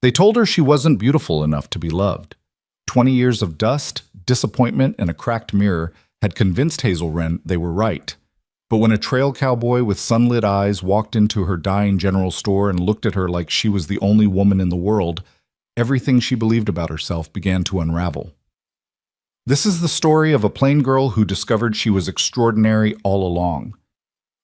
They told her she wasn't beautiful enough to be loved. 20 years of dust, disappointment, and a cracked mirror had convinced Hazel Wren they were right. But when a trail cowboy with sunlit eyes walked into her dying general store and looked at her like she was the only woman in the world, everything she believed about herself began to unravel. This is the story of a plain girl who discovered she was extraordinary all along.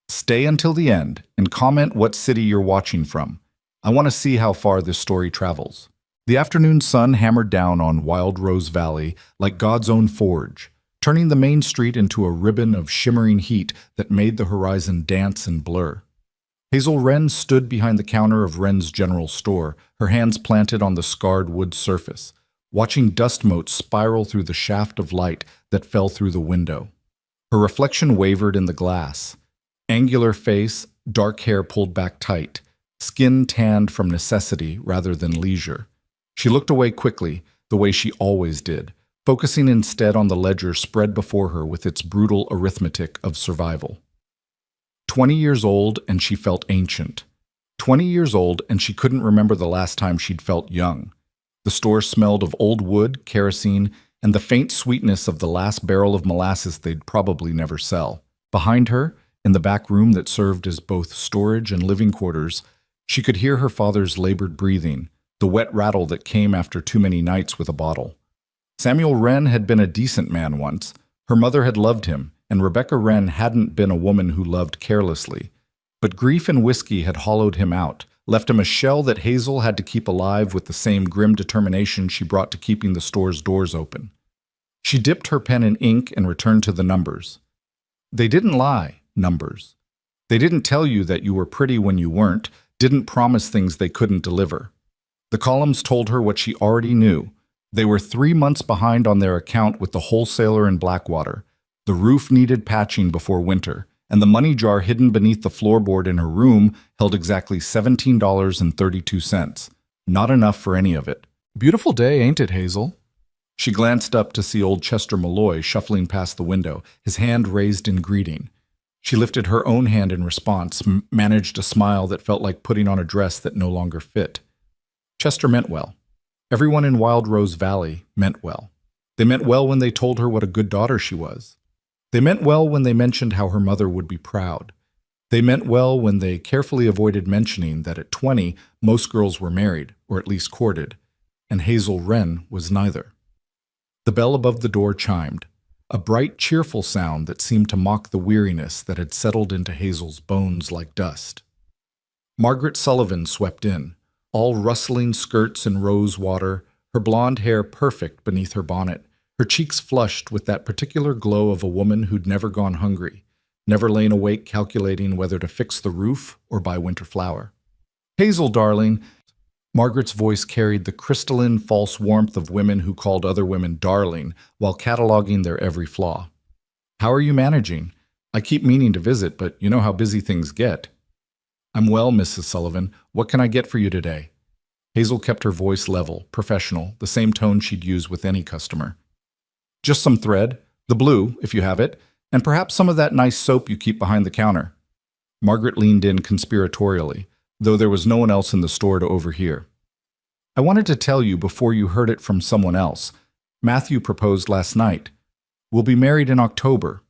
Stay until the end and comment what city you're watching from. I want to see how far this story travels. The afternoon sun hammered down on Wild Rose Valley like God's own forge, turning the main street into a ribbon of shimmering heat that made the horizon dance and blur. Hazel Wren stood behind the counter of Wren's General Store, her hands planted on the scarred wood surface, watching dust motes spiral through the shaft of light that fell through the window. Her reflection wavered in the glass. Angular face, dark hair pulled back tight, skin tanned from necessity rather than leisure. She looked away quickly, the way she always did, focusing instead on the ledger spread before her with its brutal arithmetic of survival. 20 years old and she felt ancient. 20 years old and she couldn't remember the last time she'd felt young. The store smelled of old wood, kerosene, and the faint sweetness of the last barrel of molasses they'd probably never sell. Behind her, in the back room that served as both storage and living quarters, she could hear her father's labored breathing, the wet rattle that came after too many nights with a bottle. Samuel Wren had been a decent man once. Her mother had loved him, and Rebecca Wren hadn't been a woman who loved carelessly. But grief and whiskey had hollowed him out, left him a shell that Hazel had to keep alive with the same grim determination she brought to keeping the store's doors open. She dipped her pen in ink and returned to the numbers. They didn't lie, numbers. They didn't tell you that you were pretty when you weren't, didn't promise things they couldn't deliver. The columns told her what she already knew. They were 3 months behind on their account with the wholesaler in Blackwater. The roof needed patching before winter, and the money jar hidden beneath the floorboard in her room held exactly $17.32. Not enough for any of it. Beautiful day, ain't it, Hazel? She glanced up to see old Chester Malloy shuffling past the window, his hand raised in greeting. She lifted her own hand in response, managed a smile that felt like putting on a dress that no longer fit. Chester meant well. Everyone in Wild Rose Valley meant well. They meant well when they told her what a good daughter she was. They meant well when they mentioned how her mother would be proud. They meant well when they carefully avoided mentioning that at 20, most girls were married, or at least courted, and Hazel Wren was neither. The bell above the door chimed, a bright, cheerful sound that seemed to mock the weariness that had settled into Hazel's bones like dust. Margaret Sullivan swept in, all rustling skirts and rose water, her blonde hair perfect beneath her bonnet, her cheeks flushed with that particular glow of a woman who'd never gone hungry, never lain awake calculating whether to fix the roof or buy winter flour. Hazel, darling. Margaret's voice carried the crystalline, false warmth of women who called other women darling while cataloging their every flaw. How are you managing? I keep meaning to visit, but you know how busy things get. I'm well, Mrs. Sullivan. What can I get for you today? Hazel kept her voice level, professional, the same tone she'd use with any customer. Just some thread, the blue, if you have it, and perhaps some of that nice soap you keep behind the counter. Margaret leaned in conspiratorially, though there was no one else in the store to overhear. I wanted to tell you before you heard it from someone else. Matthew proposed last night. We'll be married in October.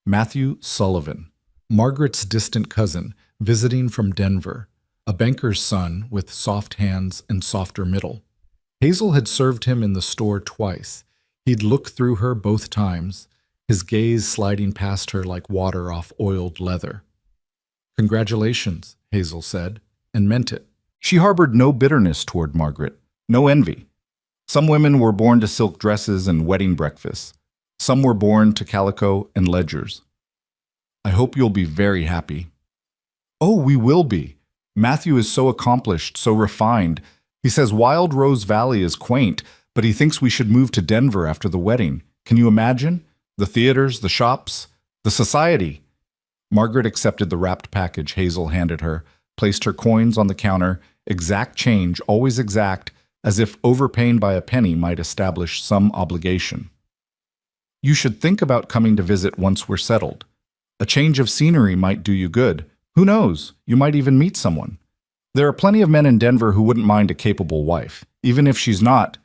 Matthew Sullivan, Margaret's distant cousin, visiting from Denver, a banker's son with soft hands and softer middle. Hazel had served him in the store twice. He'd looked through her both times, his gaze sliding past her like water off oiled leather. Congratulations, Hazel said, and meant it. She harbored no bitterness toward Margaret, no envy. Some women were born to silk dresses and wedding breakfasts. Some were born to calico and ledgers. I hope you'll be very happy. Oh, we will be. Matthew is so accomplished, so refined. He says Wild Rose Valley is quaint, but he thinks we should move to Denver after the wedding. Can you imagine? The theaters, the shops, the society. Margaret accepted the wrapped package Hazel handed her, placed her coins on the counter, exact change, always exact, as if overpaying by a penny might establish some obligation. You should think about coming to visit once we're settled. A change of scenery might do you good. Who knows? You might even meet someone. There are plenty of men in Denver who wouldn't mind a capable wife, even if she's not,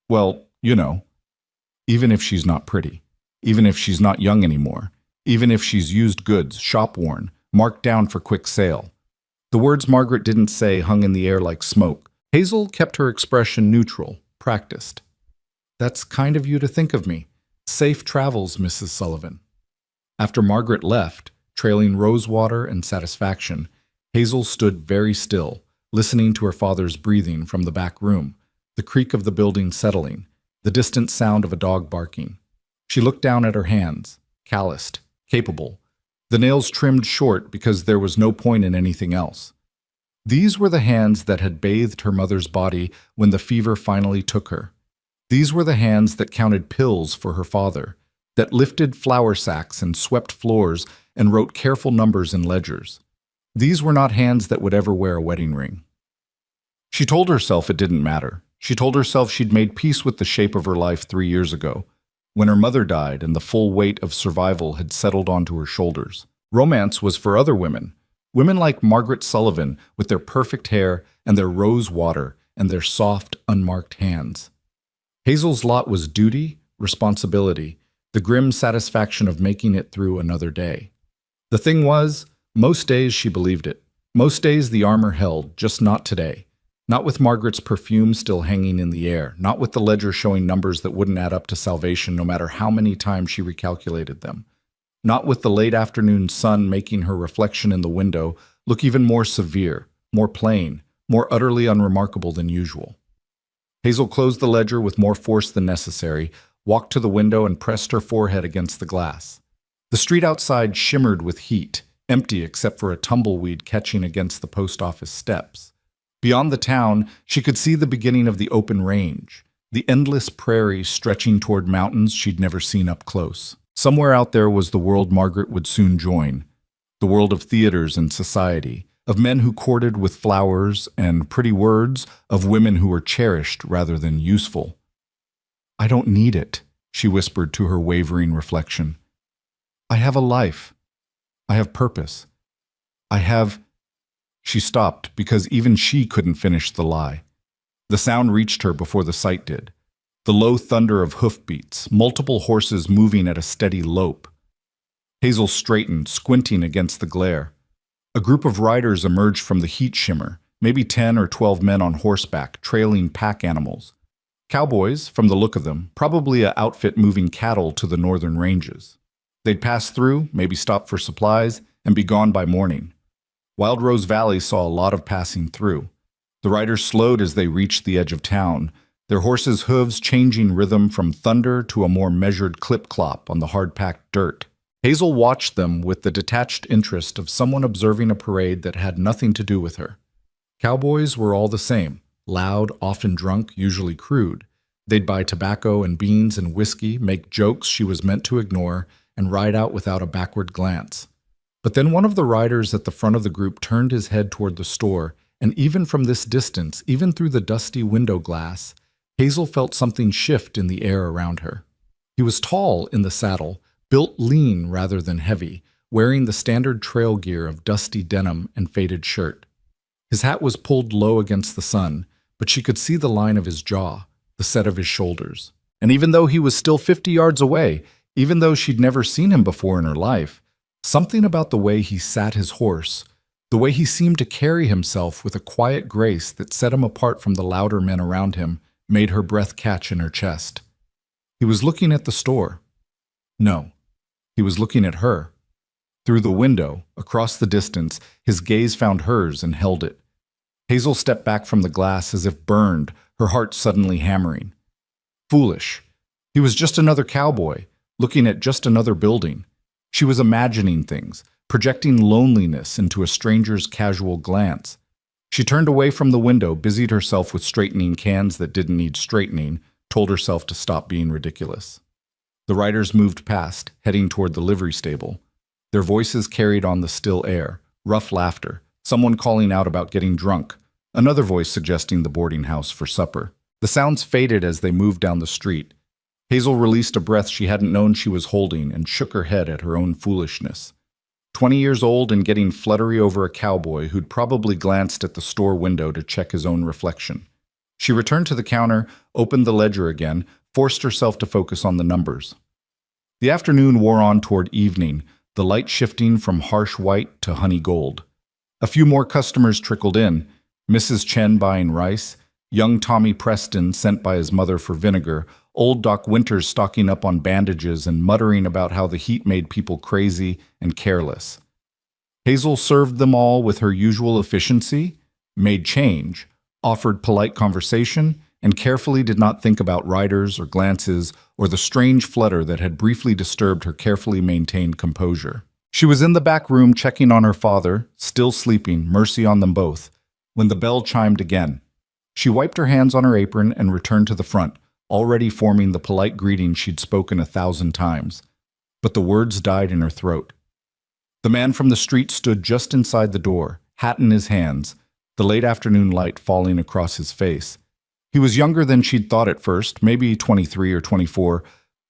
well, even if she's not pretty, even if she's not young anymore, even if she's used goods, shop-worn, marked down for quick sale. The words Margaret didn't say hung in the air like smoke. Hazel kept her expression neutral, practiced. That's kind of you to think of me. Safe travels, Mrs. Sullivan. After Margaret left, trailing rosewater and satisfaction, Hazel stood very still, listening to her father's breathing from the back room, the creak of the building settling, the distant sound of a dog barking. She looked down at her hands, calloused, capable, the nails trimmed short because there was no point in anything else. These were the hands that had bathed her mother's body when the fever finally took her. These were the hands that counted pills for her father, that lifted flour sacks and swept floors and wrote careful numbers in ledgers. These were not hands that would ever wear a wedding ring. She told herself it didn't matter. She told herself she'd made peace with the shape of her life 3 years ago, when her mother died and the full weight of survival had settled onto her shoulders. Romance was for other women, women like Margaret Sullivan with their perfect hair and their rose water and their soft, unmarked hands. Hazel's lot was duty, responsibility, the grim satisfaction of making it through another day. The thing was, most days she believed it. Most days the armor held, just not today. Not with Margaret's perfume still hanging in the air, not with the ledger showing numbers that wouldn't add up to salvation no matter how many times she recalculated them. Not with the late afternoon sun making her reflection in the window look even more severe, more plain, more utterly unremarkable than usual. Hazel closed the ledger with more force than necessary, walked to the window and pressed her forehead against the glass. The street outside shimmered with heat, empty except for a tumbleweed catching against the post office steps. Beyond the town, she could see the beginning of the open range, the endless prairie stretching toward mountains she'd never seen up close. Somewhere out there was the world Margaret would soon join, the world of theaters and society, of men who courted with flowers and pretty words, of women who were cherished rather than useful. I don't need it, she whispered to her wavering reflection. I have a life. I have purpose. I have... She stopped because even she couldn't finish the lie. The sound reached her before the sight did. The low thunder of hoofbeats, multiple horses moving at a steady lope. Hazel straightened, squinting against the glare. A group of riders emerged from the heat shimmer, maybe 10 or 12 men on horseback, trailing pack animals. Cowboys, from the look of them, probably an outfit moving cattle to the northern ranges. They'd pass through, maybe stop for supplies, and be gone by morning. Wild Rose Valley saw a lot of passing through. The riders slowed as they reached the edge of town, their horses' hooves changing rhythm from thunder to a more measured clip-clop on the hard-packed dirt. Hazel watched them with the detached interest of someone observing a parade that had nothing to do with her. Cowboys were all the same, loud, often drunk, usually crude. They'd buy tobacco and beans and whiskey, make jokes she was meant to ignore, and ride out without a backward glance. But then one of the riders at the front of the group turned his head toward the store, and even from this distance, even through the dusty window glass, Hazel felt something shift in the air around her. He was tall in the saddle, built lean rather than heavy, wearing the standard trail gear of dusty denim and faded shirt. His hat was pulled low against the sun, but she could see the line of his jaw, the set of his shoulders. And even though he was still 50 yards away, even though she'd never seen him before in her life, something about the way he sat his horse, the way he seemed to carry himself with a quiet grace that set him apart from the louder men around him, made her breath catch in her chest. He was looking at the store. No, he was looking at her. Through the window, across the distance, his gaze found hers and held it. Hazel stepped back from the glass as if burned, her heart suddenly hammering. Foolish. He was just another cowboy, looking at just another building. She was imagining things, projecting loneliness into a stranger's casual glance. She turned away from the window, busied herself with straightening cans that didn't need straightening, told herself to stop being ridiculous. The riders moved past, heading toward the livery stable. Their voices carried on the still air, rough laughter, someone calling out about getting drunk, another voice suggesting the boarding house for supper. The sounds faded as they moved down the street. Hazel released a breath she hadn't known she was holding and shook her head at her own foolishness. 20 years old and getting fluttery over a cowboy who'd probably glanced at the store window to check his own reflection. She returned to the counter, opened the ledger again, forced herself to focus on the numbers. The afternoon wore on toward evening, the light shifting from harsh white to honey gold. A few more customers trickled in, Mrs. Chen buying rice, young Tommy Preston sent by his mother for vinegar, old Doc Winters stocking up on bandages and muttering about how the heat made people crazy and careless. Hazel served them all with her usual efficiency, made change, offered polite conversation, and carefully did not think about riders or glances or the strange flutter that had briefly disturbed her carefully maintained composure. She was in the back room checking on her father, still sleeping, mercy on them both, when the bell chimed again. She wiped her hands on her apron and returned to the front, already forming the polite greeting she'd spoken 1,000 times. But the words died in her throat. The man from the street stood just inside the door, hat in his hands, the late afternoon light falling across his face. He was younger than she'd thought at first, maybe 23 or 24,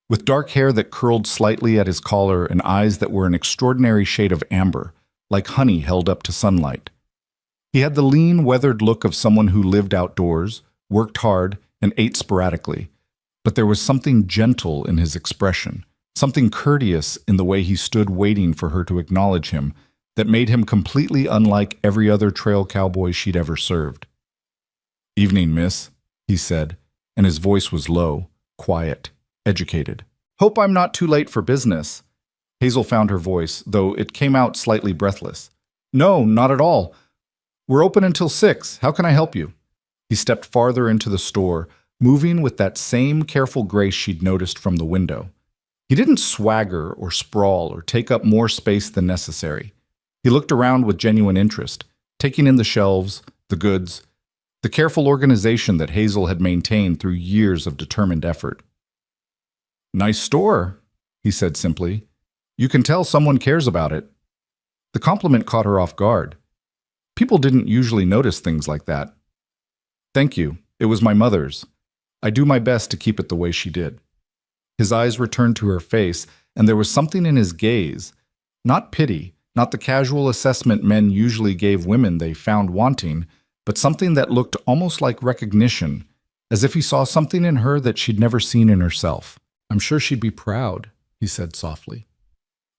with dark hair that curled slightly at his collar and eyes that were an extraordinary shade of amber, like honey held up to sunlight. He had the lean, weathered look of someone who lived outdoors, worked hard, and ate sporadically. But there was something gentle in his expression, something courteous in the way he stood waiting for her to acknowledge him, that made him completely unlike every other trail cowboy she'd ever served. "Evening, miss," he said, and his voice was low, quiet, educated. "Hope I'm not too late for business." Hazel found her voice, though it came out slightly breathless. "No, not at all. We're open until 6. How can I help you?" He stepped farther into the store, moving with that same careful grace she'd noticed from the window. He didn't swagger or sprawl or take up more space than necessary. He looked around with genuine interest, taking in the shelves, the goods, the careful organization that Hazel had maintained through years of determined effort. "Nice store," he said simply. "You can tell someone cares about it." The compliment caught her off guard. People didn't usually notice things like that. "Thank you. It was my mother's. I do my best to keep it the way she did." His eyes returned to her face, and there was something in his gaze, not pity, not the casual assessment men usually gave women they found wanting, but something that looked almost like recognition, as if he saw something in her that she'd never seen in herself. "I'm sure she'd be proud," he said softly.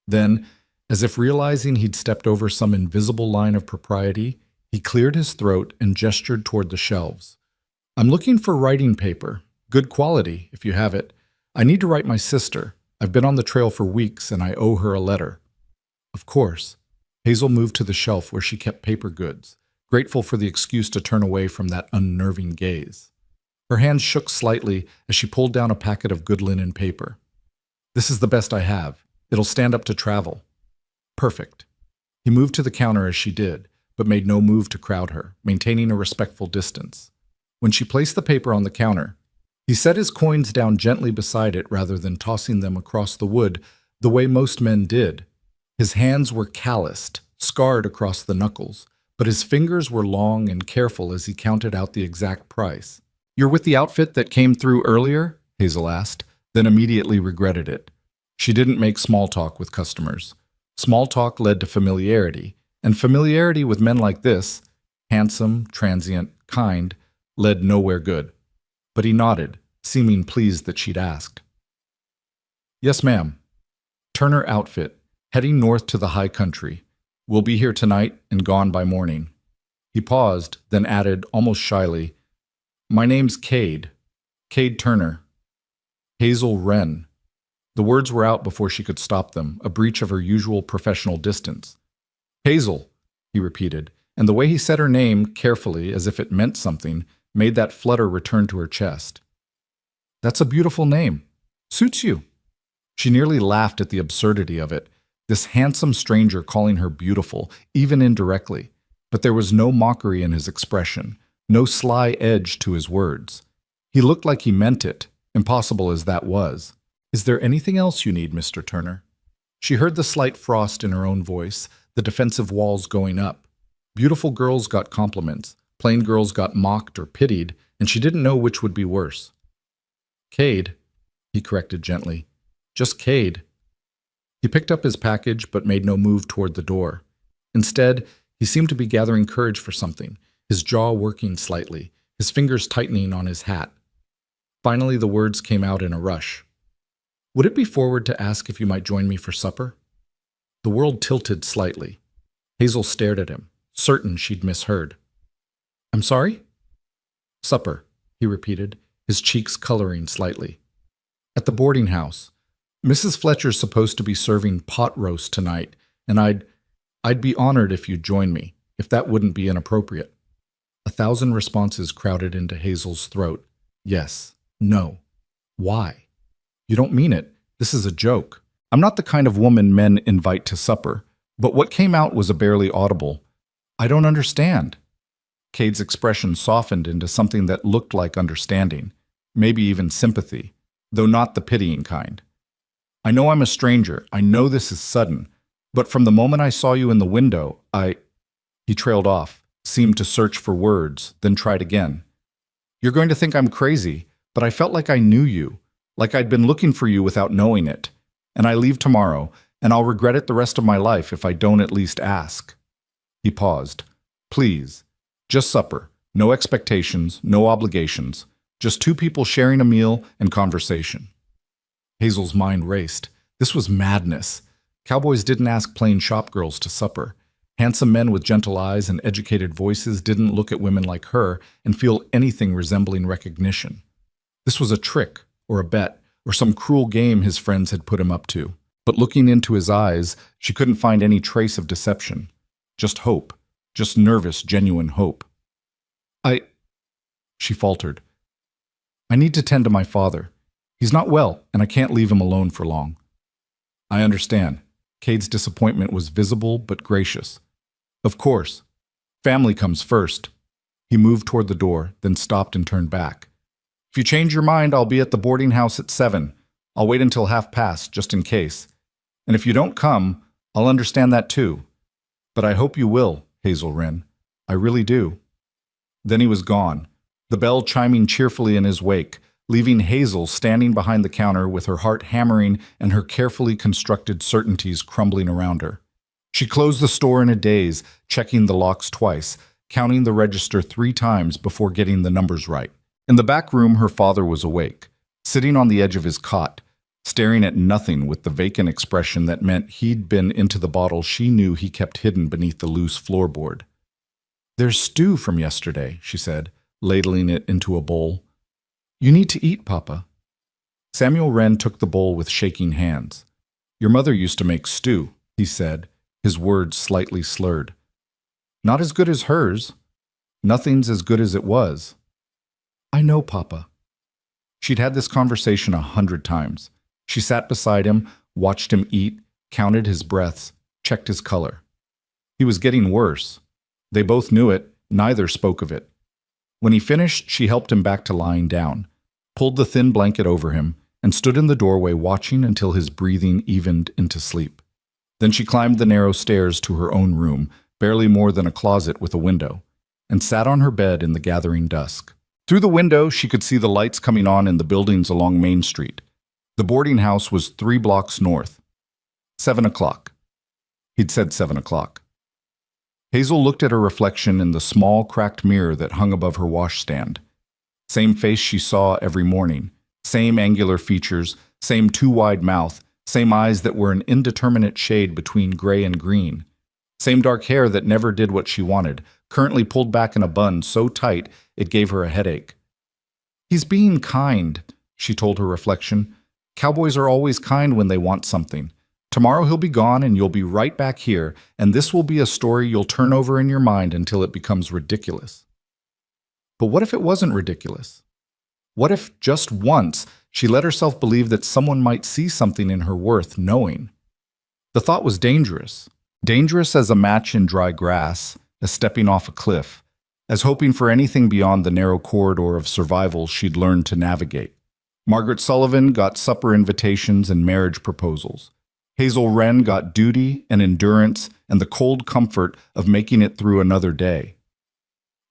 Then, as if realizing he'd stepped over some invisible line of propriety, he cleared his throat and gestured toward the shelves. "I'm looking for writing paper. Good quality, if you have it. I need to write my sister. I've been on the trail for weeks, and I owe her a letter." "Of course." Hazel moved to the shelf where she kept paper goods, grateful for the excuse to turn away from that unnerving gaze. Her hands shook slightly as she pulled down a packet of good linen paper. "This is the best I have. It'll stand up to travel." "Perfect." He moved to the counter as she did, but made no move to crowd her, maintaining a respectful distance. When she placed the paper on the counter, he set his coins down gently beside it rather than tossing them across the wood the way most men did. His hands were calloused, scarred across the knuckles, but his fingers were long and careful as he counted out the exact price. "You're with the outfit that came through earlier?" Hazel asked, then immediately regretted it. She didn't make small talk with customers. Small talk led to familiarity, and familiarity with men like this, handsome, transient, kind, led nowhere good. But he nodded, seeming pleased that she'd asked. "Yes, ma'am. Turner Outfit, heading north to the high country. We'll be here tonight and gone by morning." He paused, then added, almost shyly, "My name's Cade. Cade Turner." Hazel Wren. The words were out before she could stop them, a breach of her usual professional distance. "Hazel," he repeated, and the way he said her name, carefully, as if it meant something, made that flutter return to her chest. "That's a beautiful name. Suits you." She nearly laughed at the absurdity of it, this handsome stranger calling her beautiful, even indirectly. But there was no mockery in his expression, no sly edge to his words. He looked like he meant it, impossible as that was. "Is there anything else you need, Mr. Turner?" She heard the slight frost in her own voice, the defensive walls going up. Beautiful girls got compliments, plain girls got mocked or pitied, and she didn't know which would be worse. "Cade," he corrected gently. "Just Cade." He picked up his package but made no move toward the door. Instead, he seemed to be gathering courage for something, his jaw working slightly, his fingers tightening on his hat. Finally, the words came out in a rush. "Would it be forward to ask if you might join me for supper?" The world tilted slightly. Hazel stared at him, certain she'd misheard. "I'm sorry?" "Supper," he repeated, his cheeks coloring slightly. "At the boarding house. Mrs. Fletcher's supposed to be serving pot roast tonight, and I'd be honored if you'd join me, if that wouldn't be inappropriate." 1,000 responses crowded into Hazel's throat. Yes. No. Why? "You don't mean it. This is a joke. I'm not the kind of woman men invite to supper." But what came out was a barely audible, "I don't understand." Cade's expression softened into something that looked like understanding, maybe even sympathy, though not the pitying kind. "I know I'm a stranger. I know this is sudden. But from the moment I saw you in the window, He trailed off, seemed to search for words, then tried again. "You're going to think I'm crazy, but I felt like I knew you, like I'd been looking for you without knowing it. And I leave tomorrow, and I'll regret it the rest of my life if I don't at least ask." He paused. "Please, just supper. No expectations, no obligations. Just two people sharing a meal and conversation." Hazel's mind raced. This was madness. Cowboys didn't ask plain shop girls to supper. Handsome men with gentle eyes and educated voices didn't look at women like her and feel anything resembling recognition. This was a trick, or a bet, or some cruel game his friends had put him up to. But looking into his eyes, she couldn't find any trace of deception. Just hope. Just nervous, genuine hope. She faltered. "I need to tend to my father. He's not well, and I can't leave him alone for long." "I understand." Cade's disappointment was visible but gracious. "Of course. Family comes first." He moved toward the door, then stopped and turned back. "If you change your mind, I'll be at the boarding house at 7. I'll wait until past, just in case. And if you don't come, I'll understand that too. But I hope you will, Hazel Wren. I really do." Then he was gone, the bell chiming cheerfully in his wake, leaving Hazel standing behind the counter with her heart hammering and her carefully constructed certainties crumbling around her. She closed the store in a daze, checking the locks twice, counting the register 3 times before getting the numbers right. In the back room, her father was awake, sitting on the edge of his cot, staring at nothing with the vacant expression that meant he'd been into the bottle she knew he kept hidden beneath the loose floorboard. "There's stew from yesterday," she said, ladling it into a bowl. "You need to eat, Papa." Samuel Wren took the bowl with shaking hands. "Your mother used to make stew," he said, his words slightly slurred. "Not as good as hers. Nothing's as good as it was." "I know, Papa." She'd had this conversation 100 times. She sat beside him, watched him eat, counted his breaths, checked his color. He was getting worse. They both knew it, neither spoke of it. When he finished, she helped him back to lying down, pulled the thin blanket over him, and stood in the doorway watching until his breathing evened into sleep. Then she climbed the narrow stairs to her own room, barely more than a closet with a window, and sat on her bed in the gathering dusk. Through the window, she could see the lights coming on in the buildings along Main Street. The boarding house was 3 blocks north. 7 o'clock. He'd said 7 o'clock. Hazel looked at her reflection in the small, cracked mirror that hung above her washstand. Same face she saw every morning, same angular features, same too wide mouth, same eyes that were an indeterminate shade between gray and green. Same dark hair that never did what she wanted, currently pulled back in a bun so tight it gave her a headache. "He's being kind," she told her reflection. "Cowboys are always kind when they want something. Tomorrow he'll be gone and you'll be right back here, and this will be a story you'll turn over in your mind until it becomes ridiculous." But what if it wasn't ridiculous? What if, just once, she let herself believe that someone might see something in her worth knowing? The thought was dangerous. Dangerous as a match in dry grass, as stepping off a cliff, as hoping for anything beyond the narrow corridor of survival she'd learned to navigate. Margaret Sullivan got supper invitations and marriage proposals. Hazel Wren got duty and endurance and the cold comfort of making it through another day.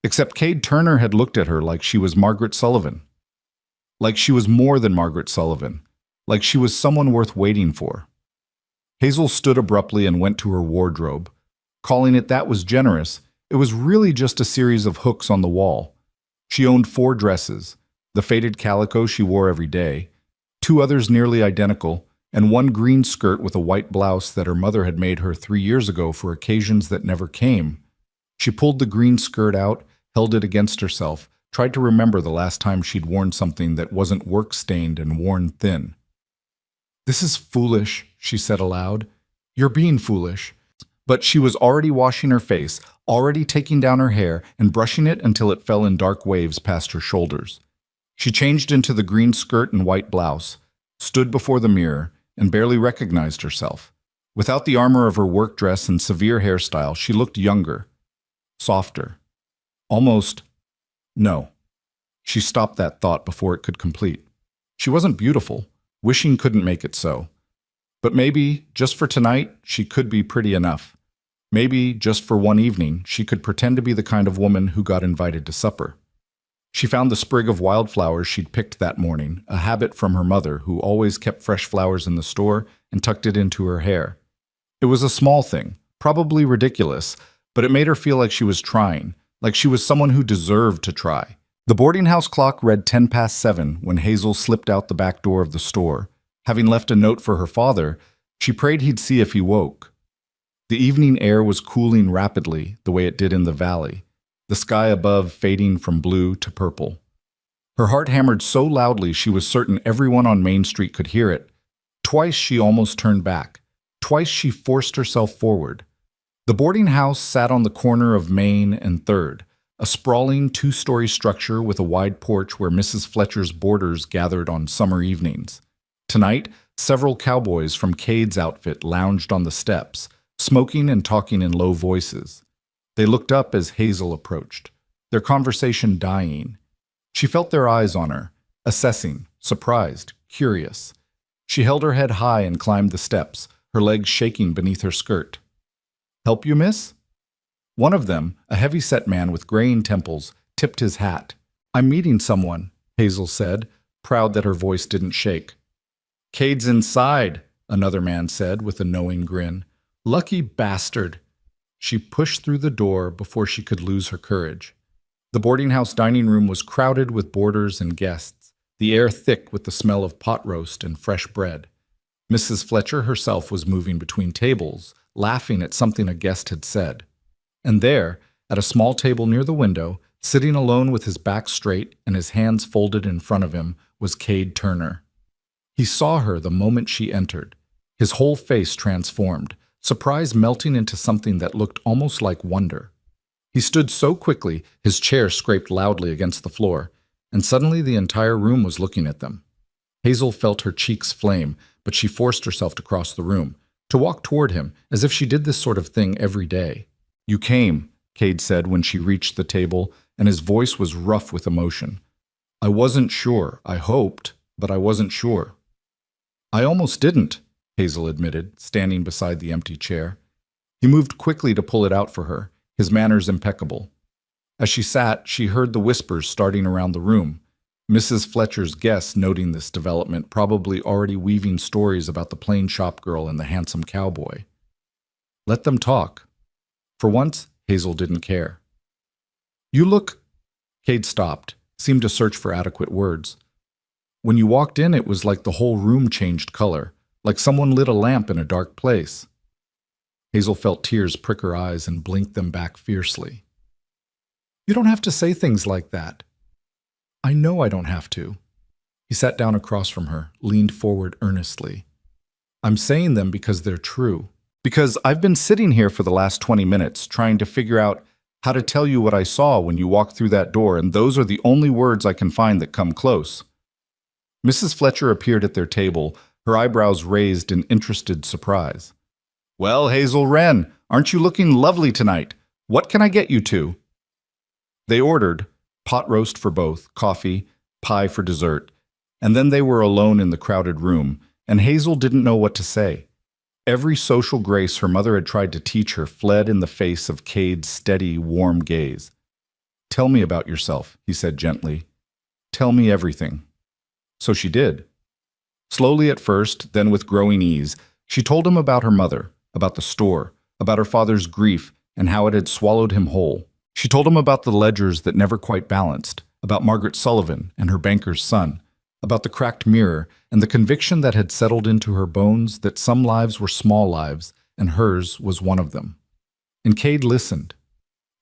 Except Cade Turner had looked at her like she was Margaret Sullivan. Like she was more than Margaret Sullivan. Like she was someone worth waiting for. Hazel stood abruptly and went to her wardrobe. Calling it that was generous. It was really just a series of hooks on the wall. She owned 4 dresses, the faded calico she wore every day, 2 others nearly identical, and 1 green skirt with a white blouse that her mother had made her 3 years ago for occasions that never came. She pulled the green skirt out, held it against herself, tried to remember the last time she'd worn something that wasn't work-stained and worn thin. "This is foolish," she said aloud. "You're being foolish." But she was already washing her face, already taking down her hair and brushing it until it fell in dark waves past her shoulders. She changed into the green skirt and white blouse, stood before the mirror, and barely recognized herself. Without the armor of her work dress and severe hairstyle, she looked younger, softer. Almost. No. She stopped that thought before it could complete. She wasn't beautiful. Wishing couldn't make it so. But maybe, just for tonight, she could be pretty enough. Maybe, just for one evening, she could pretend to be the kind of woman who got invited to supper. She found the sprig of wildflowers she'd picked that morning, a habit from her mother, who always kept fresh flowers in the store, and tucked it into her hair. It was a small thing, probably ridiculous, but it made her feel like she was trying, like she was someone who deserved to try. The boarding house clock read 7:10 when Hazel slipped out the back door of the store. Having left a note for her father, she prayed he'd see if he woke. The evening air was cooling rapidly, the way it did in the valley, the sky above fading from blue to purple. Her heart hammered so loudly she was certain everyone on Main Street could hear it. Twice she almost turned back. Twice she forced herself forward. The boarding house sat on the corner of Main and 3rd, a sprawling 2-story structure with a wide porch where Mrs. Fletcher's boarders gathered on summer evenings. Tonight, several cowboys from Cade's outfit lounged on the steps, smoking and talking in low voices. They looked up as Hazel approached, their conversation dying. She felt their eyes on her, assessing, surprised, curious. She held her head high and climbed the steps, her legs shaking beneath her skirt. "Help you, miss?" One of them, a heavy-set man with graying temples, tipped his hat. "I'm meeting someone," Hazel said, proud that her voice didn't shake. "Cade's inside," another man said with a knowing grin. "Lucky bastard." She pushed through the door before she could lose her courage. The boarding house dining room was crowded with boarders and guests, the air thick with the smell of pot roast and fresh bread. Mrs. Fletcher herself was moving between tables, laughing at something a guest had said. And there, at a small table near the window, sitting alone with his back straight and his hands folded in front of him, was Cade Turner. He saw her the moment she entered. His whole face transformed, surprise melting into something that looked almost like wonder. He stood so quickly, his chair scraped loudly against the floor, and suddenly the entire room was looking at them. Hazel felt her cheeks flame, but she forced herself to cross the room, to walk toward him, as if she did this sort of thing every day. "You came," Cade said when she reached the table, and his voice was rough with emotion. "I wasn't sure. I hoped, but I wasn't sure." "I almost didn't," Hazel admitted, standing beside the empty chair. He moved quickly to pull it out for her, his manners impeccable. As she sat, she heard the whispers starting around the room. Mrs. Fletcher's guests, noting this development, probably already weaving stories about the plain shop girl and the handsome cowboy. Let them talk. For once, Hazel didn't care. "You look—" Cade stopped, seemed to search for adequate words. "When you walked in, it was like the whole room changed color, like someone lit a lamp in a dark place." Hazel felt tears prick her eyes and blinked them back fiercely. "You don't have to say things like that." "I know I don't have to." He sat down across from her, leaned forward earnestly. "I'm saying them because they're true. Because I've been sitting here for the last 20 minutes trying to figure out how to tell you what I saw when you walked through that door, and those are the only words I can find that come close." Mrs. Fletcher appeared at their table, her eyebrows raised in interested surprise. "Well, Hazel Wren, aren't you looking lovely tonight? What can I get you to?" They ordered pot roast for both, coffee, pie for dessert, and then they were alone in the crowded room, and Hazel didn't know what to say. Every social grace her mother had tried to teach her fled in the face of Cade's steady, warm gaze. "Tell me about yourself," he said gently. "Tell me everything." So she did. Slowly at first, then with growing ease, She told him about her mother, about the store, about her father's grief and how it had swallowed him whole. She told him about the ledgers that never quite balanced, about Margaret Sullivan and her banker's son, about the cracked mirror and the conviction that had settled into her bones that some lives were small lives and hers was one of them. And Cade listened,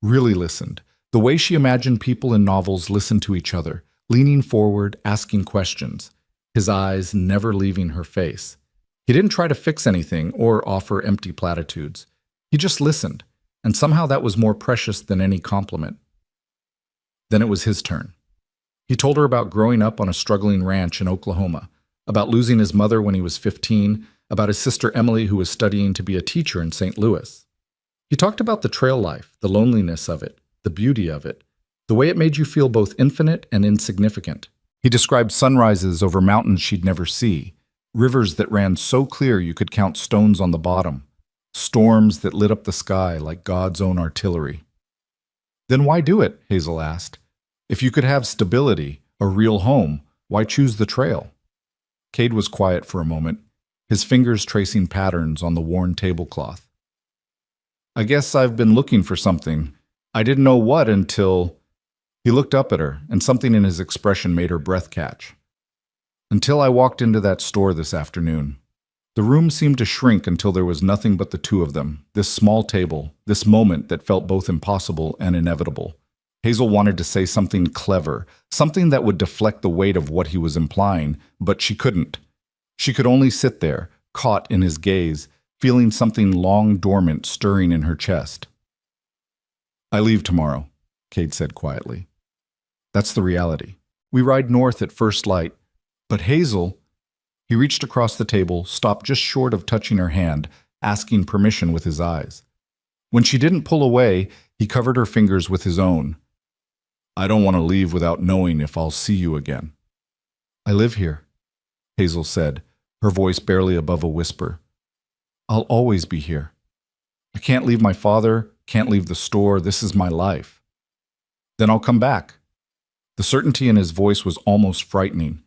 really listened, the way she imagined people in novels listen to each other, leaning forward, asking questions, his eyes never leaving her face. He didn't try to fix anything or offer empty platitudes. He just listened, and somehow that was more precious than any compliment. Then it was his turn. He told her about growing up on a struggling ranch in Oklahoma, about losing his mother when he was 15, about his sister Emily who was studying to be a teacher in St. Louis. He talked about the trail life, the loneliness of it, the beauty of it, the way it made you feel both infinite and insignificant. He described sunrises over mountains she'd never see, rivers that ran so clear you could count stones on the bottom, storms that lit up the sky like God's own artillery. Then why do it? Hazel asked. If you could have stability, a real home, why choose the trail? Cade was quiet for a moment, his fingers tracing patterns on the worn tablecloth. I guess I've been looking for something. I didn't know what until... He looked up at her, and something in his expression made her breath catch. Until I walked into that store this afternoon. The room seemed to shrink until there was nothing but the two of them, this small table, this moment that felt both impossible and inevitable. Hazel wanted to say something clever, something that would deflect the weight of what he was implying, but she couldn't. She could only sit there, caught in his gaze, feeling something long dormant stirring in her chest. I leave tomorrow, Cade said quietly. That's the reality. We ride north at first light. But Hazel... He reached across the table, stopped just short of touching her hand, asking permission with his eyes. When she didn't pull away, he covered her fingers with his own. I don't want to leave without knowing if I'll see you again. I live here, Hazel said, her voice barely above a whisper. I'll always be here. I can't leave my father, can't leave the store, this is my life. Then I'll come back. The certainty in his voice was almost frightening.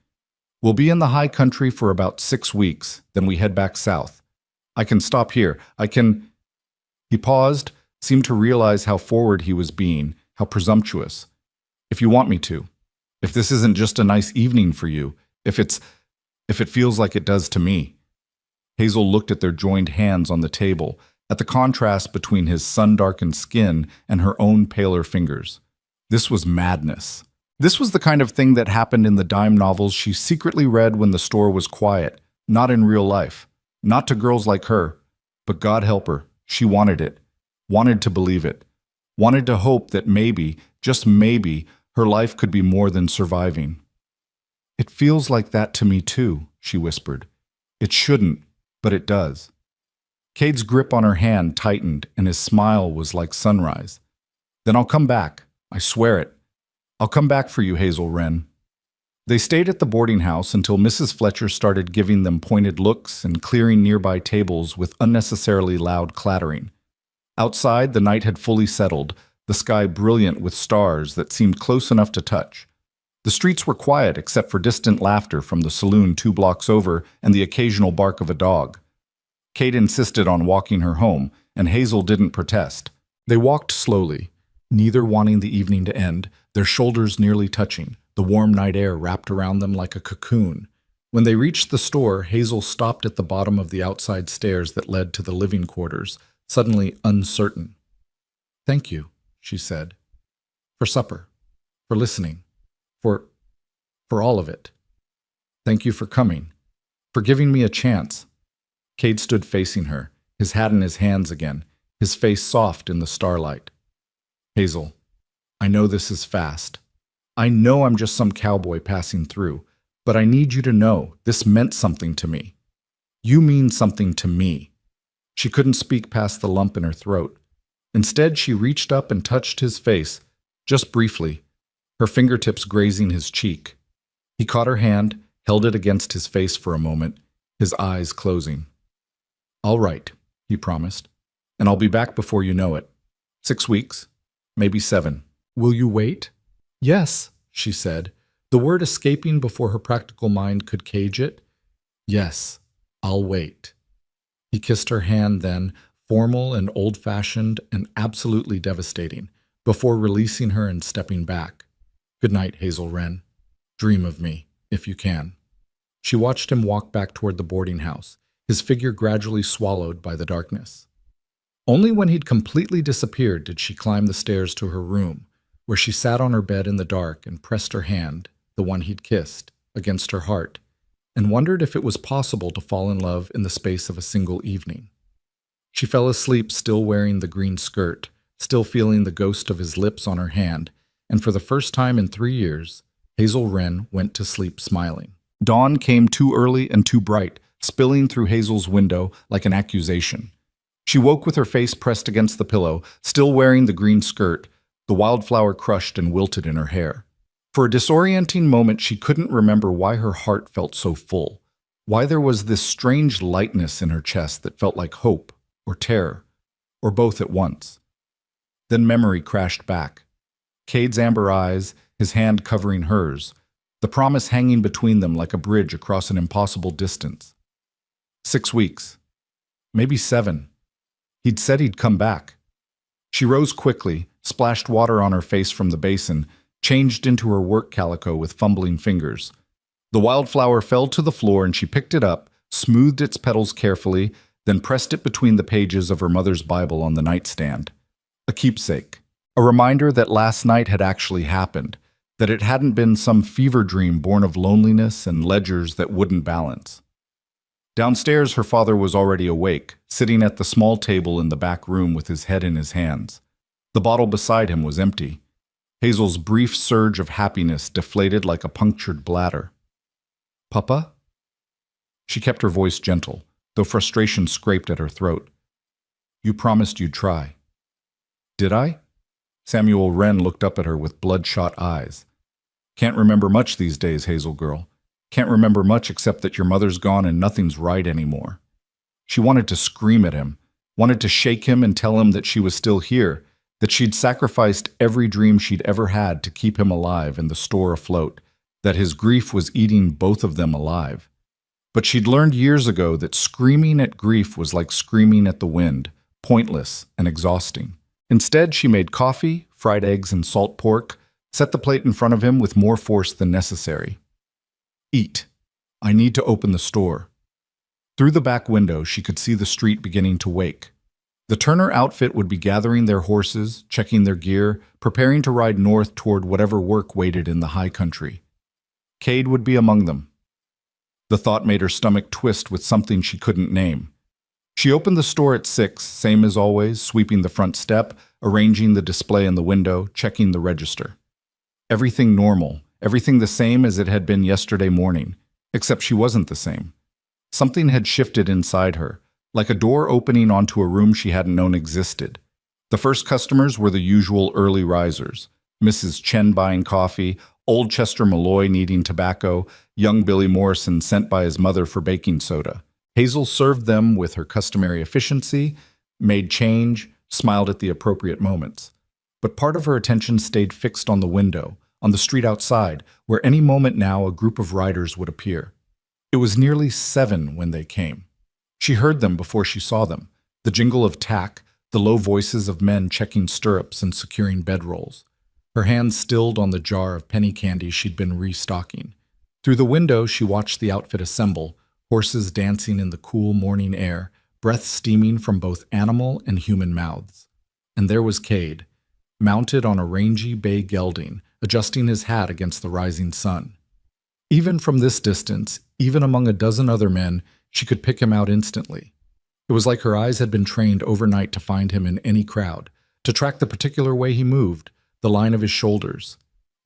We'll be in the high country for about 6 weeks, then we head back south. I can stop here. I can... He paused, seemed to realize how forward he was being, how presumptuous. If you want me to. If this isn't just a nice evening for you. If it feels like it does to me. Hazel looked at their joined hands on the table, at the contrast between his sun-darkened skin and her own paler fingers. This was madness. This was the kind of thing that happened in the dime novels she secretly read when the store was quiet, not in real life, not to girls like her. But God help her, she wanted it, wanted to believe it, wanted to hope that maybe, just maybe, her life could be more than surviving. It feels like that to me too, she whispered. It shouldn't, but it does. Cade's grip on her hand tightened and his smile was like sunrise. Then I'll come back, I swear it. I'll come back for you, Hazel Wren. They stayed at the boarding house until Mrs. Fletcher started giving them pointed looks and clearing nearby tables with unnecessarily loud clattering. Outside, the night had fully settled, the sky brilliant with stars that seemed close enough to touch. The streets were quiet except for distant laughter from the saloon 2 blocks over and the occasional bark of a dog. Cade insisted on walking her home, and Hazel didn't protest. They walked slowly, neither wanting the evening to end, their shoulders nearly touching, the warm night air wrapped around them like a cocoon. When they reached the store, Hazel stopped at the bottom of the outside stairs that led to the living quarters, suddenly uncertain. Thank you, she said. For supper, for listening, for all of it. Thank you for coming, for giving me a chance. Cade stood facing her, his hat in his hands again, his face soft in the starlight. Hazel, I know this is fast. I know I'm just some cowboy passing through, but I need you to know this meant something to me. You mean something to me. She couldn't speak past the lump in her throat. Instead, she reached up and touched his face, just briefly, her fingertips grazing his cheek. He caught her hand, held it against his face for a moment, his eyes closing. All right, he promised, and I'll be back before you know it. 6 weeks, maybe 7. Will you wait? Yes, she said, the word escaping before her practical mind could cage it. Yes, I'll wait. He kissed her hand then, formal and old-fashioned and absolutely devastating, before releasing her and stepping back. "Good night, Hazel Wren. Dream of me, if you can." She watched him walk back toward the boarding house, his figure gradually swallowed by the darkness. Only when he'd completely disappeared did she climb the stairs to her room, where she sat on her bed in the dark and pressed her hand, the one he'd kissed, against her heart, and wondered if it was possible to fall in love in the space of a single evening. She fell asleep still wearing the green skirt, still feeling the ghost of his lips on her hand, and for the first time in 3 years, Hazel Wren went to sleep smiling. Dawn came too early and too bright, spilling through Hazel's window like an accusation. She woke with her face pressed against the pillow, still wearing the green skirt, the wildflower crushed and wilted in her hair. For a disorienting moment, she couldn't remember why her heart felt so full, why there was this strange lightness in her chest that felt like hope or terror, or both at once. Then memory crashed back. Cade's amber eyes, his hand covering hers, the promise hanging between them like a bridge across an impossible distance. 6 weeks. Maybe 7. He'd said he'd come back. She rose quickly, splashed water on her face from the basin, changed into her work calico with fumbling fingers. The wildflower fell to the floor and she picked it up, smoothed its petals carefully, then pressed it between the pages of her mother's Bible on the nightstand. A keepsake. A reminder that last night had actually happened, that it hadn't been some fever dream born of loneliness and ledgers that wouldn't balance. Downstairs, her father was already awake, sitting at the small table in the back room with his head in his hands. The bottle beside him was empty. Hazel's brief surge of happiness deflated like a punctured bladder. "Papa?" She kept her voice gentle, though frustration scraped at her throat. "You promised you'd try." "Did I?" Samuel Wren looked up at her with bloodshot eyes. "Can't remember much these days, Hazel girl. Can't remember much except that your mother's gone and nothing's right anymore." She wanted to scream at him, wanted to shake him and tell him that she was still here, that she'd sacrificed every dream she'd ever had to keep him alive and the store afloat, that his grief was eating both of them alive. But she'd learned years ago that screaming at grief was like screaming at the wind, pointless and exhausting. Instead, she made coffee, fried eggs and salt pork, set the plate in front of him with more force than necessary. "Eat. I need to open the store." Through the back window, she could see the street beginning to wake. The Turner outfit would be gathering their horses, checking their gear, preparing to ride north toward whatever work waited in the high country. Cade would be among them. The thought made her stomach twist with something she couldn't name. She opened the store at 6, same as always, sweeping the front step, arranging the display in the window, checking the register. Everything normal, everything the same as it had been yesterday morning, except she wasn't the same. Something had shifted inside her, like a door opening onto a room she hadn't known existed. The first customers were the usual early risers, Mrs. Chen buying coffee, old Chester Malloy needing tobacco, young Billy Morrison sent by his mother for baking soda. Hazel served them with her customary efficiency, made change, smiled at the appropriate moments. But part of her attention stayed fixed on the window, on the street outside, where any moment now a group of riders would appear. It was nearly 7 when they came. She heard them before she saw them, the jingle of tack, the low voices of men checking stirrups and securing bedrolls. Her hand stilled on the jar of penny candy she'd been restocking. Through the window, she watched the outfit assemble, horses dancing in the cool morning air, breath steaming from both animal and human mouths. And there was Cade, mounted on a rangy bay gelding, adjusting his hat against the rising sun. Even from this distance, even among a dozen other men, she could pick him out instantly. It was like her eyes had been trained overnight to find him in any crowd, to track the particular way he moved, the line of his shoulders.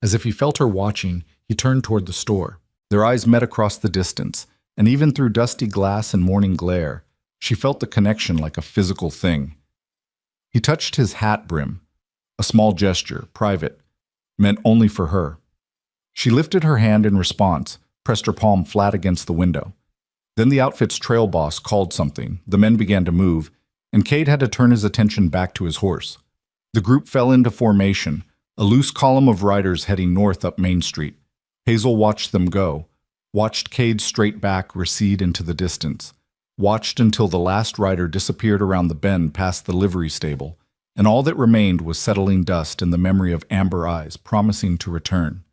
As if he felt her watching, he turned toward the store. Their eyes met across the distance, and even through dusty glass and morning glare, she felt the connection like a physical thing. He touched his hat brim, a small gesture, private, meant only for her. She lifted her hand in response, pressed her palm flat against the window. Then the outfit's trail boss called something, the men began to move, and Cade had to turn his attention back to his horse. The group fell into formation, a loose column of riders heading north up Main Street. Hazel watched them go, watched Cade's straight back recede into the distance. watched until the last rider disappeared around the bend past the livery stable, and all that remained was settling dust in the memory of amber eyes promising to return.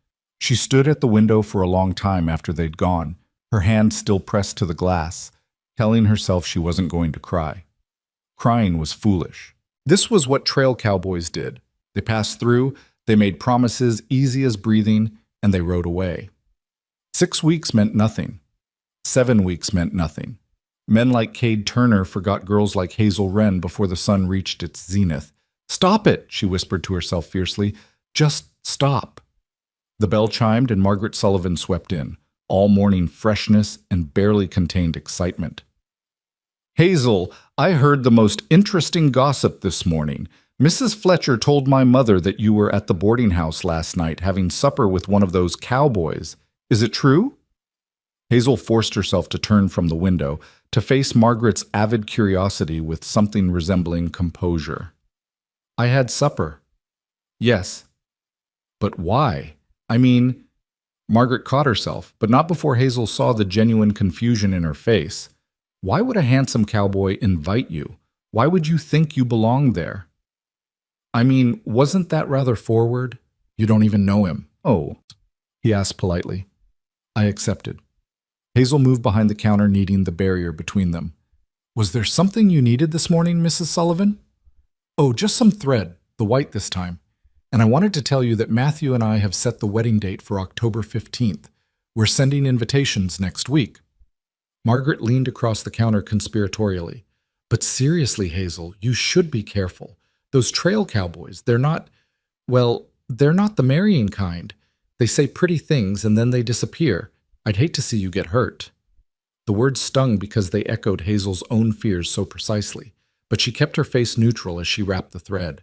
She stood at the window for a long time after they'd gone, her hand still pressed to the glass, telling herself she wasn't going to cry. Crying was foolish. This was what trail cowboys did. They passed through, they made promises easy as breathing, and they rode away. 6 weeks meant nothing. 7 weeks meant nothing. Men like Cade Turner forgot girls like Hazel Wren before the sun reached its zenith. "Stop it," she whispered to herself fiercely. "Just stop." The bell chimed and Margaret Sullivan swept in, all morning freshness and barely contained excitement. "Hazel, I heard the most interesting gossip this morning. Mrs. Fletcher told my mother that you were at the boarding house last night having supper with one of those cowboys. Is it true?" Hazel forced herself to turn from the window, to face Margaret's avid curiosity with something resembling composure. "I had supper." "Yes." "But why? I mean—" Margaret caught herself, but not before Hazel saw the genuine confusion in her face. "Why would a handsome cowboy invite you? Why would you think you belonged there?" "I mean, wasn't that rather forward? You don't even know him." "Oh," he asked politely. "I accepted." Hazel moved behind the counter, kneading the barrier between them. "Was there something you needed this morning, Mrs. Sullivan?" "Oh, just some thread, the white this time. And I wanted to tell you that Matthew and I have set the wedding date for October 15th. We're sending invitations next week." Margaret leaned across the counter conspiratorially. "But seriously, Hazel, you should be careful. Those trail cowboys, they're not the marrying kind. They say pretty things and then they disappear. I'd hate to see you get hurt." The words stung because they echoed Hazel's own fears so precisely, but she kept her face neutral as she wrapped the thread.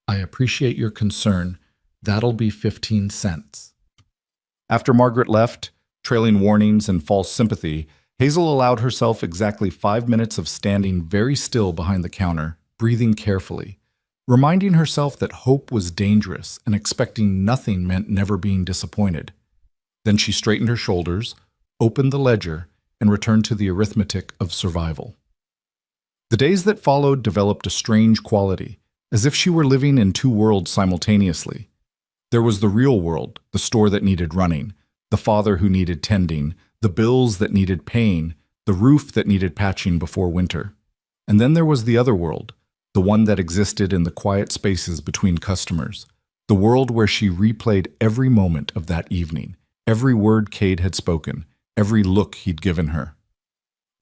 "I appreciate your concern. That'll be 15 cents. After Margaret left, trailing warnings and false sympathy, Hazel allowed herself exactly 5 minutes of standing very still behind the counter, breathing carefully, reminding herself that hope was dangerous and expecting nothing meant never being disappointed. Then she straightened her shoulders, opened the ledger, and returned to the arithmetic of survival. The days that followed developed a strange quality, as if she were living in two worlds simultaneously. There was the real world, the store that needed running, the father who needed tending, the bills that needed paying, the roof that needed patching before winter. And then there was the other world, the one that existed in the quiet spaces between customers, the world where she replayed every moment of that evening, every word Cade had spoken, every look he'd given her.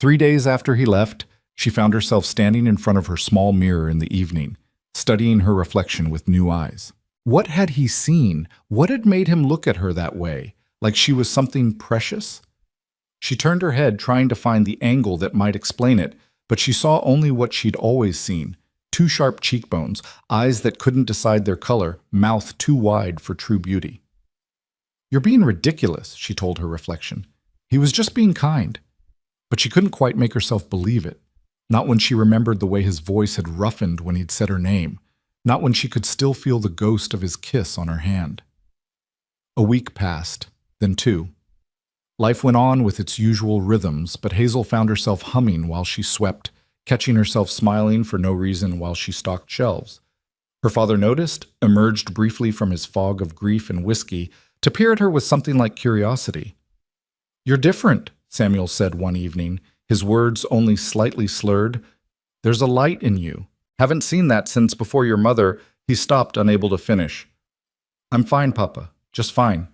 3 days after he left, she found herself standing in front of her small mirror in the evening, studying her reflection with new eyes. What had he seen? What had made him look at her that way, like she was something precious? She turned her head, trying to find the angle that might explain it, but she saw only what she'd always seen: 2 sharp cheekbones, eyes that couldn't decide their color, mouth too wide for true beauty. "You're being ridiculous," she told her reflection. He was just being kind. But she couldn't quite make herself believe it. Not when she remembered the way his voice had roughened when he'd said her name. Not when she could still feel the ghost of his kiss on her hand. A week passed, then 2. Life went on with its usual rhythms, but Hazel found herself humming while she swept, catching herself smiling for no reason while she stocked shelves. Her father noticed, emerged briefly from his fog of grief and whiskey, to peer at her with something like curiosity. "You're different," Samuel said one evening, his words only slightly slurred. "There's a light in you. Haven't seen that since before your mother." He stopped, unable to finish. "I'm fine, Papa, just fine."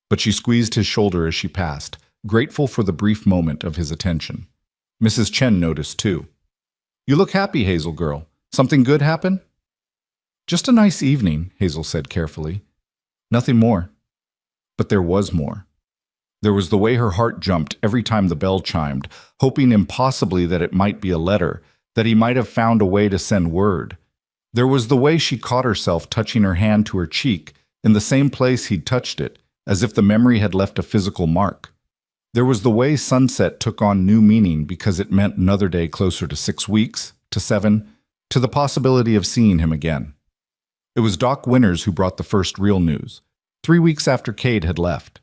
But she squeezed his shoulder as she passed, grateful for the brief moment of his attention. Mrs. Chen noticed too. "You look happy, Hazel girl. Something good happen?" "Just a nice evening," Hazel said carefully. "Nothing more." But there was more. There was the way her heart jumped every time the bell chimed, hoping impossibly that it might be a letter, that he might have found a way to send word. There was the way she caught herself touching her hand to her cheek, in the same place he'd touched it, as if the memory had left a physical mark. There was the way sunset took on new meaning because it meant another day closer to 6 weeks, to 7, to the possibility of seeing him again. It was Doc Winters who brought the first real news, 3 weeks after Cade had left.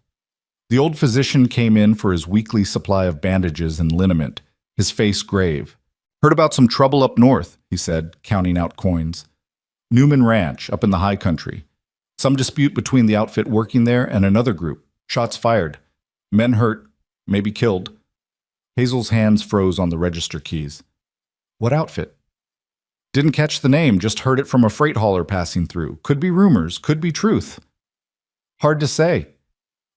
The old physician came in for his weekly supply of bandages and liniment, his face grave. Heard about some trouble up north, he said, counting out coins. Newman Ranch, up in the high country. Some dispute between the outfit working there and another group. Shots fired. Men hurt, maybe killed. Hazel's hands froze on the register keys. What outfit? Didn't catch the name, just heard it from a freight hauler passing through. Could be rumors, could be truth. Hard to say.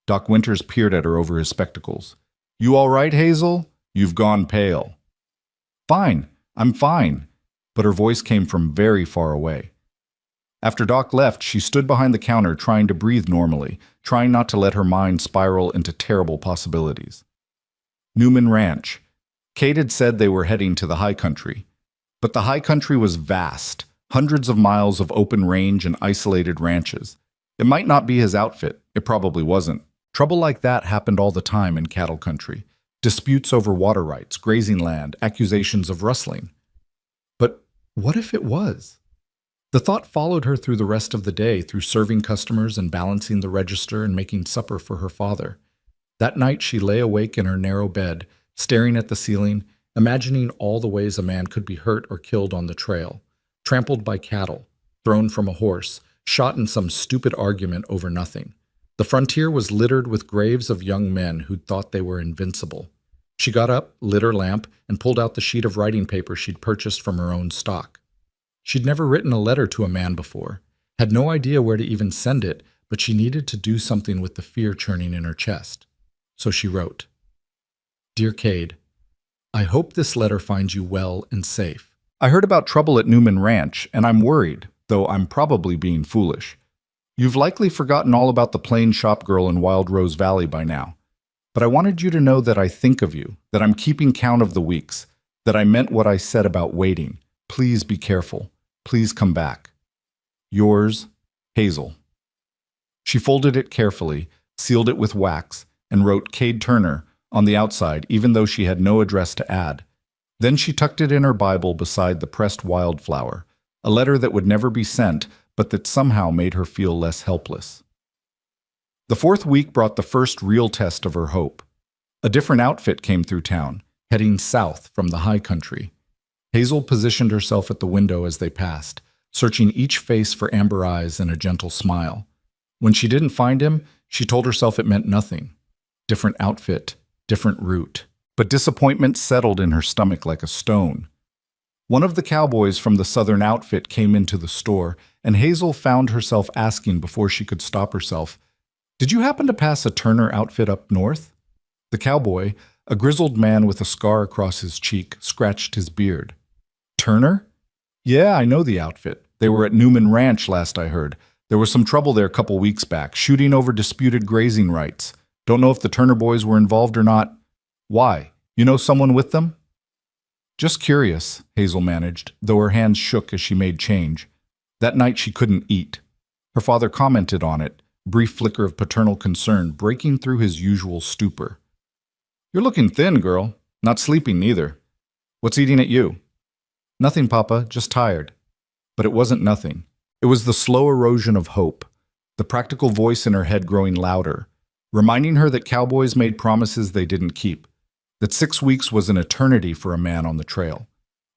Doc Winters peered at her over his spectacles. You all right, Hazel? You've gone pale. Fine, I'm fine. But her voice came from very far away. After Doc left, she stood behind the counter trying to breathe normally, trying not to let her mind spiral into terrible possibilities. Newman Ranch. Kate had said they were heading to the high country. But the high country was vast, hundreds of miles of open range and isolated ranches. It might not be his outfit. It probably wasn't. Trouble like that happened all the time in cattle country. Disputes over water rights, grazing land, accusations of rustling. But what if it was? The thought followed her through the rest of the day, through serving customers and balancing the register and making supper for her father. That night she lay awake in her narrow bed, staring at the ceiling, imagining all the ways a man could be hurt or killed on the trail, trampled by cattle, thrown from a horse, shot in some stupid argument over nothing. The frontier was littered with graves of young men who'd thought they were invincible. She got up, lit her lamp, and pulled out the sheet of writing paper she'd purchased from her own stock. She'd never written a letter to a man before, had no idea where to even send it, but she needed to do something with the fear churning in her chest. So she wrote, Dear Cade, I hope this letter finds you well and safe. I heard about trouble at Newman Ranch, and I'm worried, though I'm probably being foolish. You've likely forgotten all about the plain shop girl in Wild Rose Valley by now. But I wanted you to know that I think of you, that I'm keeping count of the weeks, that I meant what I said about waiting. Please be careful. Please come back. Yours, Hazel. She folded it carefully, sealed it with wax, and wrote Cade Turner on the outside, even though she had no address to add. Then she tucked it in her Bible beside the pressed wildflower, a letter that would never be sent, but that somehow made her feel less helpless. The fourth week brought the first real test of her hope. A different outfit came through town, heading south from the high country. Hazel positioned herself at the window as they passed, searching each face for amber eyes and a gentle smile. When she didn't find him, she told herself it meant nothing. Different outfit, different route. But disappointment settled in her stomach like a stone. One of the cowboys from the southern outfit came into the store, and Hazel found herself asking before she could stop herself, Did you happen to pass a Turner outfit up north? The cowboy, a grizzled man with a scar across his cheek, scratched his beard. Turner? Yeah, I know the outfit. They were at Newman Ranch last I heard. There was some trouble there a couple weeks back, shooting over disputed grazing rights. Don't know if the Turner boys were involved or not. Why? You know someone with them? Just curious, Hazel managed, though her hands shook as she made change. That night she couldn't eat. Her father commented on it, brief flicker of paternal concern breaking through his usual stupor. You're looking thin, girl. Not sleeping neither. What's eating at you? Nothing, Papa, just tired. But it wasn't nothing. It was the slow erosion of hope, the practical voice in her head growing louder, reminding her that cowboys made promises they didn't keep, that 6 weeks was an eternity for a man on the trail,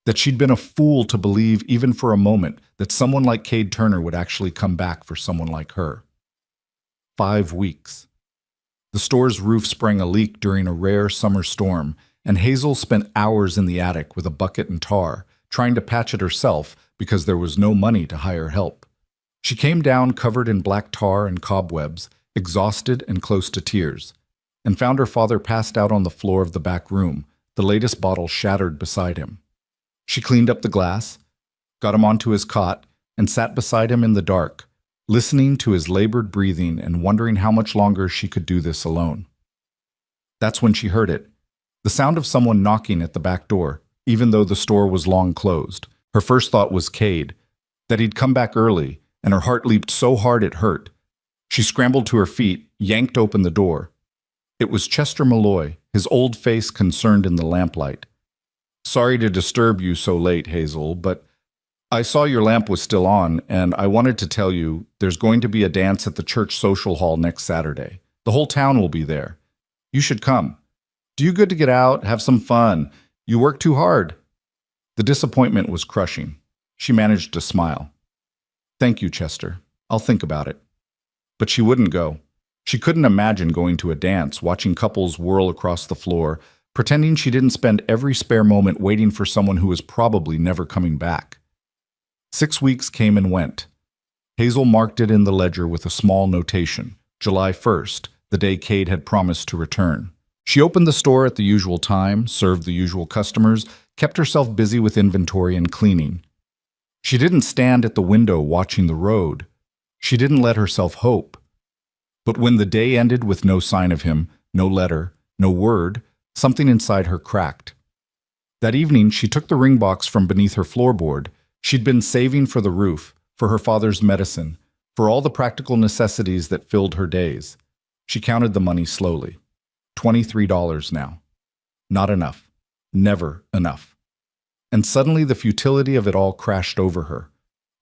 that she'd been a fool to believe even for a moment that someone like Cade Turner would actually come back for someone like her. 5 weeks. The store's roof sprang a leak during a rare summer storm, and Hazel spent hours in the attic with a bucket and tar, trying to patch it herself because there was no money to hire help. She came down covered in black tar and cobwebs, exhausted and close to tears, and found her father passed out on the floor of the back room, the latest bottle shattered beside him. She cleaned up the glass, got him onto his cot, and sat beside him in the dark, listening to his labored breathing and wondering how much longer she could do this alone. That's when she heard it, the sound of someone knocking at the back door, even though the store was long closed. Her first thought was Cade, that he'd come back early, and her heart leaped so hard it hurt. She scrambled to her feet, yanked open the door. It was Chester Malloy, his old face concerned in the lamplight. Sorry to disturb you so late, Hazel, but I saw your lamp was still on, and I wanted to tell you there's going to be a dance at the church social hall next Saturday. The whole town will be there. You should come. Do you good to get out, have some fun, You work too hard. The disappointment was crushing. She managed to smile. Thank you, Chester. I'll think about it. But she wouldn't go. She couldn't imagine going to a dance, watching couples whirl across the floor, pretending she didn't spend every spare moment waiting for someone who was probably never coming back. 6 weeks came and went. Hazel marked it in the ledger with a small notation, July 1st, the day Cade had promised to return. She opened the store at the usual time, served the usual customers, kept herself busy with inventory and cleaning. She didn't stand at the window watching the road. She didn't let herself hope. But when the day ended with no sign of him, no letter, no word, something inside her cracked. That evening, she took the ring box from beneath her floorboard. She'd been saving for the roof, for her father's medicine, for all the practical necessities that filled her days. She counted the money slowly. $23 now. Not enough. Never enough. And suddenly the futility of it all crashed over her.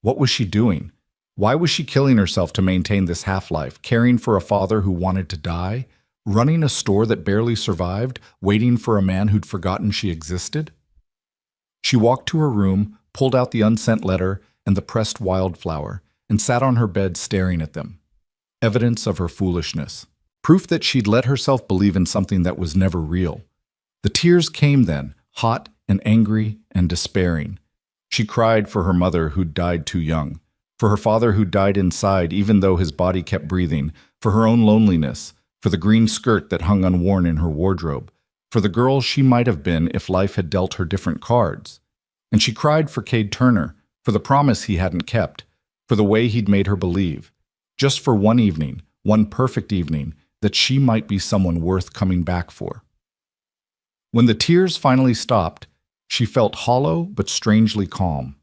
What was she doing? Why was she killing herself to maintain this half-life, caring for a father who wanted to die, running a store that barely survived, waiting for a man who'd forgotten she existed? She walked to her room, pulled out the unsent letter and the pressed wildflower, and sat on her bed staring at them. Evidence of her foolishness. Proof that she'd let herself believe in something that was never real. The tears came then, hot and angry and despairing. She cried for her mother who'd died too young, for her father who died inside even though his body kept breathing, for her own loneliness, for the green skirt that hung unworn in her wardrobe, for the girl she might have been if life had dealt her different cards. And she cried for Cade Turner, for the promise he hadn't kept, for the way he'd made her believe, just for one evening, one perfect evening, that she might be someone worth coming back for. When the tears finally stopped, she felt hollow but strangely calm.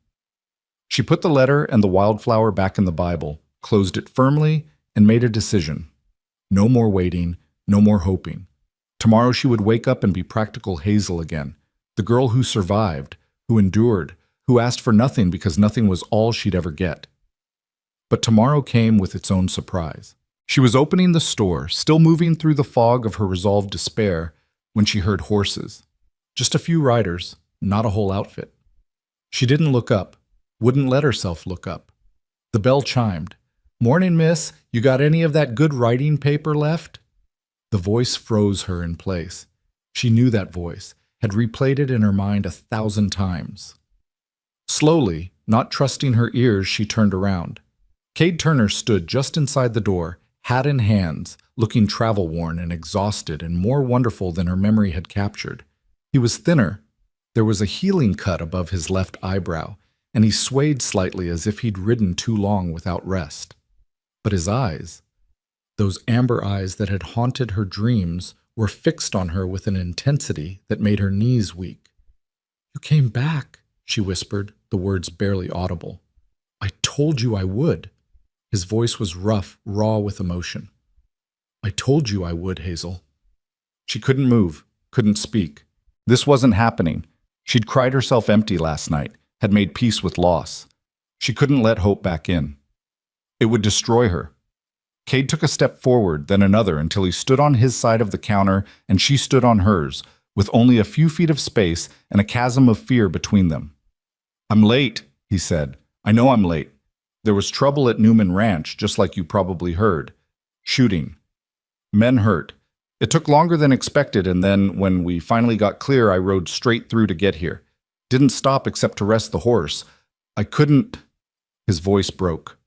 She put the letter and the wildflower back in the Bible, closed it firmly, and made a decision. No more waiting, no more hoping. Tomorrow she would wake up and be practical Hazel again, the girl who survived, who endured, who asked for nothing because nothing was all she'd ever get. But tomorrow came with its own surprise. She was opening the store, still moving through the fog of her resolved despair, when she heard horses. Just a few riders, not a whole outfit. She didn't look up, wouldn't let herself look up. The bell chimed. "Morning, miss. You got any of that good writing paper left?" The voice froze her in place. She knew that voice, had replayed it in her mind 1,000 times. Slowly, not trusting her ears, she turned around. Cade Turner stood just inside the door, hat in hands, looking travel-worn and exhausted and more wonderful than her memory had captured. He was thinner. There was a healing cut above his left eyebrow, and he swayed slightly as if he'd ridden too long without rest. But his eyes, those amber eyes that had haunted her dreams, were fixed on her with an intensity that made her knees weak. "You came back," she whispered, the words barely audible. "I told you I would." His voice was rough, raw with emotion. "I told you I would, Hazel." She couldn't move, couldn't speak. This wasn't happening. She'd cried herself empty last night, had made peace with loss. She couldn't let hope back in. It would destroy her. Cade took a step forward, then another, until he stood on his side of the counter and she stood on hers, with only a few feet of space and a chasm of fear between them. "I'm late," he said. "I know I'm late. There was trouble at Newman Ranch, just like you probably heard. Shooting. Men hurt. It took longer than expected, and then, when we finally got clear, I rode straight through to get here. Didn't stop except to rest the horse. I couldn't—" His voice broke.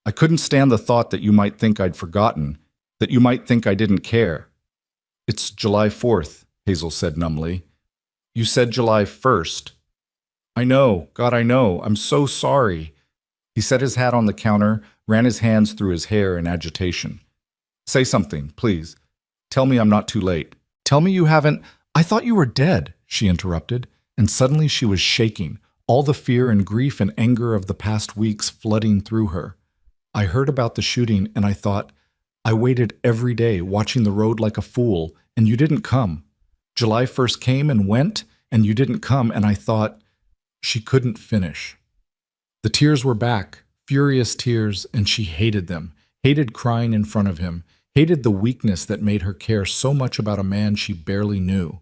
"I couldn't stand the thought that you might think I'd forgotten, that you might think I didn't care." "It's July 4th, Hazel said numbly. "You said July 1st. "I know, God, I know. I'm so sorry." He set his hat on the counter, ran his hands through his hair in agitation. "Say something, please. Tell me I'm not too late. Tell me you haven't—" "I thought you were dead," she interrupted, and suddenly she was shaking, all the fear and grief and anger of the past weeks flooding through her. "I heard about the shooting, and I thought, I waited every day, watching the road like a fool, and you didn't come. July 1st came and went, and you didn't come, and I thought—" She couldn't finish. The tears were back, furious tears, and she hated them, hated crying in front of him, hated the weakness that made her care so much about a man she barely knew.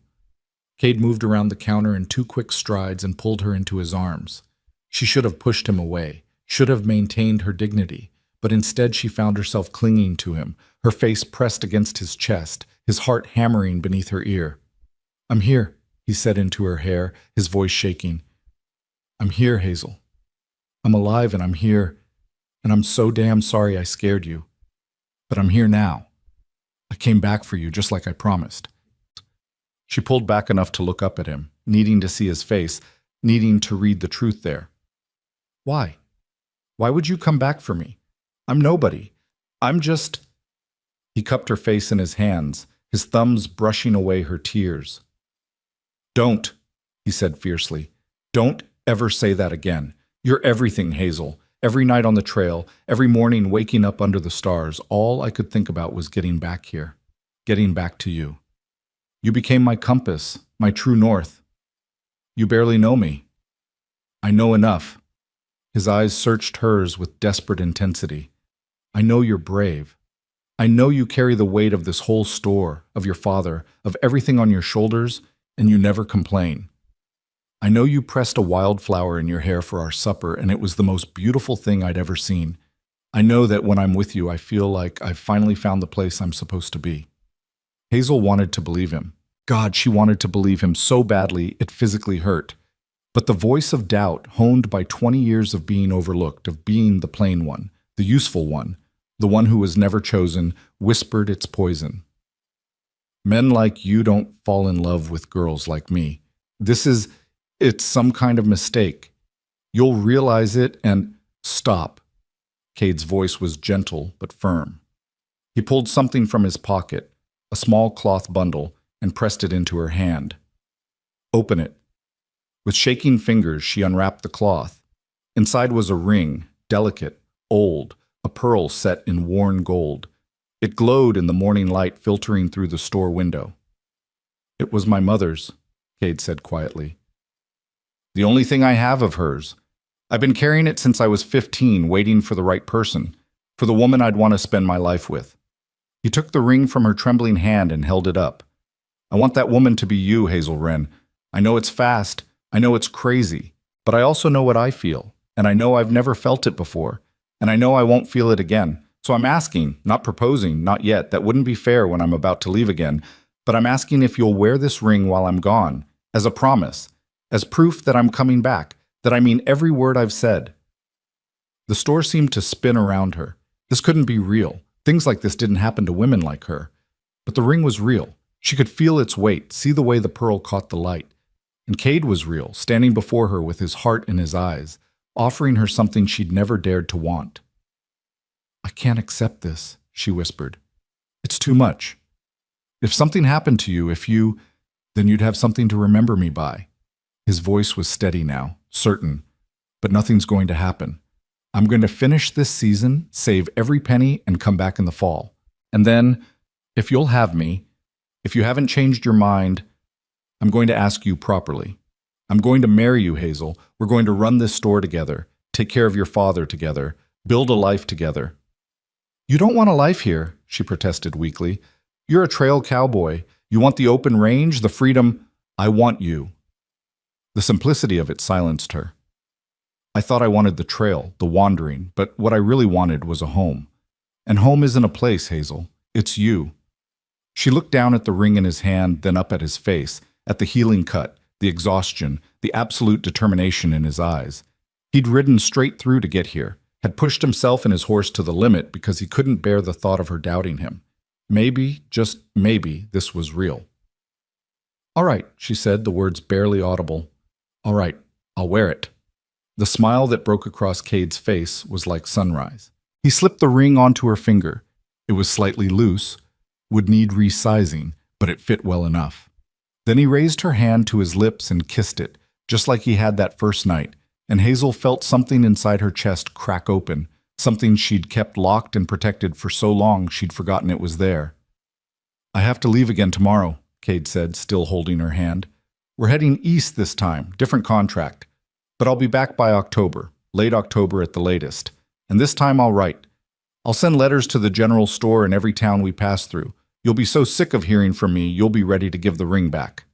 Cade moved around the counter in 2 quick strides and pulled her into his arms. She should have pushed him away, should have maintained her dignity, but instead she found herself clinging to him, her face pressed against his chest, his heart hammering beneath her ear. "I'm here," he said into her hair, his voice shaking. "I'm here, Hazel. I'm alive and I'm here, and I'm so damn sorry I scared you. But I'm here now. I came back for you just like I promised." She pulled back enough to look up at him, needing to see his face, needing to read the truth there. "Why? Why would you come back for me? I'm nobody. I'm just—" He cupped her face in his hands, his thumbs brushing away her tears. "Don't," he said fiercely. "Don't ever say that again. You're everything, Hazel. Every night on the trail, every morning waking up under the stars, all I could think about was getting back here, getting back to you. You became my compass, my true north. You barely know me. I know enough." His eyes searched hers with desperate intensity. "I know you're brave. I know you carry the weight of this whole store, of your father, of everything on your shoulders, and you never complain. I know you pressed a wildflower in your hair for our supper, and it was the most beautiful thing I'd ever seen. I know that when I'm with you, I feel like I've finally found the place I'm supposed to be." Hazel wanted to believe him. God, she wanted to believe him so badly it physically hurt. But the voice of doubt, honed by 20 years of being overlooked, of being the plain one, the useful one, the one who was never chosen, whispered its poison. "Men like you don't fall in love with girls like me. It's some kind of mistake. You'll realize it and—" "Stop." Cade's voice was gentle but firm. He pulled something from his pocket, a small cloth bundle, and pressed it into her hand. "Open it." With shaking fingers, she unwrapped the cloth. Inside was a ring, delicate, old, a pearl set in worn gold. It glowed in the morning light filtering through the store window. "It was my mother's," Cade said quietly. "The only thing I have of hers. I've been carrying it since I was 15, waiting for the right person, for the woman I'd want to spend my life with." He took the ring from her trembling hand and held it up. "I want that woman to be you, Hazel Wren. I know it's fast, I know it's crazy, but I also know what I feel, and I know I've never felt it before, and I know I won't feel it again. So I'm asking, not proposing, not yet, that wouldn't be fair when I'm about to leave again, but I'm asking if you'll wear this ring while I'm gone, as a promise, as proof that I'm coming back, that I mean every word I've said." The store seemed to spin around her. This couldn't be real. Things like this didn't happen to women like her. But the ring was real. She could feel its weight, see the way the pearl caught the light. And Cade was real, standing before her with his heart in his eyes, offering her something she'd never dared to want. "I can't accept this," she whispered. "It's too much. If something happened to you, then you'd have something to remember me by." His voice was steady now, certain, but nothing's going to happen. "I'm going to finish this season, save every penny, and come back in the fall. And then, if you'll have me, if you haven't changed your mind, I'm going to ask you properly. I'm going to marry you, Hazel. We're going to run this store together, take care of your father together, build a life together." "You don't want a life here," she protested weakly. "You're a trail cowboy. You want the open range, the freedom—" "I want you." The simplicity of it silenced her. "I thought I wanted the trail, the wandering, but what I really wanted was a home. And home isn't a place, Hazel. It's you." She looked down at the ring in his hand, then up at his face, at the healing cut, the exhaustion, the absolute determination in his eyes. He'd ridden straight through to get here, had pushed himself and his horse to the limit because he couldn't bear the thought of her doubting him. Maybe, just maybe, this was real. "All right," she said, the words barely audible. "All right, I'll wear it." The smile that broke across Cade's face was like sunrise. He slipped the ring onto her finger. It was slightly loose, would need resizing, but it fit well enough. Then he raised her hand to his lips and kissed it, just like he had that first night, and Hazel felt something inside her chest crack open, something she'd kept locked and protected for so long she'd forgotten it was there. "I have to leave again tomorrow," Cade said, still holding her hand. "We're heading east this time, different contract. But I'll be back by October, late October at the latest. And this time I'll write. I'll send letters to the general store in every town we pass through. You'll be so sick of hearing from me, you'll be ready to give the ring back."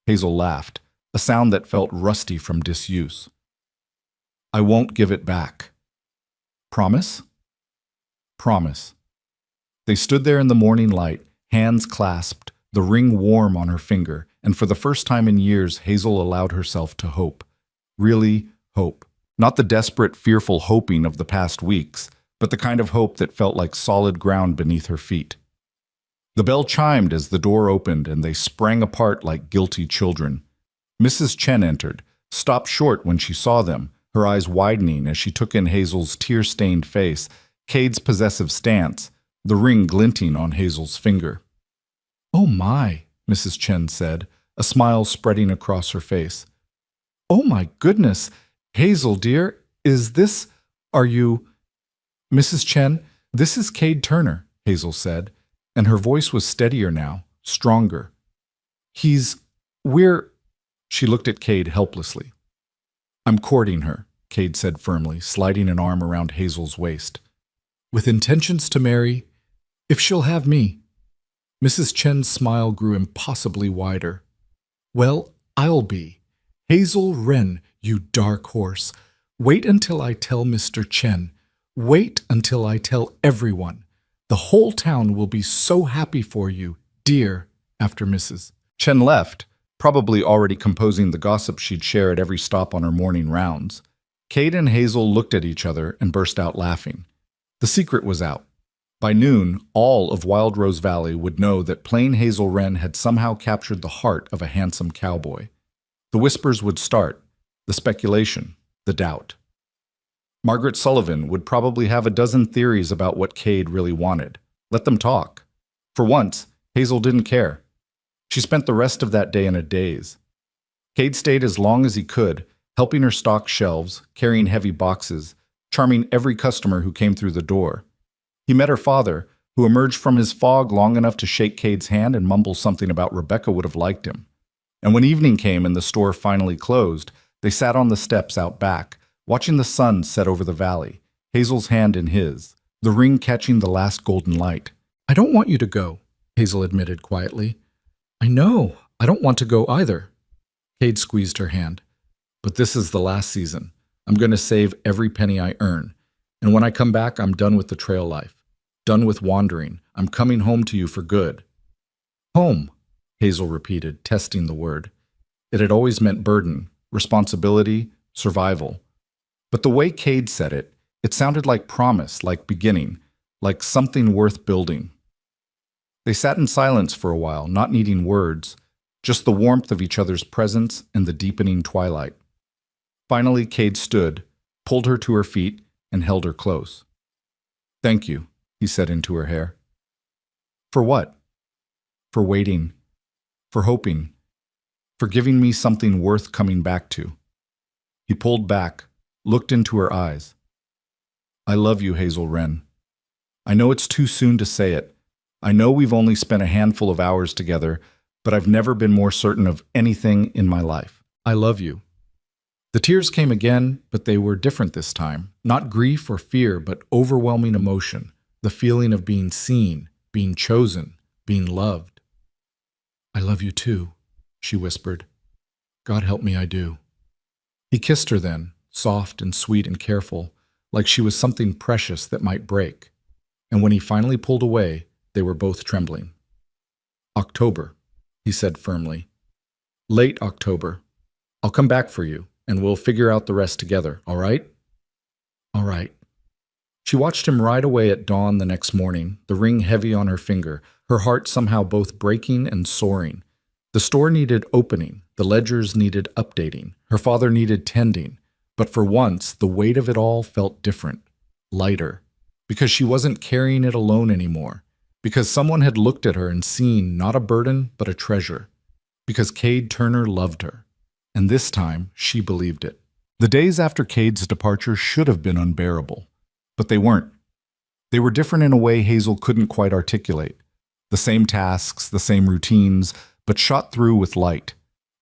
Hazel laughed, a sound that felt rusty from disuse. I won't give it back. Promise? Promise. They stood there in the morning light, hands clasped, the ring warm on her finger, and for the first time in years, Hazel allowed herself to hope. Really hope. Not the desperate, fearful hoping of the past weeks, but the kind of hope that felt like solid ground beneath her feet. The bell chimed as the door opened, and they sprang apart like guilty children. Mrs. Chen entered, stopped short when she saw them, her eyes widening as she took in Hazel's tear-stained face, Cade's possessive stance, the ring glinting on Hazel's finger. "Oh my," Mrs. Chen said, a smile spreading across her face. "Oh my goodness, Hazel dear, are you—" "Mrs. Chen, this is Cade Turner," Hazel said, and her voice was steadier now, stronger. We're—" She looked at Cade helplessly. "I'm courting her," Cade said firmly, sliding an arm around Hazel's waist. "With intentions to marry, if she'll have me." Mrs. Chen's smile grew impossibly wider. "Well, I'll be. Hazel Wren, you dark horse. Wait until I tell Mr. Chen. Wait until I tell everyone. The whole town will be so happy for you, dear," after Mrs. Chen left, probably already composing the gossip she'd share at every stop on her morning rounds. Cade and Hazel looked at each other and burst out laughing. The secret was out. By noon, all of Wild Rose Valley would know that plain Hazel Wren had somehow captured the heart of a handsome cowboy. The whispers would start, the speculation, the doubt. Margaret Sullivan would probably have a dozen theories about what Cade really wanted. Let them talk. For once, Hazel didn't care. She spent the rest of that day in a daze. Cade stayed as long as he could, helping her stock shelves, carrying heavy boxes, charming every customer who came through the door. He met her father, who emerged from his fog long enough to shake Cade's hand and mumble something about Rebecca would have liked him. And when evening came and the store finally closed, they sat on the steps out back, watching the sun set over the valley, Hazel's hand in his, the ring catching the last golden light. "I don't want you to go," Hazel admitted quietly. "I know. I don't want to go either." Cade squeezed her hand. "But this is the last season. I'm going to save every penny I earn. And when I come back, I'm done with the trail life. Done with wandering. I'm coming home to you for good." "Home," Hazel repeated, testing the word. It had always meant burden, responsibility, survival. But the way Cade said it, it sounded like promise, like beginning, like something worth building. They sat in silence for a while, not needing words, just the warmth of each other's presence and the deepening twilight. Finally, Cade stood, pulled her to her feet, and held her close. "Thank you," he said into her hair. "For what?" "For waiting. For hoping. For giving me something worth coming back to." He pulled back, looked into her eyes. "I love you, Hazel Wren. I know it's too soon to say it. I know we've only spent a handful of hours together, but I've never been more certain of anything in my life. I love you." The tears came again, but they were different this time. Not grief or fear, but overwhelming emotion, the feeling of being seen, being chosen, being loved. "I love you too," she whispered. "God help me, I do." He kissed her then, soft and sweet and careful, like she was something precious that might break. And when he finally pulled away, they were both trembling. "October," he said firmly. "Late October. I'll come back for you, and we'll figure out the rest together, all right?" "All right." She watched him ride away at dawn the next morning, the ring heavy on her finger, her heart somehow both breaking and soaring. The store needed opening, the ledgers needed updating, her father needed tending, but for once the weight of it all felt different, lighter, because she wasn't carrying it alone anymore, because someone had looked at her and seen not a burden but a treasure, because Cade Turner loved her, and this time she believed it. The days after Cade's departure should have been unbearable, but they weren't. They were different in a way Hazel couldn't quite articulate. The same tasks, the same routines, but shot through with light.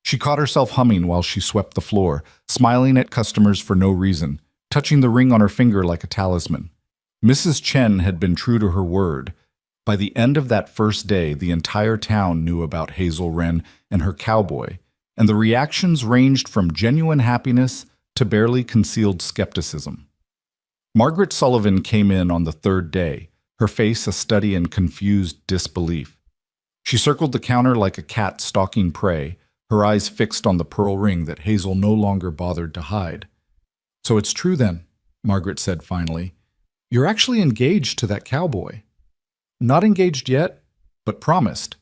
She caught herself humming while she swept the floor, smiling at customers for no reason, touching the ring on her finger like a talisman. Mrs. Chen had been true to her word. By the end of that first day, the entire town knew about Hazel Wren and her cowboy, and the reactions ranged from genuine happiness to barely concealed skepticism. Margaret Sullivan came in on the third day, her face a study in confused disbelief. She circled the counter like a cat stalking prey, her eyes fixed on the pearl ring that Hazel no longer bothered to hide. "So it's true then," Margaret said finally. "You're actually engaged to that cowboy." "Not engaged yet, but promised."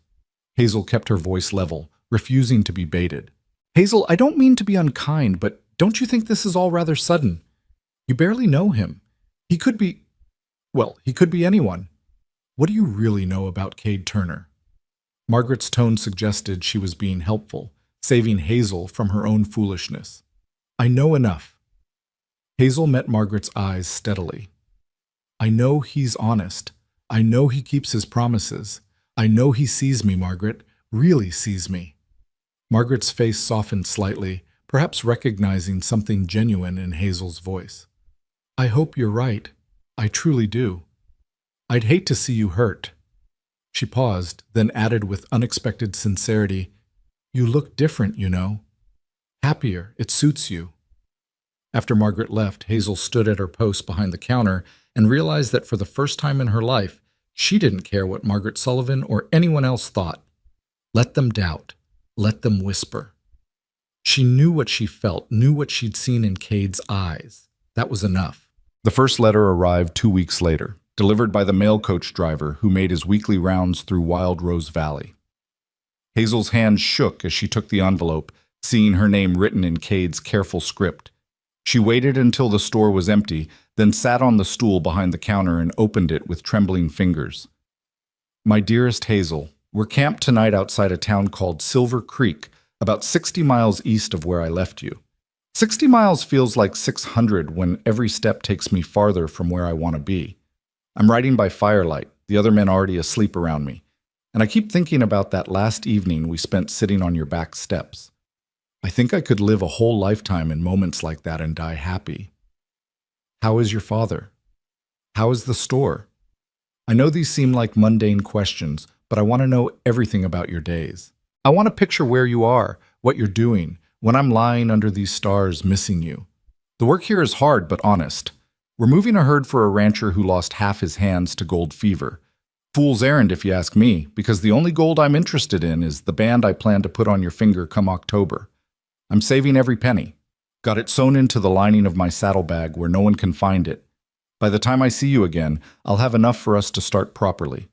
Hazel kept her voice level, refusing to be baited. "Hazel, I don't mean to be unkind, but don't you think this is all rather sudden? You barely know him. He could be, well, he could be anyone. What do you really know about Cade Turner?" Margaret's tone suggested she was being helpful, saving Hazel from her own foolishness. "I know enough." Hazel met Margaret's eyes steadily. "I know he's honest. I know he keeps his promises. I know he sees me, Margaret, really sees me." Margaret's face softened slightly, perhaps recognizing something genuine in Hazel's voice. "I hope you're right. I truly do. I'd hate to see you hurt." She paused, then added with unexpected sincerity, "You look different, you know. Happier, it suits you." After Margaret left, Hazel stood at her post behind the counter and realized that for the first time in her life, she didn't care what Margaret Sullivan or anyone else thought. Let them doubt. Let them whisper. She knew what she felt, knew what she'd seen in Cade's eyes. That was enough. The first letter arrived 2 weeks later, delivered by the mail coach driver who made his weekly rounds through Wild Rose Valley. Hazel's hands shook as she took the envelope, seeing her name written in Cade's careful script. She waited until the store was empty, then sat on the stool behind the counter and opened it with trembling fingers. "My dearest Hazel, we're camped tonight outside a town called Silver Creek, about 60 miles east of where I left you. 60 miles feels like 600 when every step takes me farther from where I want to be. I'm riding by firelight, the other men already asleep around me, and I keep thinking about that last evening we spent sitting on your back steps. I think I could live a whole lifetime in moments like that and die happy. How is your father? How is the store? I know these seem like mundane questions, but I want to know everything about your days. I want to picture where you are, what you're doing, when I'm lying under these stars missing you. The work here is hard but honest. We're moving a herd for a rancher who lost half his hands to gold fever. Fool's errand if you ask me, because the only gold I'm interested in is the band I plan to put on your finger come October. I'm saving every penny. Got it sewn into the lining of my saddlebag where no one can find it. By the time I see you again, I'll have enough for us to start properly.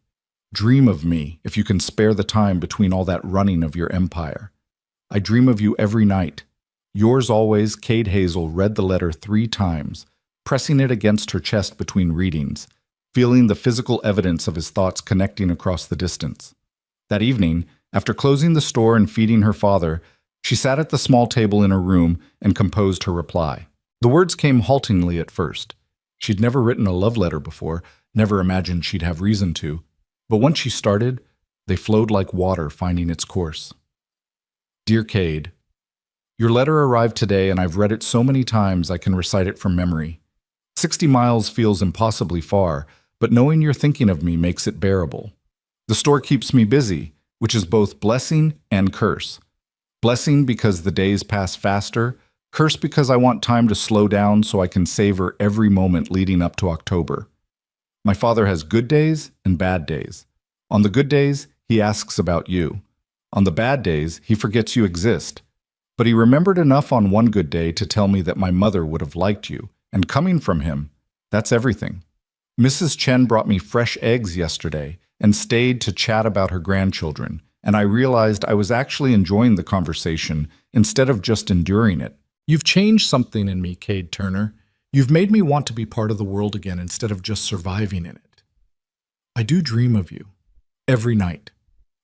Dream of me if you can spare the time between all that running of your empire. I dream of you every night. Yours always, Cade." Hazel read the letter 3 times, pressing it against her chest between readings, feeling the physical evidence of his thoughts connecting across the distance. That evening, after closing the store and feeding her father, she sat at the small table in her room and composed her reply. The words came haltingly at first. She'd never written a love letter before, never imagined she'd have reason to, but once she started, they flowed like water finding its course. Dear Cade, your letter arrived today and I've read it so many times I can recite it from memory. 60 miles feels impossibly far, but knowing you're thinking of me makes it bearable. The store keeps me busy, which is both blessing and curse. Blessing because the days pass faster, curse because I want time to slow down so I can savor every moment leading up to October. My father has good days and bad days. On the good days, he asks about you. On the bad days, he forgets you exist. But he remembered enough on one good day to tell me that my mother would have liked you, and coming from him, that's everything. Mrs. Chen brought me fresh eggs yesterday and stayed to chat about her grandchildren, and I realized I was actually enjoying the conversation instead of just enduring it. You've changed something in me, Cade Turner. You've made me want to be part of the world again instead of just surviving in it. I do dream of you, every night,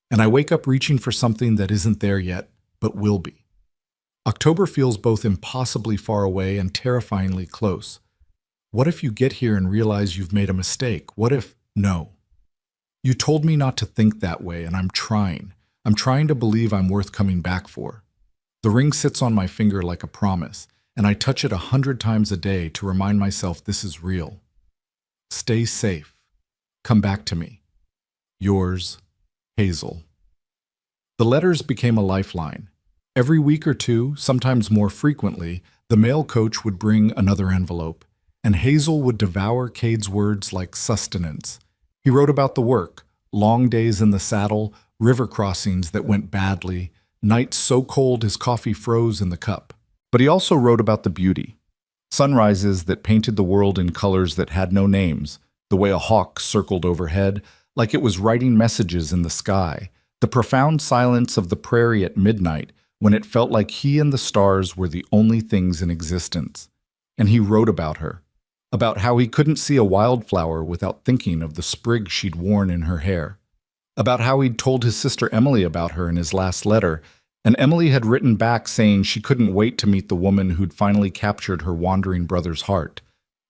and I wake up reaching for something that isn't there yet, but will be. October feels both impossibly far away and terrifyingly close. What if you get here and realize you've made a mistake? What if, no. You told me not to think that way, and I'm trying. I'm trying to believe I'm worth coming back for. The ring sits on my finger like a promise, and I touch it 100 times a day to remind myself this is real. Stay safe. Come back to me. Yours, Hazel. The letters became a lifeline. Every week or two, sometimes more frequently, the mail coach would bring another envelope, and Hazel would devour Cade's words like sustenance. He wrote about the work, long days in the saddle, river crossings that went badly, nights so cold his coffee froze in the cup. But he also wrote about the beauty. Sunrises that painted the world in colors that had no names, the way a hawk circled overhead, like it was writing messages in the sky, the profound silence of the prairie at midnight when it felt like he and the stars were the only things in existence. And he wrote about her, about how he couldn't see a wildflower without thinking of the sprig she'd worn in her hair, about how he'd told his sister Emily about her in his last letter, and Emily had written back saying she couldn't wait to meet the woman who'd finally captured her wandering brother's heart,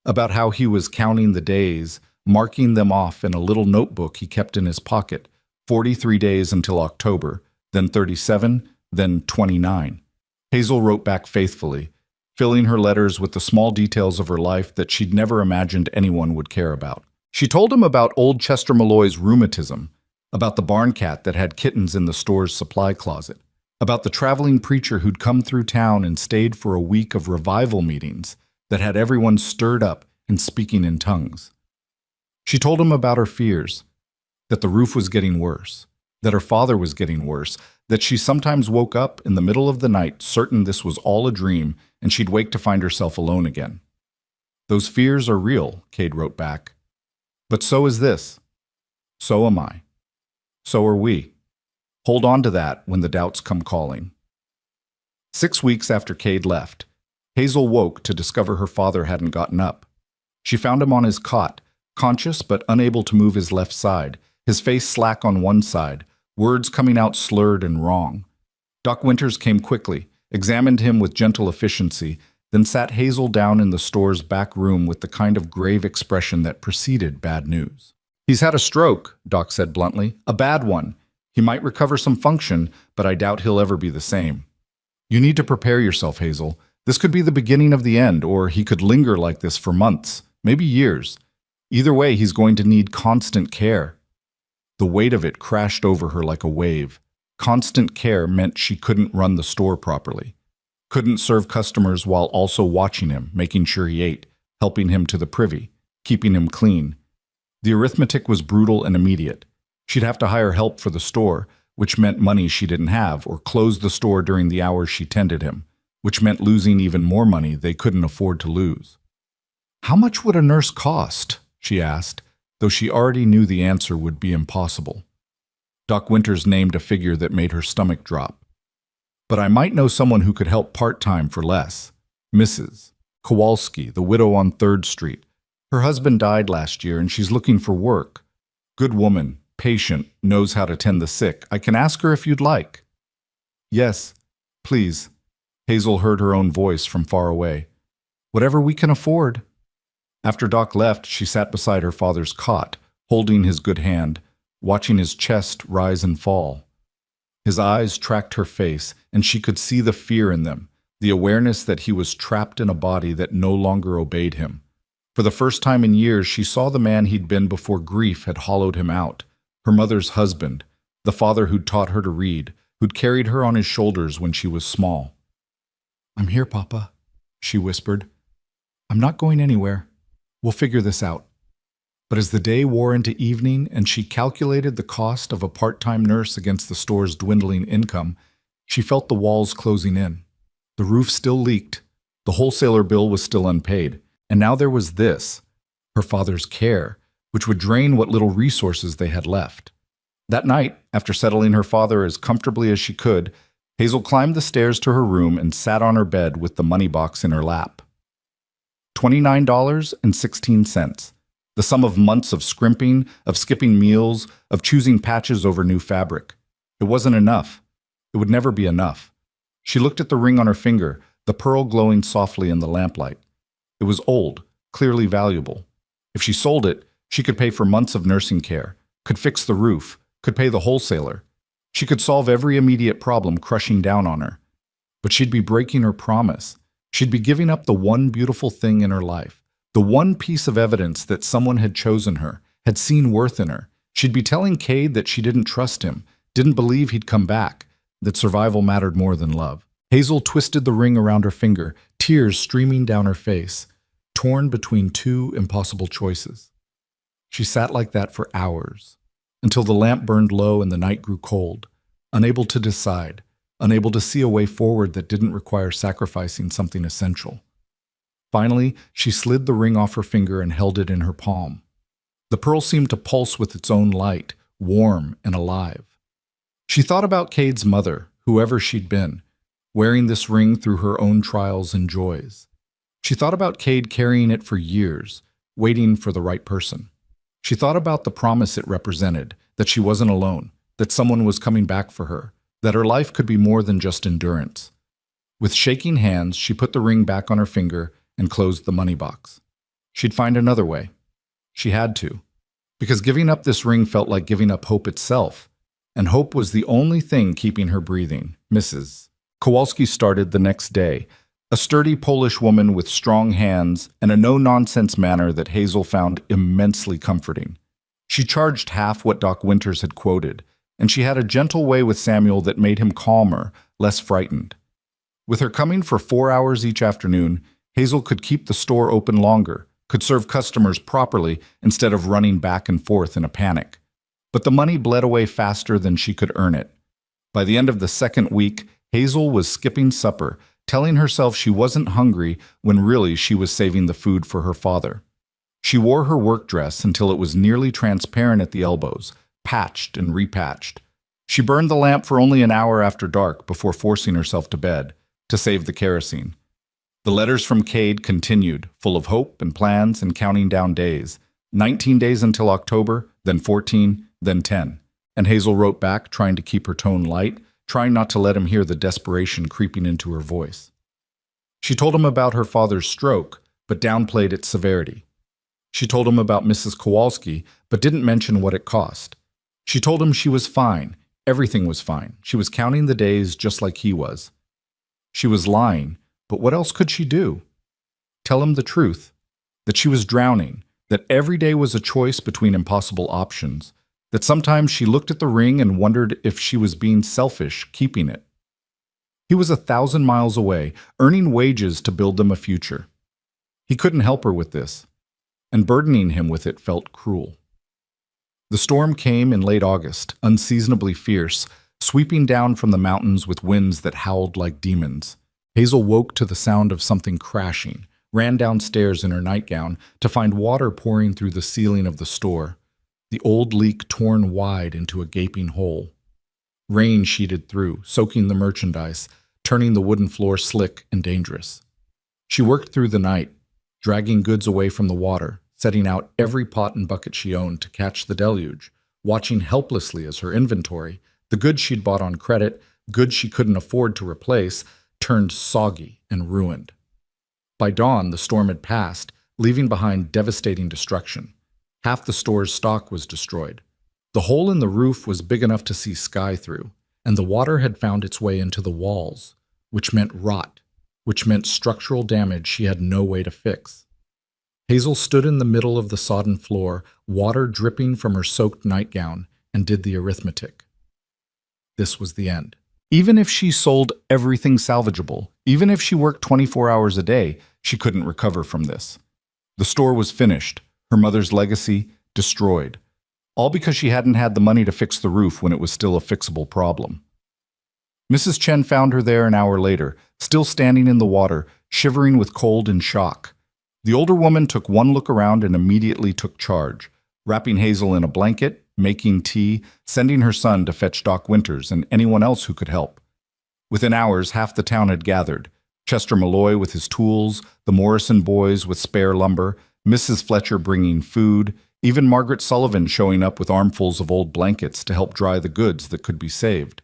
about how he was counting the days, marking them off in a little notebook he kept in his pocket, 43 days until October, then 37, then 29. Hazel wrote back faithfully, filling her letters with the small details of her life that she'd never imagined anyone would care about. She told him about old Chester Malloy's rheumatism, about the barn cat that had kittens in the store's supply closet, about the traveling preacher who'd come through town and stayed for a week of revival meetings that had everyone stirred up and speaking in tongues. She told him about her fears, that the roof was getting worse, that her father was getting worse, that she sometimes woke up in the middle of the night certain this was all a dream and she'd wake to find herself alone again. Those fears are real, Cade wrote back. But so is this. So am I. So are we. Hold on to that when the doubts come calling. 6 weeks after Cade left, Hazel woke to discover her father hadn't gotten up. She found him on his cot, conscious but unable to move his left side, his face slack on one side, words coming out slurred and wrong. Doc Winters came quickly, examined him with gentle efficiency, then sat Hazel down in the store's back room with the kind of grave expression that preceded bad news. "He's had a stroke," Doc said bluntly. "A bad one. He might recover some function, but I doubt he'll ever be the same. You need to prepare yourself, Hazel. This could be the beginning of the end, or he could linger like this for months, maybe years. Either way, he's going to need constant care." The weight of it crashed over her like a wave. Constant care meant she couldn't run the store properly, couldn't serve customers while also watching him, making sure he ate, helping him to the privy, keeping him clean. The arithmetic was brutal and immediate. She'd have to hire help for the store, which meant money she didn't have, or close the store during the hours she tended him, which meant losing even more money they couldn't afford to lose. "How much would a nurse cost?" she asked, though she already knew the answer would be impossible. Doc Winters named a figure that made her stomach drop. "But I might know someone who could help part-time for less. Mrs. Kowalski, the widow on 3rd Street. Her husband died last year and she's looking for work. Good woman, patient, knows how to tend the sick. I can ask her if you'd like." "Yes, please." Hazel heard her own voice from far away. "Whatever we can afford." After Doc left, she sat beside her father's cot, holding his good hand, watching his chest rise and fall. His eyes tracked her face, and she could see the fear in them, the awareness that he was trapped in a body that no longer obeyed him. For the first time in years, she saw the man he'd been before grief had hollowed him out, her mother's husband, the father who'd taught her to read, who'd carried her on his shoulders when she was small. "I'm here, Papa," she whispered. "I'm not going anywhere. We'll figure this out." But as the day wore into evening and she calculated the cost of a part-time nurse against the store's dwindling income, she felt the walls closing in. The roof still leaked, the wholesaler bill was still unpaid, and now there was this, her father's care, which would drain what little resources they had left. That night, after settling her father as comfortably as she could, Hazel climbed the stairs to her room and sat on her bed with the money box in her lap. $29.16. The sum of months of scrimping, of skipping meals, of choosing patches over new fabric. It wasn't enough. It would never be enough. She looked at the ring on her finger, the pearl glowing softly in the lamplight. It was old, clearly valuable. If she sold it, she could pay for months of nursing care, could fix the roof, could pay the wholesaler. She could solve every immediate problem crushing down on her. But she'd be breaking her promise. She'd be giving up the one beautiful thing in her life, the one piece of evidence that someone had chosen her, had seen worth in her. She'd be telling Cade that she didn't trust him, didn't believe he'd come back, that survival mattered more than love. Hazel twisted the ring around her finger, tears streaming down her face, torn between two impossible choices. She sat like that for hours, until the lamp burned low and the night grew cold, unable to decide, unable to see a way forward that didn't require sacrificing something essential. Finally, she slid the ring off her finger and held it in her palm. The pearl seemed to pulse with its own light, warm and alive. She thought about Cade's mother, whoever she'd been, wearing this ring through her own trials and joys. She thought about Cade carrying it for years, waiting for the right person. She thought about the promise it represented, that she wasn't alone, that someone was coming back for her, that her life could be more than just endurance. With shaking hands, she put the ring back on her finger and closed the money box. She'd find another way. She had to, because giving up this ring felt like giving up hope itself, and hope was the only thing keeping her breathing. Mrs. Kowalski started the next day, a sturdy Polish woman with strong hands and a no-nonsense manner that Hazel found immensely comforting. She charged half what Doc Winters had quoted, and she had a gentle way with Samuel that made him calmer, less frightened. With her coming for 4 hours each afternoon, Hazel could keep the store open longer, could serve customers properly instead of running back and forth in a panic. But the money bled away faster than she could earn it. By the end of the second week, Hazel was skipping supper, telling herself she wasn't hungry when really she was saving the food for her father. She wore her work dress until it was nearly transparent at the elbows, patched and repatched. She burned the lamp for only an hour after dark before forcing herself to bed, to save the kerosene. The letters from Cade continued, full of hope and plans and counting down days. 19 days until October, then 14, then 10. And Hazel wrote back, trying to keep her tone light, trying not to let him hear the desperation creeping into her voice. She told him about her father's stroke, but downplayed its severity. She told him about Mrs. Kowalski, but didn't mention what it cost. She told him she was fine, everything was fine. She was counting the days just like he was. She was lying, but what else could she do? Tell him the truth, that she was drowning, that every day was a choice between impossible options, that sometimes she looked at the ring and wondered if she was being selfish keeping it. He was 1,000 miles away, earning wages to build them a future. He couldn't help her with this, and burdening him with it felt cruel. The storm came in late August, unseasonably fierce, sweeping down from the mountains with winds that howled like demons. Hazel woke to the sound of something crashing, ran downstairs in her nightgown to find water pouring through the ceiling of the store, the old leak torn wide into a gaping hole. Rain sheeted through, soaking the merchandise, turning the wooden floor slick and dangerous. She worked through the night, dragging goods away from the water, setting out every pot and bucket she owned to catch the deluge, watching helplessly as her inventory, the goods she'd bought on credit, goods she couldn't afford to replace, turned soggy and ruined. By dawn, the storm had passed, leaving behind devastating destruction. Half the store's stock was destroyed. The hole in the roof was big enough to see sky through, and the water had found its way into the walls, which meant rot, which meant structural damage she had no way to fix. Hazel stood in the middle of the sodden floor, water dripping from her soaked nightgown, and did the arithmetic. This was the end. Even if she sold everything salvageable, even if she worked 24 hours a day, she couldn't recover from this. The store was finished, her mother's legacy destroyed, all because she hadn't had the money to fix the roof when it was still a fixable problem. Mrs. Chen found her there an hour later, still standing in the water, shivering with cold and shock. The older woman took one look around and immediately took charge, wrapping Hazel in a blanket, making tea, sending her son to fetch Doc Winters and anyone else who could help. Within hours, half the town had gathered. Chester Malloy with his tools, the Morrison boys with spare lumber, Mrs. Fletcher bringing food, even Margaret Sullivan showing up with armfuls of old blankets to help dry the goods that could be saved.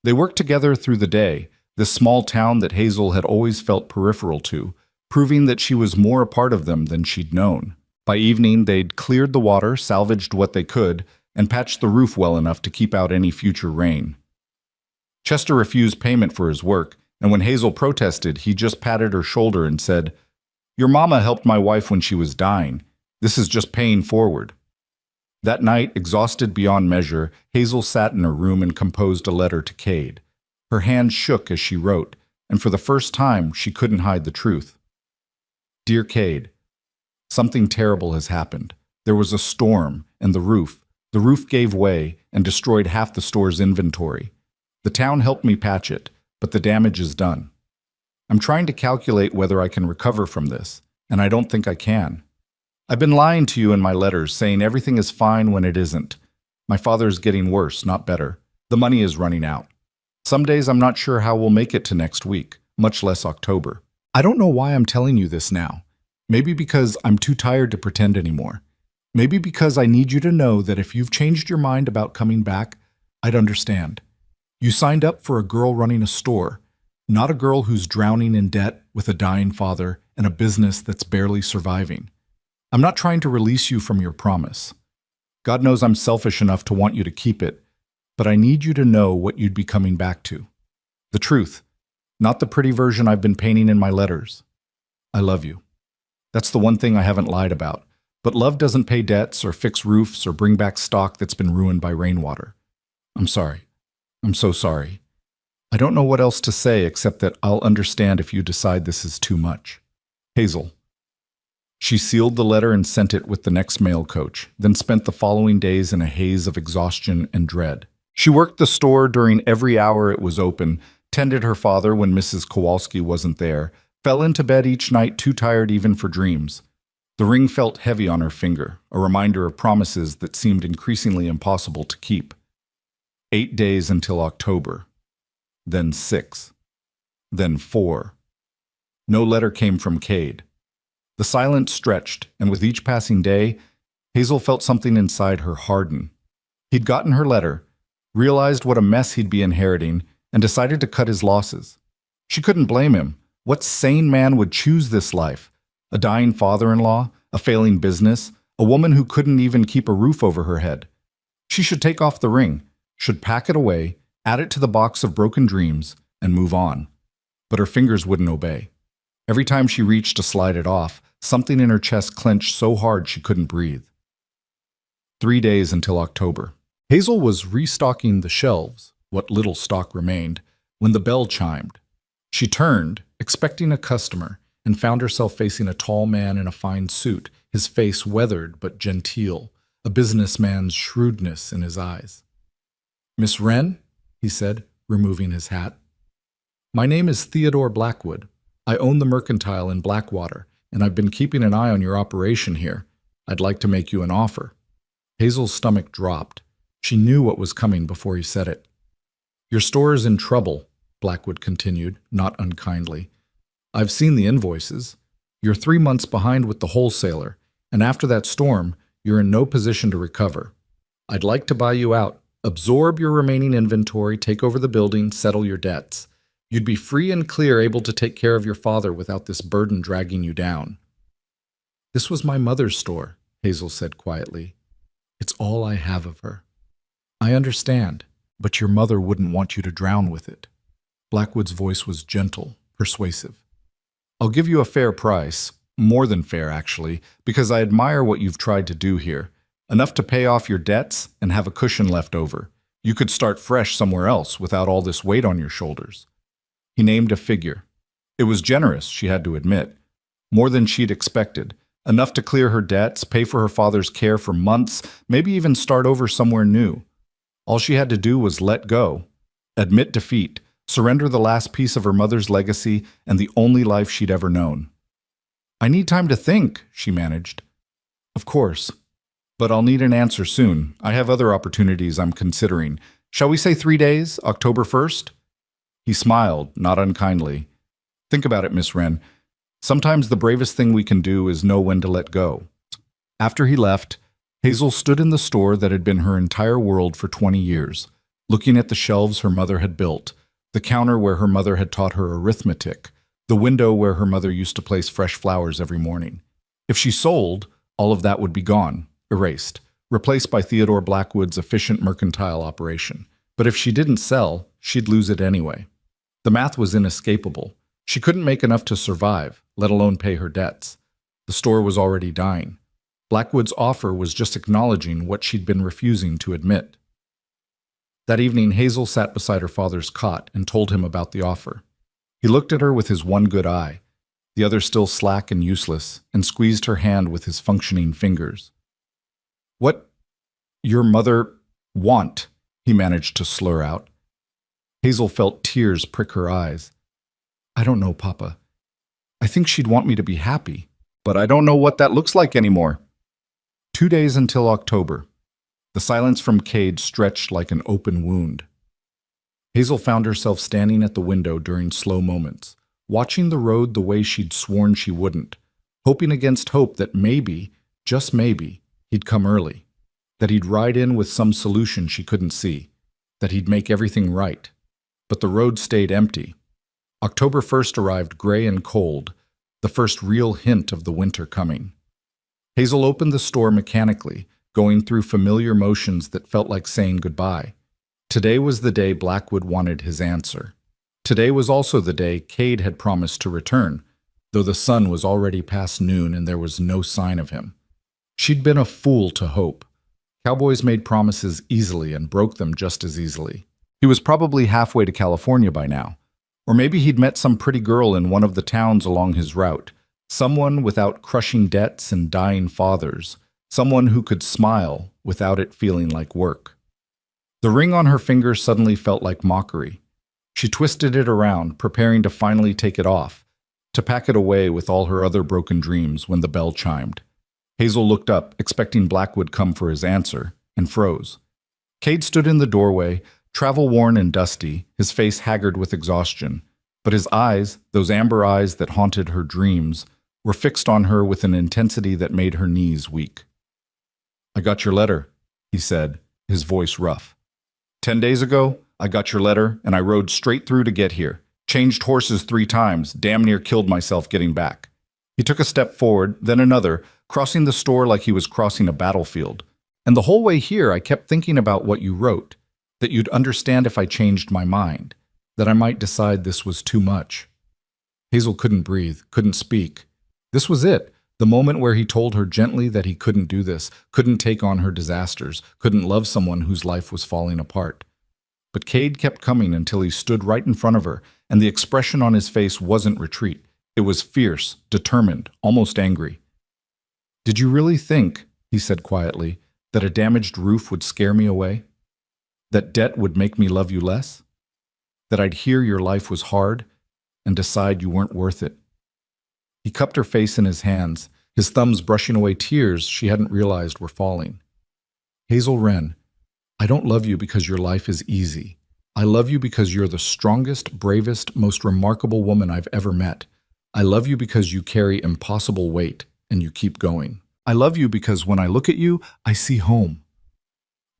They worked together through the day, this small town that Hazel had always felt peripheral to, proving that she was more a part of them than she'd known. By evening, they'd cleared the water, salvaged what they could, and patched the roof well enough to keep out any future rain. Chester refused payment for his work, and when Hazel protested, he just patted her shoulder and said, "Your mama helped my wife when she was dying. This is just paying forward." That night, exhausted beyond measure, Hazel sat in her room and composed a letter to Cade. Her hand shook as she wrote, and for the first time she couldn't hide the truth. Dear Cade, something terrible has happened. There was a storm, and the roof gave way and destroyed half the store's inventory. The town helped me patch it, but the damage is done. I'm trying to calculate whether I can recover from this, and I don't think I can. I've been lying to you in my letters, saying everything is fine when it isn't. My father is getting worse, not better. The money is running out. Some days I'm not sure how we'll make it to next week, much less October. I don't know why I'm telling you this now. Maybe because I'm too tired to pretend anymore. Maybe because I need you to know that if you've changed your mind about coming back, I'd understand. You signed up for a girl running a store, not a girl who's drowning in debt with a dying father and a business that's barely surviving. I'm not trying to release you from your promise. God knows I'm selfish enough to want you to keep it, but I need you to know what you'd be coming back to. The truth, not the pretty version I've been painting in my letters. I love you. That's the one thing I haven't lied about. But love doesn't pay debts or fix roofs or bring back stock that's been ruined by rainwater. I'm sorry. I'm so sorry. I don't know what else to say except that I'll understand if you decide this is too much. Hazel. She sealed the letter and sent it with the next mail coach, then spent the following days in a haze of exhaustion and dread. She worked the store during every hour it was open, tended her father when Mrs. Kowalski wasn't there, fell into bed each night too tired even for dreams. The ring felt heavy on her finger, a reminder of promises that seemed increasingly impossible to keep. 8 days until October. Then 6. Then 4. No letter came from Cade. The silence stretched, and with each passing day, Hazel felt something inside her harden. He'd gotten her letter, realized what a mess he'd be inheriting, and decided to cut his losses. She couldn't blame him. What sane man would choose this life? A dying father-in-law, a failing business, a woman who couldn't even keep a roof over her head. She should take off the ring, should pack it away, add it to the box of broken dreams, and move on. But her fingers wouldn't obey. Every time she reached to slide it off, something in her chest clenched so hard she couldn't breathe. 3 days until October. Hazel was restocking the shelves, what little stock remained, when the bell chimed. She turned, expecting a customer, and found herself facing a tall man in a fine suit, his face weathered but genteel, a businessman's shrewdness in his eyes. "Miss Wren?" he said, removing his hat. "My name is Theodore Blackwood. I own the Mercantile in Blackwater, and I've been keeping an eye on your operation here. I'd like to make you an offer." Hazel's stomach dropped. She knew what was coming before he said it. "Your store is in trouble," Blackwood continued, not unkindly. "I've seen the invoices. You're 3 months behind with the wholesaler, and after that storm, you're in no position to recover. I'd like to buy you out, absorb your remaining inventory, take over the building, settle your debts. You'd be free and clear, able to take care of your father without this burden dragging you down." "This was my mother's store," Hazel said quietly. "It's all I have of her." "I understand, but your mother wouldn't want you to drown with it." Blackwood's voice was gentle, persuasive. "I'll give you a fair price, more than fair actually, because I admire what you've tried to do here. Enough to pay off your debts and have a cushion left over. You could start fresh somewhere else without all this weight on your shoulders." He named a figure. It was generous, she had to admit. More than she'd expected. Enough to clear her debts, pay for her father's care for months, maybe even start over somewhere new. All she had to do was let go, admit defeat, surrender the last piece of her mother's legacy and the only life she'd ever known. "I need time to think," she managed. "Of course. But I'll need an answer soon. I have other opportunities I'm considering. Shall we say 3 days, October 1st? He smiled, not unkindly. "Think about it, Miss Wren. Sometimes the bravest thing we can do is know when to let go." After he left, Hazel stood in the store that had been her entire world for 20 years, looking at the shelves her mother had built, the counter where her mother had taught her arithmetic, the window where her mother used to place fresh flowers every morning. If she sold, all of that would be gone, erased, replaced by Theodore Blackwood's efficient mercantile operation. But if she didn't sell, she'd lose it anyway. The math was inescapable. She couldn't make enough to survive, let alone pay her debts. The store was already dying. Blackwood's offer was just acknowledging what she'd been refusing to admit. That evening, Hazel sat beside her father's cot and told him about the offer. He looked at her with his one good eye, the other still slack and useless, and squeezed her hand with his functioning fingers. "What your mother want?" he managed to slur out. Hazel felt tears prick her eyes. "I don't know, Papa. I think she'd want me to be happy, but I don't know what that looks like anymore." 2 days until October. The silence from Cade stretched like an open wound. Hazel found herself standing at the window during slow moments, watching the road the way she'd sworn she wouldn't, hoping against hope that maybe, just maybe, he'd come early, that he'd ride in with some solution she couldn't see, that he'd make everything right. But the road stayed empty. October 1st arrived gray and cold, the first real hint of the winter coming. Hazel opened the store mechanically, going through familiar motions that felt like saying goodbye. Today was the day Blackwood wanted his answer. Today was also the day Cade had promised to return, though the sun was already past noon and there was no sign of him. She'd been a fool to hope. Cowboys made promises easily and broke them just as easily. He was probably halfway to California by now. Or maybe he'd met some pretty girl in one of the towns along his route, someone without crushing debts and dying fathers, someone who could smile without it feeling like work. The ring on her finger suddenly felt like mockery. She twisted it around, preparing to finally take it off, to pack it away with all her other broken dreams when the bell chimed. Hazel looked up, expecting Blackwood come for his answer, and froze. Cade stood in the doorway, travel-worn and dusty, his face haggard with exhaustion, but his eyes, those amber eyes that haunted her dreams, were fixed on her with an intensity that made her knees weak. "I got your letter," he said, his voice rough. 10 days ago, I got your letter, and I rode straight through to get here. Changed horses 3 times, damn near killed myself getting back." He took a step forward, then another, crossing the store like he was crossing a battlefield. "And the whole way here, I kept thinking about what you wrote, that you'd understand if I changed my mind, that I might decide this was too much." Hazel couldn't breathe, couldn't speak. This was it, the moment where he told her gently that he couldn't do this, couldn't take on her disasters, couldn't love someone whose life was falling apart. But Cade kept coming until he stood right in front of her, and the expression on his face wasn't retreat. It was fierce, determined, almost angry. "Did you really think," he said quietly, "that a damaged roof would scare me away? That debt would make me love you less? That I'd hear your life was hard and decide you weren't worth it?" He cupped her face in his hands, his thumbs brushing away tears she hadn't realized were falling. "Hazel Wren, I don't love you because your life is easy. I love you because you're the strongest, bravest, most remarkable woman I've ever met. I love you because you carry impossible weight and you keep going. I love you because when I look at you, I see home."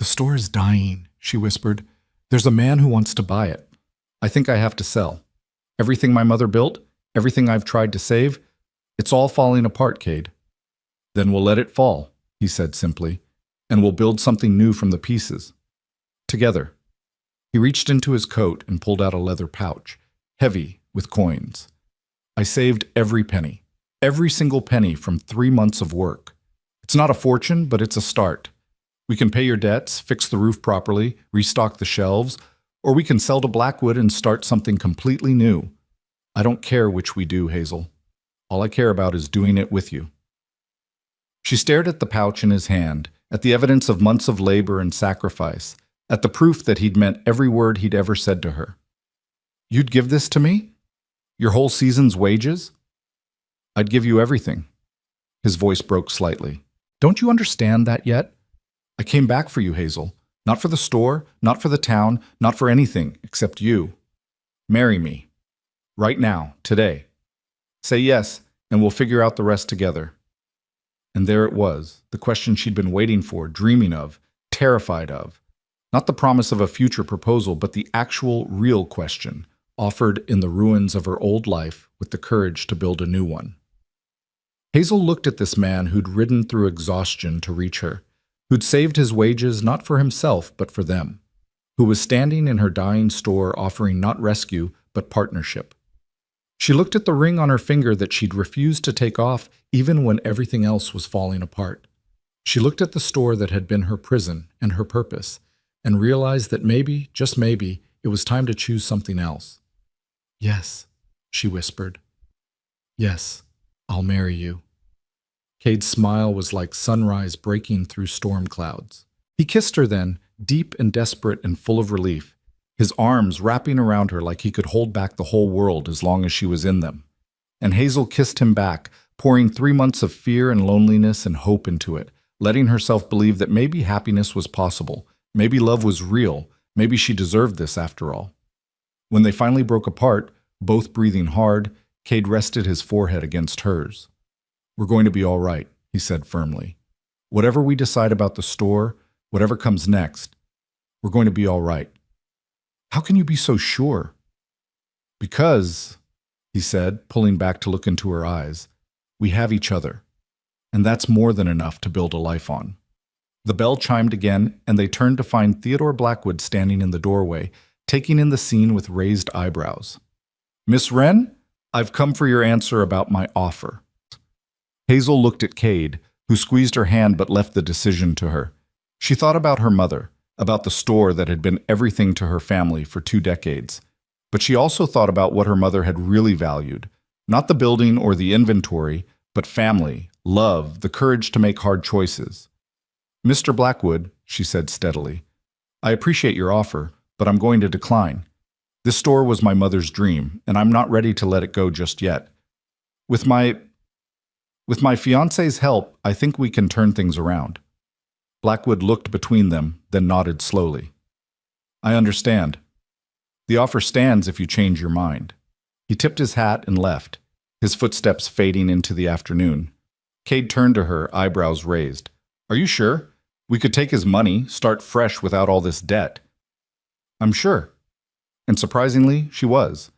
"The store is dying," she whispered. "There's a man who wants to buy it. I think I have to sell. Everything my mother built, everything I've tried to save, it's all falling apart, Cade." "Then we'll let it fall," he said simply, "and we'll build something new from the pieces. Together." He reached into his coat and pulled out a leather pouch, heavy with coins. "I saved every penny, every single penny from 3 months of work. It's not a fortune, but it's a start. We can pay your debts, fix the roof properly, restock the shelves, or we can sell to Blackwood and start something completely new. I don't care which we do, Hazel. All I care about is doing it with you." She stared at the pouch in his hand, at the evidence of months of labor and sacrifice, at the proof that he'd meant every word he'd ever said to her. "You'd give this to me? Your whole season's wages?" "I'd give you everything." His voice broke slightly. "Don't you understand that yet? I came back for you, Hazel. Not for the store, not for the town, not for anything except you. Marry me. Right now, today. Say yes, and we'll figure out the rest together." And there it was, the question she'd been waiting for, dreaming of, terrified of. Not the promise of a future proposal, but the actual, real question, offered in the ruins of her old life with the courage to build a new one. Hazel looked at this man who'd ridden through exhaustion to reach her, who'd saved his wages not for himself but for them, who was standing in her dying store offering not rescue but partnership. She looked at the ring on her finger that she'd refused to take off even when everything else was falling apart. She looked at the store that had been her prison and her purpose, and realized that maybe, just maybe, it was time to choose something else. Yes, she whispered. Yes, I'll marry you. Cade's smile was like sunrise breaking through storm clouds. He kissed her then, deep and desperate and full of relief, his arms wrapping around her like he could hold back the whole world as long as she was in them. And Hazel kissed him back, pouring 3 months of fear and loneliness and hope into it, letting herself believe that maybe happiness was possible, maybe love was real, maybe she deserved this after all. When they finally broke apart, both breathing hard, Cade rested his forehead against hers. We're going to be all right, he said firmly. Whatever we decide about the store, whatever comes next, we're going to be all right. How can you be so sure? Because, he said, pulling back to look into her eyes, we have each other, and that's more than enough to build a life on. The bell chimed again, and they turned to find Theodore Blackwood standing in the doorway, taking in the scene with raised eyebrows. Miss Wren, I've come for your answer about my offer. Hazel looked at Cade, who squeezed her hand but left the decision to her. She thought about her mother, about the store that had been everything to her family for 2 decades. But she also thought about what her mother had really valued, not the building or the inventory, but family, love, the courage to make hard choices. Mr. Blackwood, she said steadily, I appreciate your offer, but I'm going to decline. This store was my mother's dream, and I'm not ready to let it go just yet. With my fiancé's help, I think we can turn things around. Blackwood looked between them, then nodded slowly. I understand. The offer stands if you change your mind. He tipped his hat and left, his footsteps fading into the afternoon. Cade turned to her, eyebrows raised. Are you sure? We could take his money, start fresh without all this debt. I'm sure. And surprisingly, she was.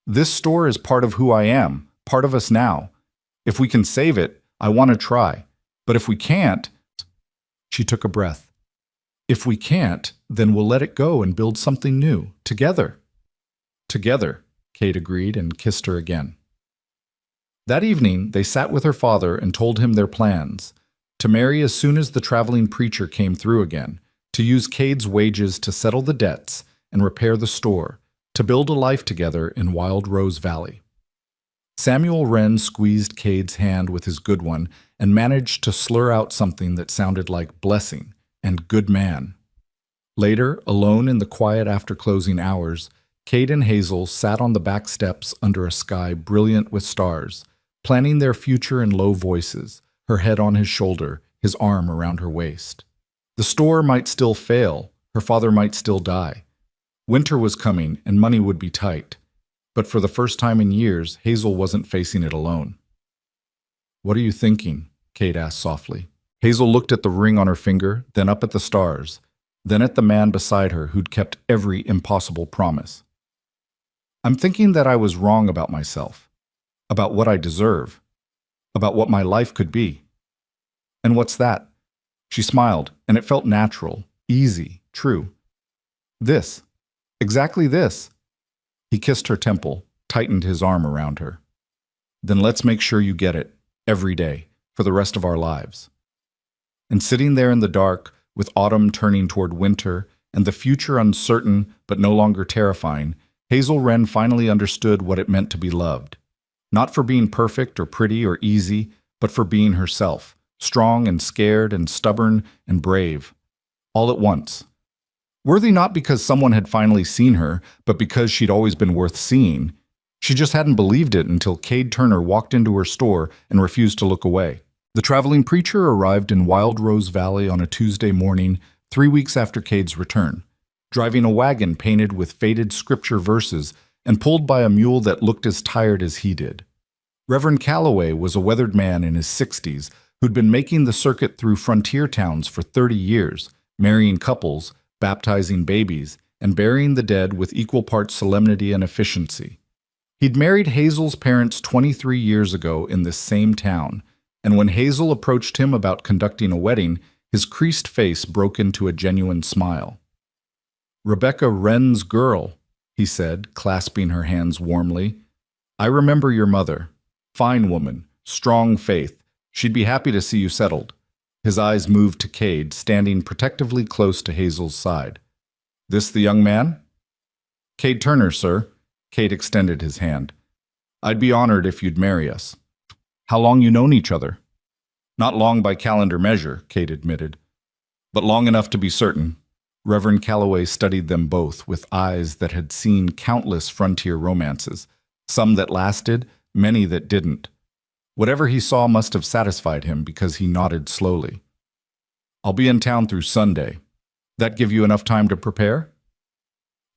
This store is part of who I am, part of us now. If we can save it, I want to try. But if we can't... She took a breath. If we can't, then we'll let it go and build something new, together. Together, Cade agreed and kissed her again. That evening, they sat with her father and told him their plans. To marry as soon as the traveling preacher came through again, to use Cade's wages to settle the debts and repair the store, to build a life together in Wild Rose Valley. Samuel Wren squeezed Cade's hand with his good one and managed to slur out something that sounded like blessing and good man. Later, alone in the quiet after-closing hours, Cade and Hazel sat on the back steps under a sky brilliant with stars, planning their future in low voices, her head on his shoulder, his arm around her waist. The store might still fail, her father might still die. Winter was coming and money would be tight. But for the first time in years, Hazel wasn't facing it alone. What are you thinking? Cade asked softly. Hazel looked at the ring on her finger, then up at the stars, then at the man beside her who'd kept every impossible promise. I'm thinking that I was wrong about myself, about what I deserve, about what my life could be. And what's that? She smiled, and it felt natural, easy, true. This. Exactly this. He kissed her temple, tightened his arm around her. Then let's make sure you get it, every day, for the rest of our lives. And sitting there in the dark, with autumn turning toward winter, and the future uncertain but no longer terrifying, Hazel Wren finally understood what it meant to be loved. Not for being perfect or pretty or easy, but for being herself, strong and scared and stubborn and brave, all at once. Worthy not because someone had finally seen her, but because she'd always been worth seeing. She just hadn't believed it until Cade Turner walked into her store and refused to look away. The traveling preacher arrived in Wild Rose Valley on a Tuesday morning, 3 weeks after Cade's return, driving a wagon painted with faded scripture verses and pulled by a mule that looked as tired as he did. Reverend Calloway was a weathered man in his 60s who'd been making the circuit through frontier towns for 30 years, marrying couples, baptizing babies, and burying the dead with equal parts solemnity and efficiency. He'd married Hazel's parents 23 years ago in this same town, and when Hazel approached him about conducting a wedding, his creased face broke into a genuine smile. "Rebecca Wren's girl," he said, clasping her hands warmly. "I remember your mother. Fine woman, strong faith. She'd be happy to see you settled." His eyes moved to Cade, standing protectively close to Hazel's side. This the young man? Cade Turner, sir. Cade extended his hand. I'd be honored if you'd marry us. How long you known each other? Not long by calendar measure, Cade admitted, but long enough to be certain. Reverend Calloway studied them both with eyes that had seen countless frontier romances, some that lasted, many that didn't. Whatever he saw must have satisfied him because he nodded slowly. I'll be in town through Sunday. That give you enough time to prepare?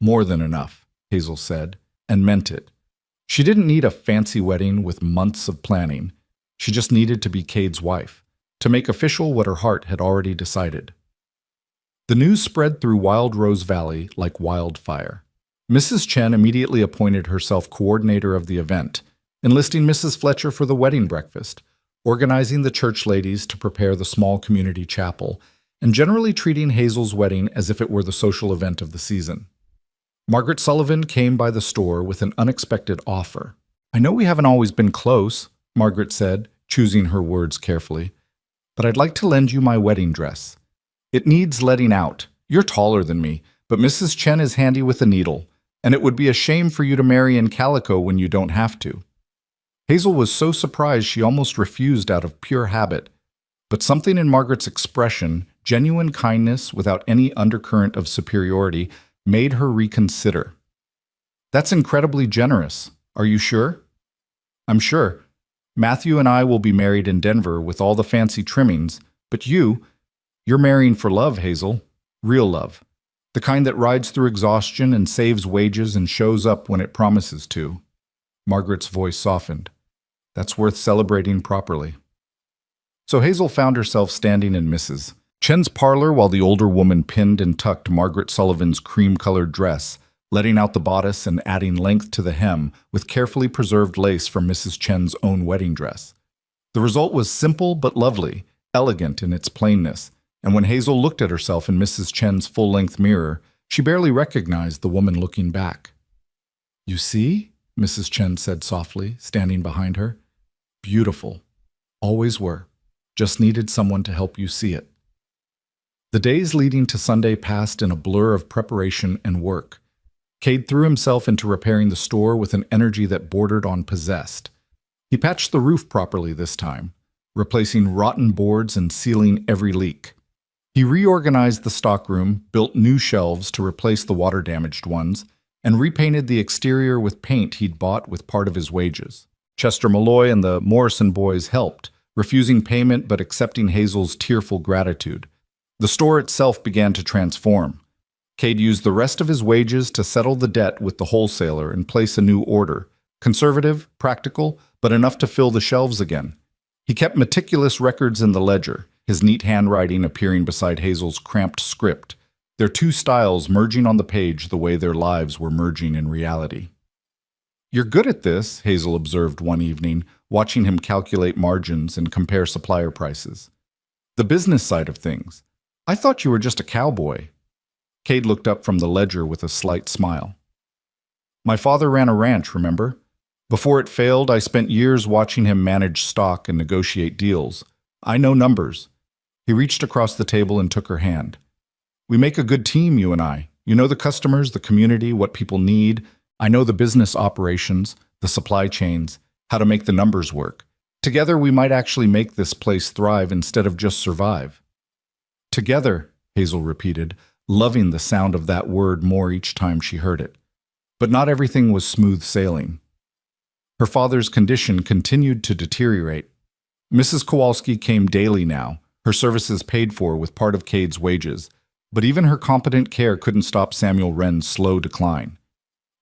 More than enough, Hazel said, and meant it. She didn't need a fancy wedding with months of planning. She just needed to be Cade's wife, to make official what her heart had already decided. The news spread through Wild Rose Valley like wildfire. Mrs. Chen immediately appointed herself coordinator of the event, enlisting Mrs. Fletcher for the wedding breakfast, organizing the church ladies to prepare the small community chapel, and generally treating Hazel's wedding as if it were the social event of the season. Margaret Sullivan came by the store with an unexpected offer. I know we haven't always been close, Margaret said, choosing her words carefully, but I'd like to lend you my wedding dress. It needs letting out. You're taller than me, but Mrs. Chen is handy with a needle, and it would be a shame for you to marry in calico when you don't have to. Hazel was so surprised she almost refused out of pure habit, but something in Margaret's expression, genuine kindness without any undercurrent of superiority, made her reconsider. That's incredibly generous. Are you sure? I'm sure. Matthew and I will be married in Denver with all the fancy trimmings, but you're marrying for love, Hazel. Real love. The kind that rides through exhaustion and saves wages and shows up when it promises to. Margaret's voice softened. That's worth celebrating properly. So Hazel found herself standing in Mrs. Chen's parlor while the older woman pinned and tucked Margaret Sullivan's cream-colored dress, letting out the bodice and adding length to the hem with carefully preserved lace from Mrs. Chen's own wedding dress. The result was simple but lovely, elegant in its plainness, and when Hazel looked at herself in Mrs. Chen's full-length mirror, she barely recognized the woman looking back. You see? Mrs. Chen said softly, standing behind her. Beautiful. Always were. Just needed someone to help you see it. The days leading to Sunday passed in a blur of preparation and work. Cade threw himself into repairing the store with an energy that bordered on possessed. He patched the roof properly this time, replacing rotten boards and sealing every leak. He reorganized the stockroom, built new shelves to replace the water-damaged ones, and repainted the exterior with paint he'd bought with part of his wages. Chester Malloy and the Morrison boys helped, refusing payment but accepting Hazel's tearful gratitude. The store itself began to transform. Cade used the rest of his wages to settle the debt with the wholesaler and place a new order. Conservative, practical, but enough to fill the shelves again. He kept meticulous records in the ledger, his neat handwriting appearing beside Hazel's cramped script, their two styles merging on the page the way their lives were merging in reality. You're good at this, Hazel observed one evening, watching him calculate margins and compare supplier prices. The business side of things. I thought you were just a cowboy. Cade looked up from the ledger with a slight smile. My father ran a ranch, remember? Before it failed, I spent years watching him manage stock and negotiate deals. I know numbers. He reached across the table and took her hand. We make a good team, you and I. You know the customers, the community, what people need. I know the business operations, the supply chains, how to make the numbers work. Together, we might actually make this place thrive instead of just survive. Together, Hazel repeated, loving the sound of that word more each time she heard it. But not everything was smooth sailing. Her father's condition continued to deteriorate. Mrs. Kowalski came daily now, her services paid for with part of Cade's wages, but even her competent care couldn't stop Samuel Wren's slow decline.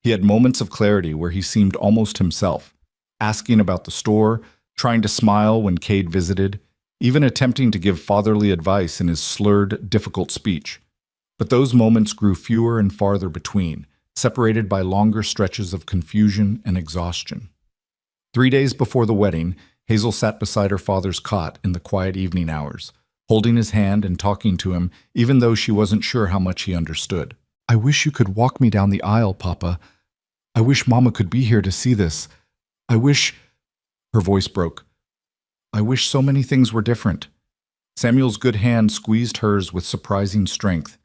He had moments of clarity where he seemed almost himself, asking about the store, trying to smile when Cade visited, even attempting to give fatherly advice in his slurred, difficult speech. But those moments grew fewer and farther between, separated by longer stretches of confusion and exhaustion. 3 days before the wedding, Hazel sat beside her father's cot in the quiet evening hours, holding his hand and talking to him, even though she wasn't sure how much he understood. I wish you could walk me down the aisle, Papa. I wish Mama could be here to see this. I wish... Her voice broke. I wish so many things were different. Samuel's good hand squeezed hers with surprising strength.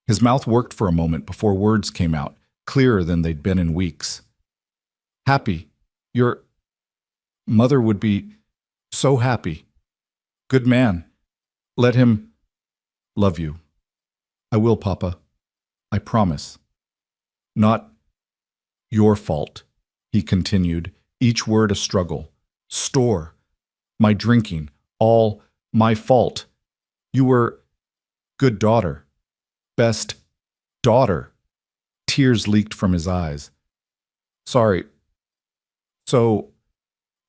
His mouth worked for a moment before words came out, clearer than they'd been in weeks. Happy. Your mother would be so happy. Good man. Let him love you. I will, Papa. I promise. Not your fault, he continued, each word a struggle. Store. My drinking. All my fault. You were good daughter. Best daughter. Tears leaked from his eyes. Sorry. So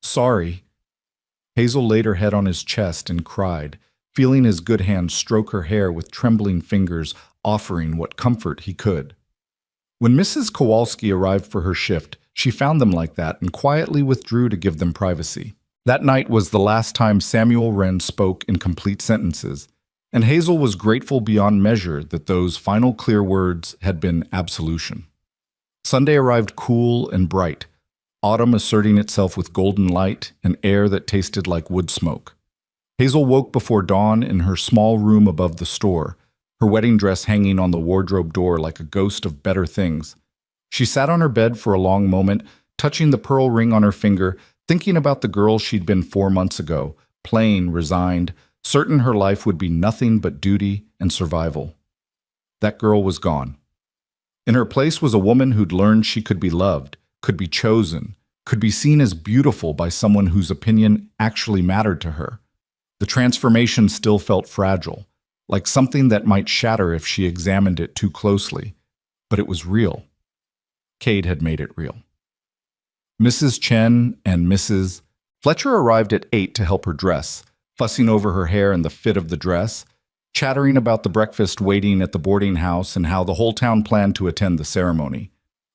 sorry. Hazel laid her head on his chest and cried, feeling his good hand stroke her hair with trembling fingers, offering what comfort he could. When Mrs. Kowalski arrived for her shift, she found them like that and quietly withdrew to give them privacy. That night was the last time Samuel Wren spoke in complete sentences, and Hazel was grateful beyond measure that those final clear words had been absolution. Sunday arrived cool and bright, autumn asserting itself with golden light and air that tasted like wood smoke. Hazel woke before dawn in her small room above the store, her wedding dress hanging on the wardrobe door like a ghost of better things. She sat on her bed for a long moment, touching the pearl ring on her finger, thinking about the girl she'd been 4 months ago, plain, resigned, certain her life would be nothing but duty and survival. That girl was gone. In her place was a woman who'd learned she could be loved, could be chosen, could be seen as beautiful by someone whose opinion actually mattered to her. The transformation still felt fragile, like something that might shatter if she examined it too closely, but it was real. Cade had made it real. Mrs. Chen and Mrs. Fletcher arrived at 8 to help her dress, fussing over her hair and the fit of the dress, chattering about the breakfast waiting at the boarding house and how the whole town planned to attend the ceremony.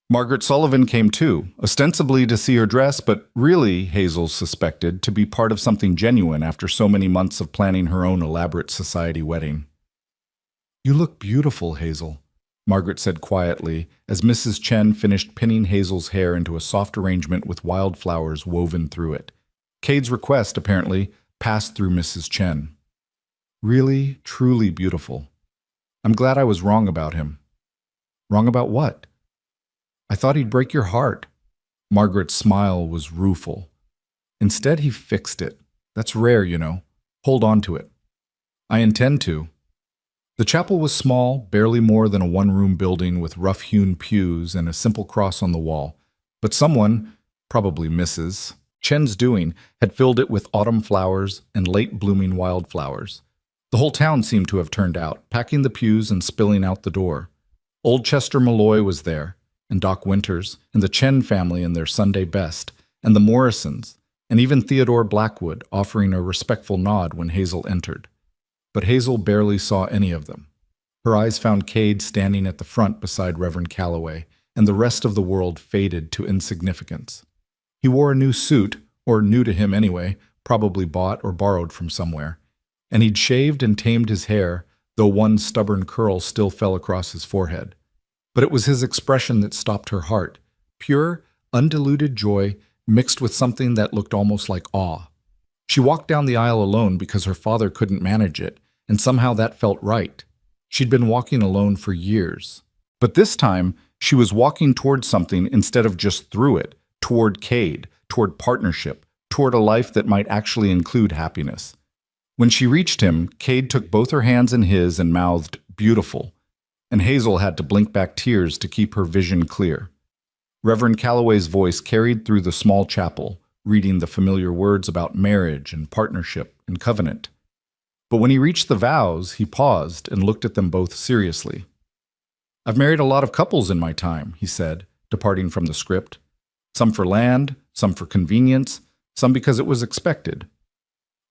Margaret Sullivan came too, ostensibly to see her dress, but really, Hazel suspected, to be part of something genuine after so many months of planning her own elaborate society wedding. You look beautiful, Hazel, Margaret said quietly as Mrs. Chen finished pinning Hazel's hair into a soft arrangement with wildflowers woven through it. Cade's request, apparently, passed through Mrs. Chen. Really, truly beautiful. I'm glad I was wrong about him. Wrong about what? I thought he'd break your heart. Margaret's smile was rueful. Instead, he fixed it. That's rare, you know. Hold on to it. I intend to. The chapel was small, barely more than a one-room building with rough-hewn pews and a simple cross on the wall. But someone, probably Mrs. Chen's doing, had filled it with autumn flowers and late-blooming wildflowers. The whole town seemed to have turned out, packing the pews and spilling out the door. Old Chester Malloy was there, and Doc Winters, and the Chen family in their Sunday best, and the Morrisons, and even Theodore Blackwood offering a respectful nod when Hazel entered. But Hazel barely saw any of them. Her eyes found Cade standing at the front beside Reverend Calloway, and the rest of the world faded to insignificance. He wore a new suit, or new to him anyway, probably bought or borrowed from somewhere, and he'd shaved and tamed his hair, though one stubborn curl still fell across his forehead. But it was his expression that stopped her heart, pure, undiluted joy mixed with something that looked almost like awe. She walked down the aisle alone because her father couldn't manage it, and somehow that felt right. She'd been walking alone for years. But this time, she was walking toward something instead of just through it, toward Cade, toward partnership, toward a life that might actually include happiness. When she reached him, Cade took both her hands in his and mouthed, "Beautiful," and Hazel had to blink back tears to keep her vision clear. Reverend Calloway's voice carried through the small chapel, reading the familiar words about marriage and partnership and covenant. But when he reached the vows, he paused and looked at them both seriously. "I've married a lot of couples in my time," he said, departing from the script. "Some for land, some for convenience, some because it was expected.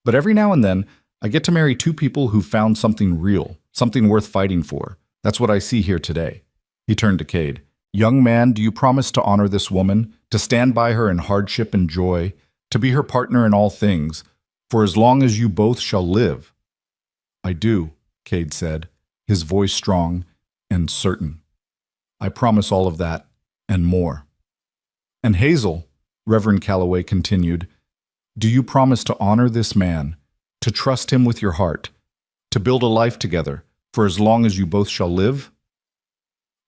But every now and then, I get to marry 2 people who found something real, something worth fighting for. That's what I see here today." He turned to Cade. "Young man, do you promise to honor this woman, to stand by her in hardship and joy, to be her partner in all things, for as long as you both shall live?" "I do," Cade said, his voice strong and certain. "I promise all of that, and more." "And Hazel," Reverend Calloway continued, "do you promise to honor this man, to trust him with your heart, to build a life together, for as long as you both shall live?"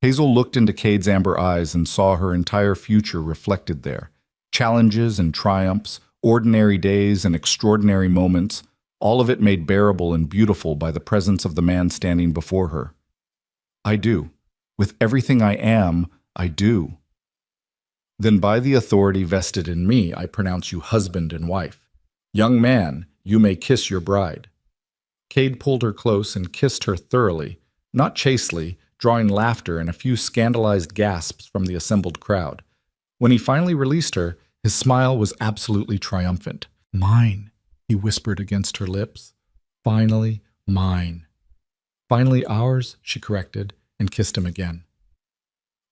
Hazel looked into Cade's amber eyes and saw her entire future reflected there. Challenges and triumphs, ordinary days and extraordinary moments, all of it made bearable and beautiful by the presence of the man standing before her. I do. With everything I am, I do. Then by the authority vested in me, I pronounce you husband and wife. Young man, you may kiss your bride. Cade pulled her close and kissed her thoroughly, not chastely, drawing laughter and a few scandalized gasps from the assembled crowd. When he finally released her, his smile was absolutely triumphant. Mine, he whispered against her lips. Finally, mine. Finally ours, she corrected, and kissed him again.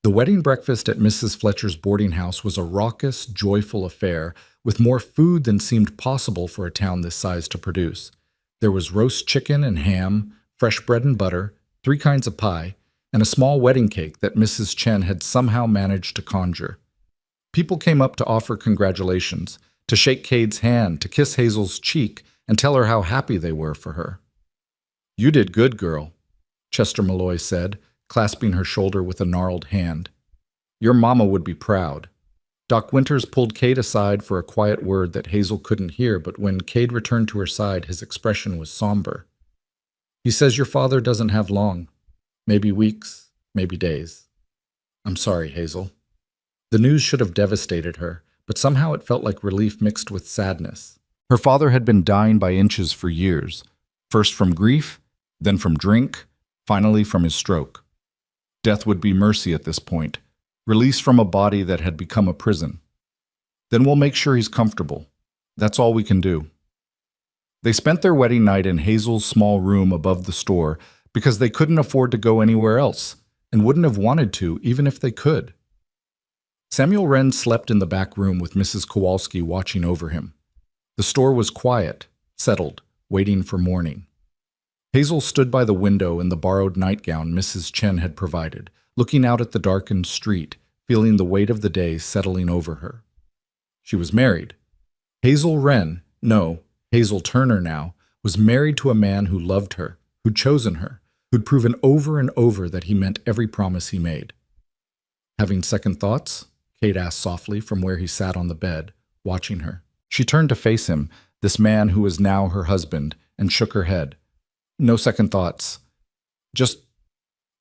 The wedding breakfast at Mrs. Fletcher's boarding house was a raucous, joyful affair, with more food than seemed possible for a town this size to produce. There was roast chicken and ham, fresh bread and butter, 3 kinds of pie, and a small wedding cake that Mrs. Chen had somehow managed to conjure. People came up to offer congratulations, to shake Cade's hand, to kiss Hazel's cheek, and tell her how happy they were for her. You did good, girl, Chester Malloy said, clasping her shoulder with a gnarled hand. Your mama would be proud. Doc Winters pulled Cade aside for a quiet word that Hazel couldn't hear, but when Cade returned to her side, his expression was somber. He says your father doesn't have long. Maybe weeks, maybe days. I'm sorry, Hazel. The news should have devastated her, but somehow it felt like relief mixed with sadness. Her father had been dying by inches for years, first from grief, then from drink, finally from his stroke. Death would be mercy at this point, release from a body that had become a prison. Then we'll make sure he's comfortable. That's all we can do. They spent their wedding night in Hazel's small room above the store because they couldn't afford to go anywhere else and wouldn't have wanted to even if they could. Samuel Wren slept in the back room with Mrs. Kowalski watching over him. The store was quiet, settled, waiting for morning. Hazel stood by the window in the borrowed nightgown Mrs. Chen had provided, looking out at the darkened street, feeling the weight of the day settling over her. She was married. Hazel Wren, no, Hazel Turner now, was married to a man who loved her, who'd chosen her, who'd proven over and over that he meant every promise he made. Having second thoughts? Cade asked softly from where he sat on the bed, watching her. She turned to face him, this man who was now her husband, and shook her head. No second thoughts. Just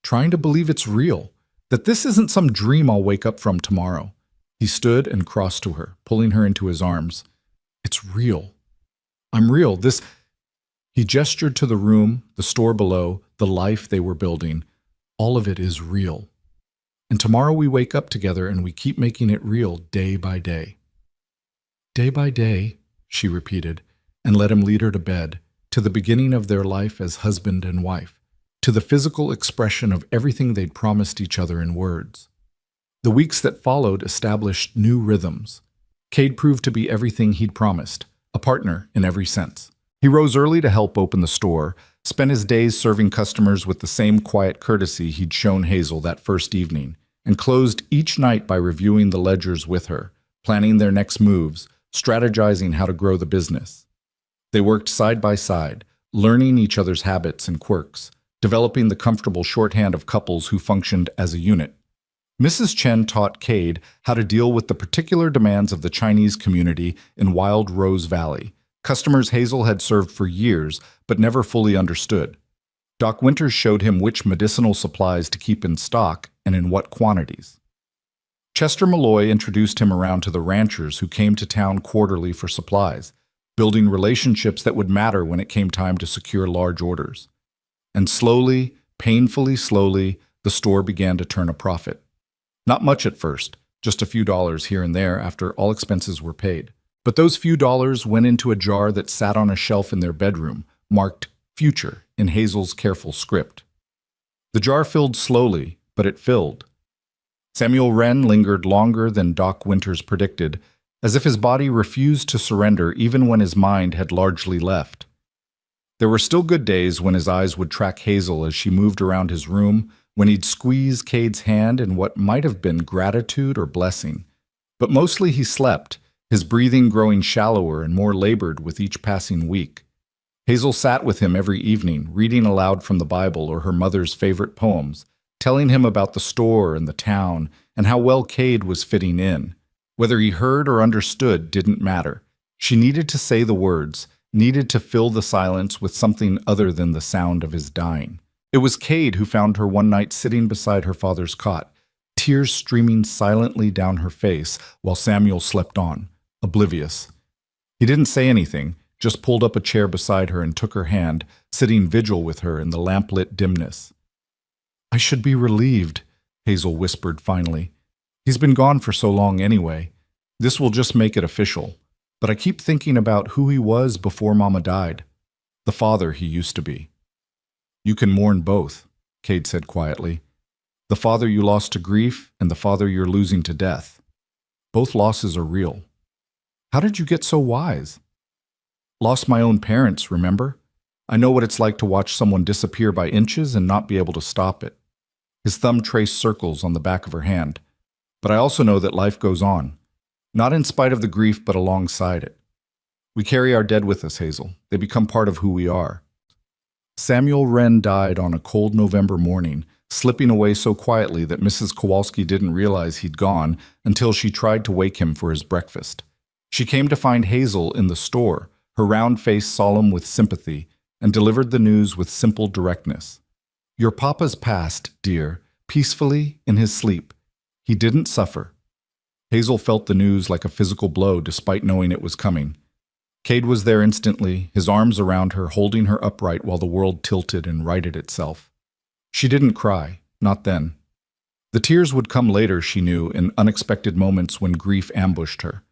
trying to believe it's real, that this isn't some dream I'll wake up from tomorrow. He stood and crossed to her, pulling her into his arms. It's real. I'm real. He gestured to the room, the store below, the life they were building. All of it is real. And tomorrow we wake up together and we keep making it real day by day. Day by day, she repeated, and let him lead her to bed, to the beginning of their life as husband and wife, to the physical expression of everything they'd promised each other in words. The weeks that followed established new rhythms. Cade proved to be everything he'd promised, a partner in every sense. He rose early to help open the store, spent his days serving customers with the same quiet courtesy he'd shown Hazel that first evening, and closed each night by reviewing the ledgers with her, planning their next moves, strategizing how to grow the business. They worked side by side, learning each other's habits and quirks, developing the comfortable shorthand of couples who functioned as a unit. Mrs. Chen taught Cade how to deal with the particular demands of the Chinese community in Wild Rose Valley, customers Hazel had served for years but never fully understood. Doc Winters showed him which medicinal supplies to keep in stock and in what quantities. Chester Malloy introduced him around to the ranchers who came to town quarterly for supplies, building relationships that would matter when it came time to secure large orders. And slowly, painfully slowly, the store began to turn a profit. Not much at first, just a few dollars here and there after all expenses were paid. But those few dollars went into a jar that sat on a shelf in their bedroom, marked Future in Hazel's careful script. The jar filled slowly, but it filled. Samuel Wren lingered longer than Doc Winters predicted, as if his body refused to surrender even when his mind had largely left. There were still good days when his eyes would track Hazel as she moved around his room, when he'd squeeze Cade's hand in what might have been gratitude or blessing. But mostly he slept, his breathing growing shallower and more labored with each passing week. Hazel sat with him every evening, reading aloud from the Bible or her mother's favorite poems, telling him about the store and the town and how well Cade was fitting in. Whether he heard or understood didn't matter. She needed to say the words, needed to fill the silence with something other than the sound of his dying. It was Cade who found her one night sitting beside her father's cot, tears streaming silently down her face while Samuel slept on, oblivious. He didn't say anything, just pulled up a chair beside her and took her hand, sitting vigil with her in the lamplit dimness. "I should be relieved," Hazel whispered finally. "He's been gone for so long anyway. This will just make it official. But I keep thinking about who he was before Mama died. The father he used to be." "You can mourn both," Cade said quietly. "The father you lost to grief and the father you're losing to death. Both losses are real." "How did you get so wise?" "Lost my own parents, remember? I know what it's like to watch someone disappear by inches and not be able to stop it." His thumb traced circles on the back of her hand. "But I also know that life goes on. Not in spite of the grief, but alongside it. We carry our dead with us, Hazel. They become part of who we are." Samuel Wren died on a cold November morning, slipping away so quietly that Mrs. Kowalski didn't realize he'd gone until she tried to wake him for his breakfast. She came to find Hazel in the store, her round face solemn with sympathy, and delivered the news with simple directness. "Your papa's passed, dear, peacefully in his sleep. He didn't suffer." Hazel felt the news like a physical blow despite knowing it was coming. Cade was there instantly, his arms around her, holding her upright while the world tilted and righted itself. She didn't cry, not then. The tears would come later, she knew, in unexpected moments when grief ambushed her.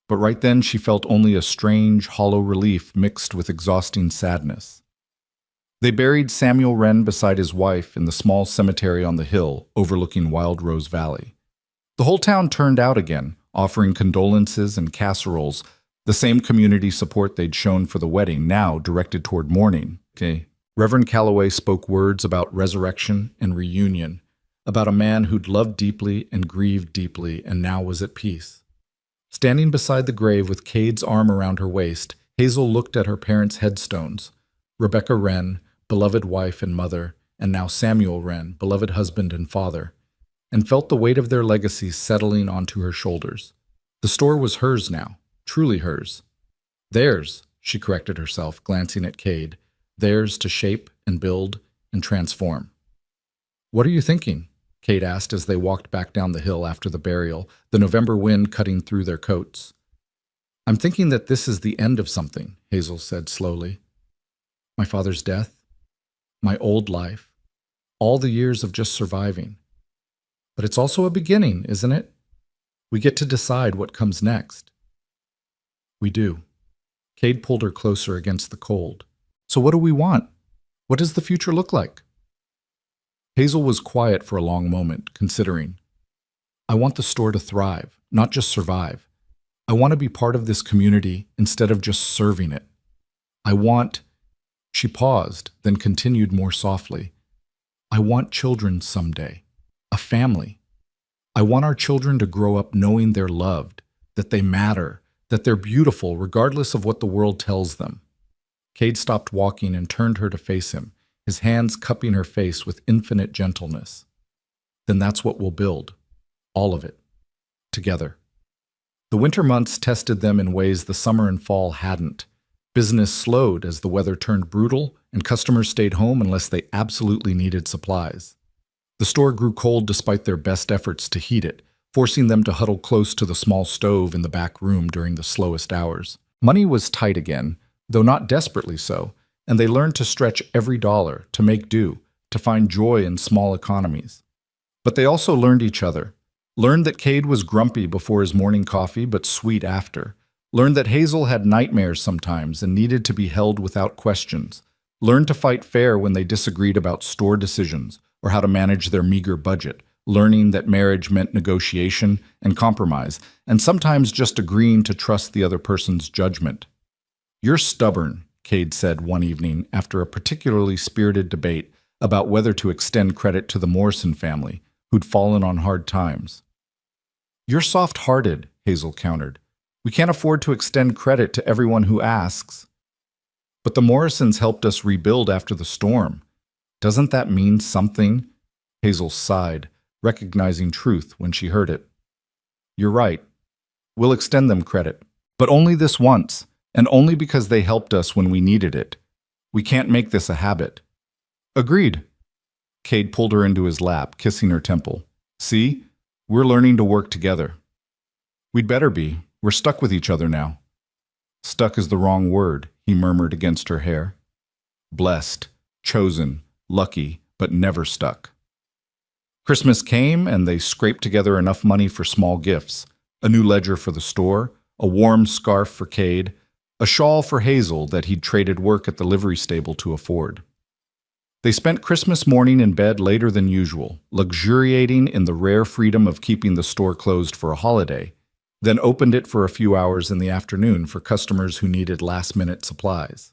But right then she felt only a strange, hollow relief mixed with exhausting sadness. They buried Samuel Wren beside his wife in the small cemetery on the hill overlooking Wild Rose Valley. The whole town turned out again, offering condolences and casseroles, the same community support they'd shown for the wedding, now directed toward mourning. Reverend Calloway spoke words about resurrection and reunion, about a man who'd loved deeply and grieved deeply and now was at peace. Standing beside the grave with Cade's arm around her waist, Hazel looked at her parents' headstones, Rebecca Wren, beloved wife and mother, and now Samuel Wren, beloved husband and father, and felt the weight of their legacies settling onto her shoulders. The store was hers now, truly hers. Theirs, she corrected herself, glancing at Cade, theirs to shape and build and transform. "What are you thinking?" Cade asked as they walked back down the hill after the burial, the November wind cutting through their coats. "I'm thinking that this is the end of something," Hazel said slowly. "My father's death, my old life, all the years of just surviving. But it's also a beginning, isn't it? We get to decide what comes next." "We do." Cade pulled her closer against the cold. "So what do we want? What does the future look like?" Hazel was quiet for a long moment, considering. "I want the store to thrive, not just survive. I want to be part of this community instead of just serving it. I want—" She paused, then continued more softly. "I want children someday. A family. I want our children to grow up knowing they're loved, that they matter, that they're beautiful regardless of what the world tells them." Cade stopped walking and turned her to face him, his hands cupping her face with infinite gentleness. "Then that's what we'll build. All of it. Together." The winter months tested them in ways the summer and fall hadn't. Business slowed as the weather turned brutal, and customers stayed home unless they absolutely needed supplies. The store grew cold despite their best efforts to heat it, forcing them to huddle close to the small stove in the back room during the slowest hours. Money was tight again, though not desperately so, and they learned to stretch every dollar, to make do, to find joy in small economies. But they also learned each other. Learned that Cade was grumpy before his morning coffee, but sweet after. Learned that Hazel had nightmares sometimes and needed to be held without questions. Learned to fight fair when they disagreed about store decisions or how to manage their meager budget. Learning that marriage meant negotiation and compromise, and sometimes just agreeing to trust the other person's judgment. "You're stubborn," Cade said one evening after a particularly spirited debate about whether to extend credit to the Morrison family, who'd fallen on hard times. "You're soft-hearted," Hazel countered. "We can't afford to extend credit to everyone who asks." "But the Morrisons helped us rebuild after the storm. Doesn't that mean something?" Hazel sighed, recognizing truth when she heard it. You're right. We'll extend them credit. But only this once, and only because they helped us when we needed it. We can't make this a habit. Agreed. Cade pulled her into his lap, kissing her temple. See? We're learning to work together. We'd better be. We're stuck with each other now. Stuck is the wrong word, he murmured against her hair. Blessed, chosen, lucky, but never stuck. Christmas came, and they scraped together enough money for small gifts, a new ledger for the store, a warm scarf for Cade, a shawl for Hazel that he'd traded work at the livery stable to afford. They spent Christmas morning in bed later than usual, luxuriating in the rare freedom of keeping the store closed for a holiday, then opened it for a few hours in the afternoon for customers who needed last-minute supplies.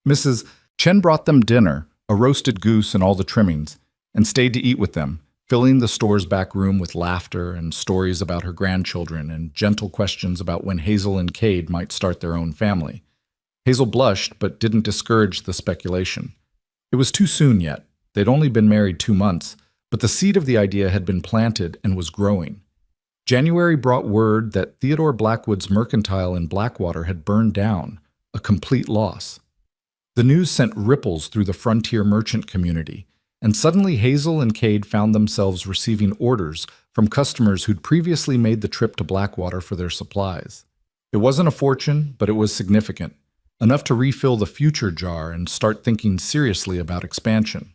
Mrs. Chen brought them dinner, a roasted goose and all the trimmings, and stayed to eat with them, filling the store's back room with laughter and stories about her grandchildren and gentle questions about when Hazel and Cade might start their own family. Hazel blushed but didn't discourage the speculation. It was too soon yet. They'd only been married 2 months, but the seed of the idea had been planted and was growing. January brought word that Theodore Blackwood's mercantile in Blackwater had burned down, a complete loss. The news sent ripples through the frontier merchant community, and suddenly Hazel and Cade found themselves receiving orders from customers who'd previously made the trip to Blackwater for their supplies. It wasn't a fortune, but it was significant, enough to refill the future jar and start thinking seriously about expansion.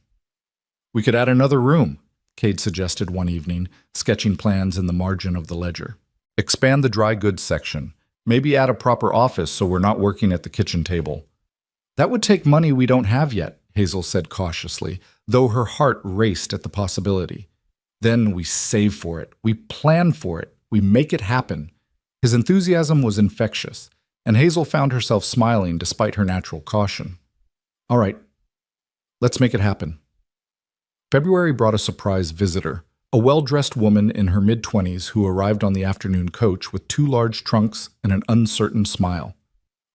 We could add another room, Cade suggested one evening, sketching plans in the margin of the ledger. Expand the dry goods section. Maybe add a proper office so we're not working at the kitchen table. That would take money we don't have yet, Hazel said cautiously, though her heart raced at the possibility. Then we save for it. We plan for it. We make it happen. His enthusiasm was infectious, and Hazel found herself smiling despite her natural caution. All right, let's make it happen. February brought a surprise visitor, a well-dressed woman in her mid-20s who arrived on the afternoon coach with 2 large trunks and an uncertain smile.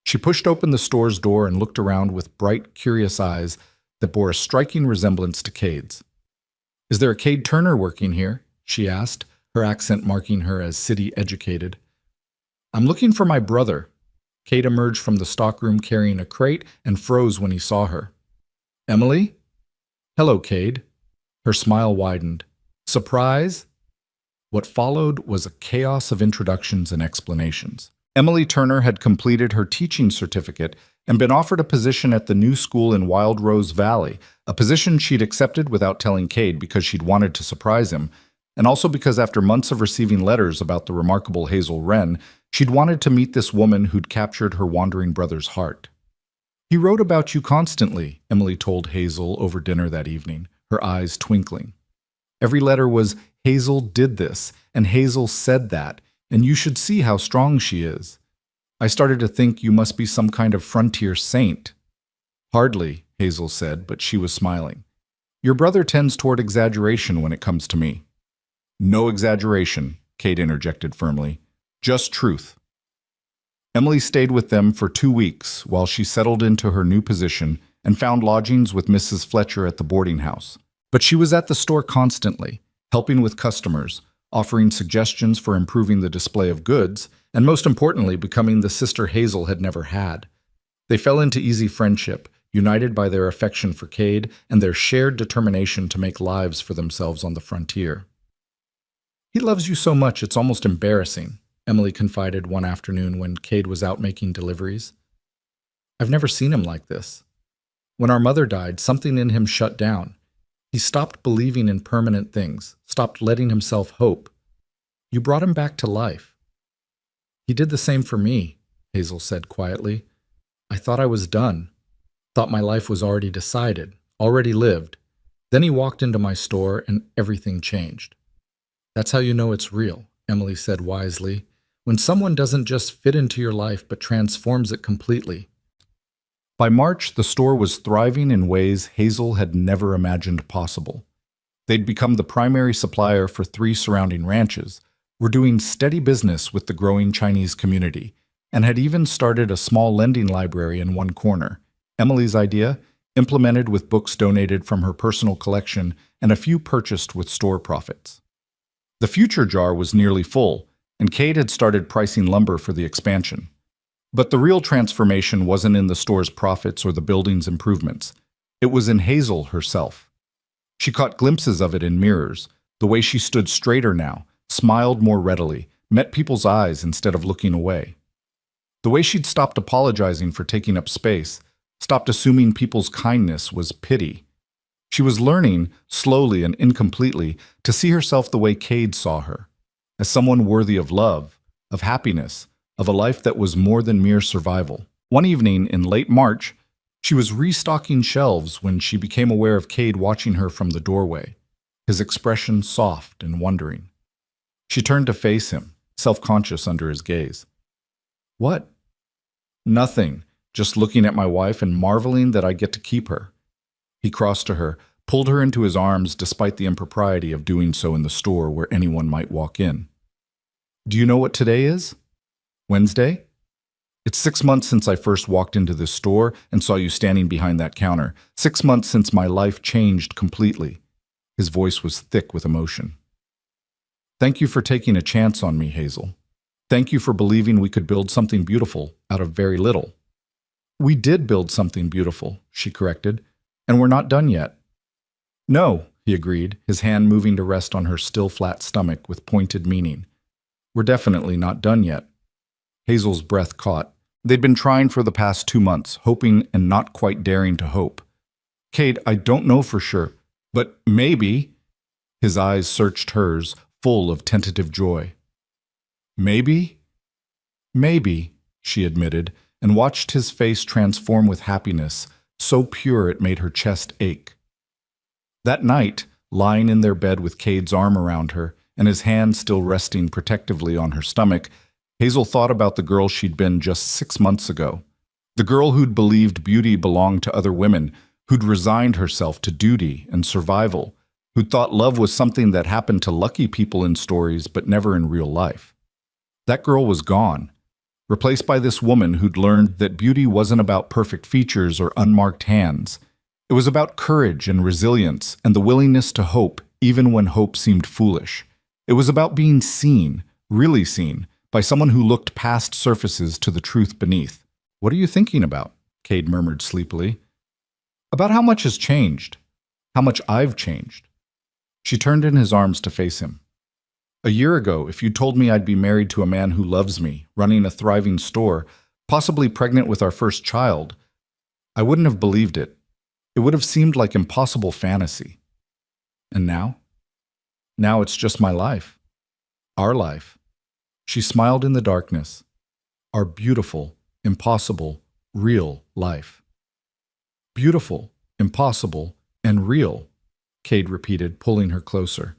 She pushed open the store's door and looked around with bright, curious eyes that bore a striking resemblance to Cade's. Is there a Cade Turner working here? She asked, her accent marking her as city-educated. I'm looking for my brother. Cade emerged from the stockroom carrying a crate and froze when he saw her. Emily? Hello, Cade. Her smile widened. Surprise? What followed was a chaos of introductions and explanations. Emily Turner had completed her teaching certificate and been offered a position at the new school in Wild Rose Valley, a position she'd accepted without telling Cade because she'd wanted to surprise him, and also because after months of receiving letters about the remarkable Hazel Wren, she'd wanted to meet this woman who'd captured her wandering brother's heart. He wrote about you constantly, Emily told Hazel over dinner that evening, her eyes twinkling. Every letter was, Hazel did this, and Hazel said that, and you should see how strong she is. I started to think you must be some kind of frontier saint. Hardly, Hazel said, but she was smiling. Your brother tends toward exaggeration when it comes to me. No exaggeration, Cade interjected firmly. Just truth. Emily stayed with them for 2 weeks while she settled into her new position and found lodgings with Mrs. Fletcher at the boarding house. But she was at the store constantly, helping with customers, offering suggestions for improving the display of goods, and most importantly, becoming the sister Hazel had never had. They fell into easy friendship, united by their affection for Cade and their shared determination to make lives for themselves on the frontier. He loves you so much it's almost embarrassing, Emily confided one afternoon when Cade was out making deliveries. I've never seen him like this. When our mother died, something in him shut down. He stopped believing in permanent things, stopped letting himself hope. You brought him back to life. He did the same for me, Hazel said quietly. I thought I was done, thought my life was already decided, already lived. Then he walked into my store and everything changed. That's how you know it's real, Emily said wisely, when someone doesn't just fit into your life but transforms it completely. By March, the store was thriving in ways Hazel had never imagined possible. They'd become the primary supplier for 3 surrounding ranches, were doing steady business with the growing Chinese community, and had even started a small lending library in one corner. Emily's idea? implemented with books donated from her personal collection and a few purchased with store profits. The future jar was nearly full, and Cade had started pricing lumber for the expansion. But the real transformation wasn't in the store's profits or the building's improvements. It was in Hazel herself. She caught glimpses of it in mirrors, the way she stood straighter now, smiled more readily, met people's eyes instead of looking away. The way she'd stopped apologizing for taking up space, stopped assuming people's kindness was pity. She was learning, slowly and incompletely, to see herself the way Cade saw her, as someone worthy of love, of happiness, of a life that was more than mere survival. One evening in late March, she was restocking shelves when she became aware of Cade watching her from the doorway, his expression soft and wondering. She turned to face him, self-conscious under his gaze. "What?" "Nothing, just looking at my wife and marveling that I get to keep her." He crossed to her, pulled her into his arms despite the impropriety of doing so in the store where anyone might walk in. "Do you know what today is? Wednesday? It's 6 months since I first walked into this store and saw you standing behind that counter. 6 months since my life changed completely." His voice was thick with emotion. "Thank you for taking a chance on me, Hazel. Thank you for believing we could build something beautiful out of very little." "We did build something beautiful," she corrected, "and we're not done yet." "No," he agreed, his hand moving to rest on her still flat stomach with pointed meaning. "We're definitely not done yet." Hazel's breath caught. They'd been trying for the past 2 months, hoping and not quite daring to hope. "Cade, I don't know for sure, but maybe." His eyes searched hers, full of tentative joy. "Maybe?" "Maybe," she admitted, and watched his face transform with happiness, so pure it made her chest ache. That night, lying in their bed with Cade's arm around her, and his hand still resting protectively on her stomach, Hazel thought about the girl she'd been just 6 months ago. The girl who'd believed beauty belonged to other women, who'd resigned herself to duty and survival, who'd thought love was something that happened to lucky people in stories but never in real life. That girl was gone, replaced by this woman who'd learned that beauty wasn't about perfect features or unmarked hands. It was about courage and resilience and the willingness to hope, even when hope seemed foolish. It was about being seen, really seen, by someone who looked past surfaces to the truth beneath. "What are you thinking about?" Cade murmured sleepily. "About how much has changed. How much I've changed." She turned in his arms to face him. "A year ago, if you'd told me I'd be married to a man who loves me, running a thriving store, possibly pregnant with our first child, I wouldn't have believed it. It would have seemed like impossible fantasy. And now? Now it's just my life. Our life." She smiled in the darkness. "Our beautiful, impossible, real life." "Beautiful, impossible, and real," Cade repeated, pulling her closer.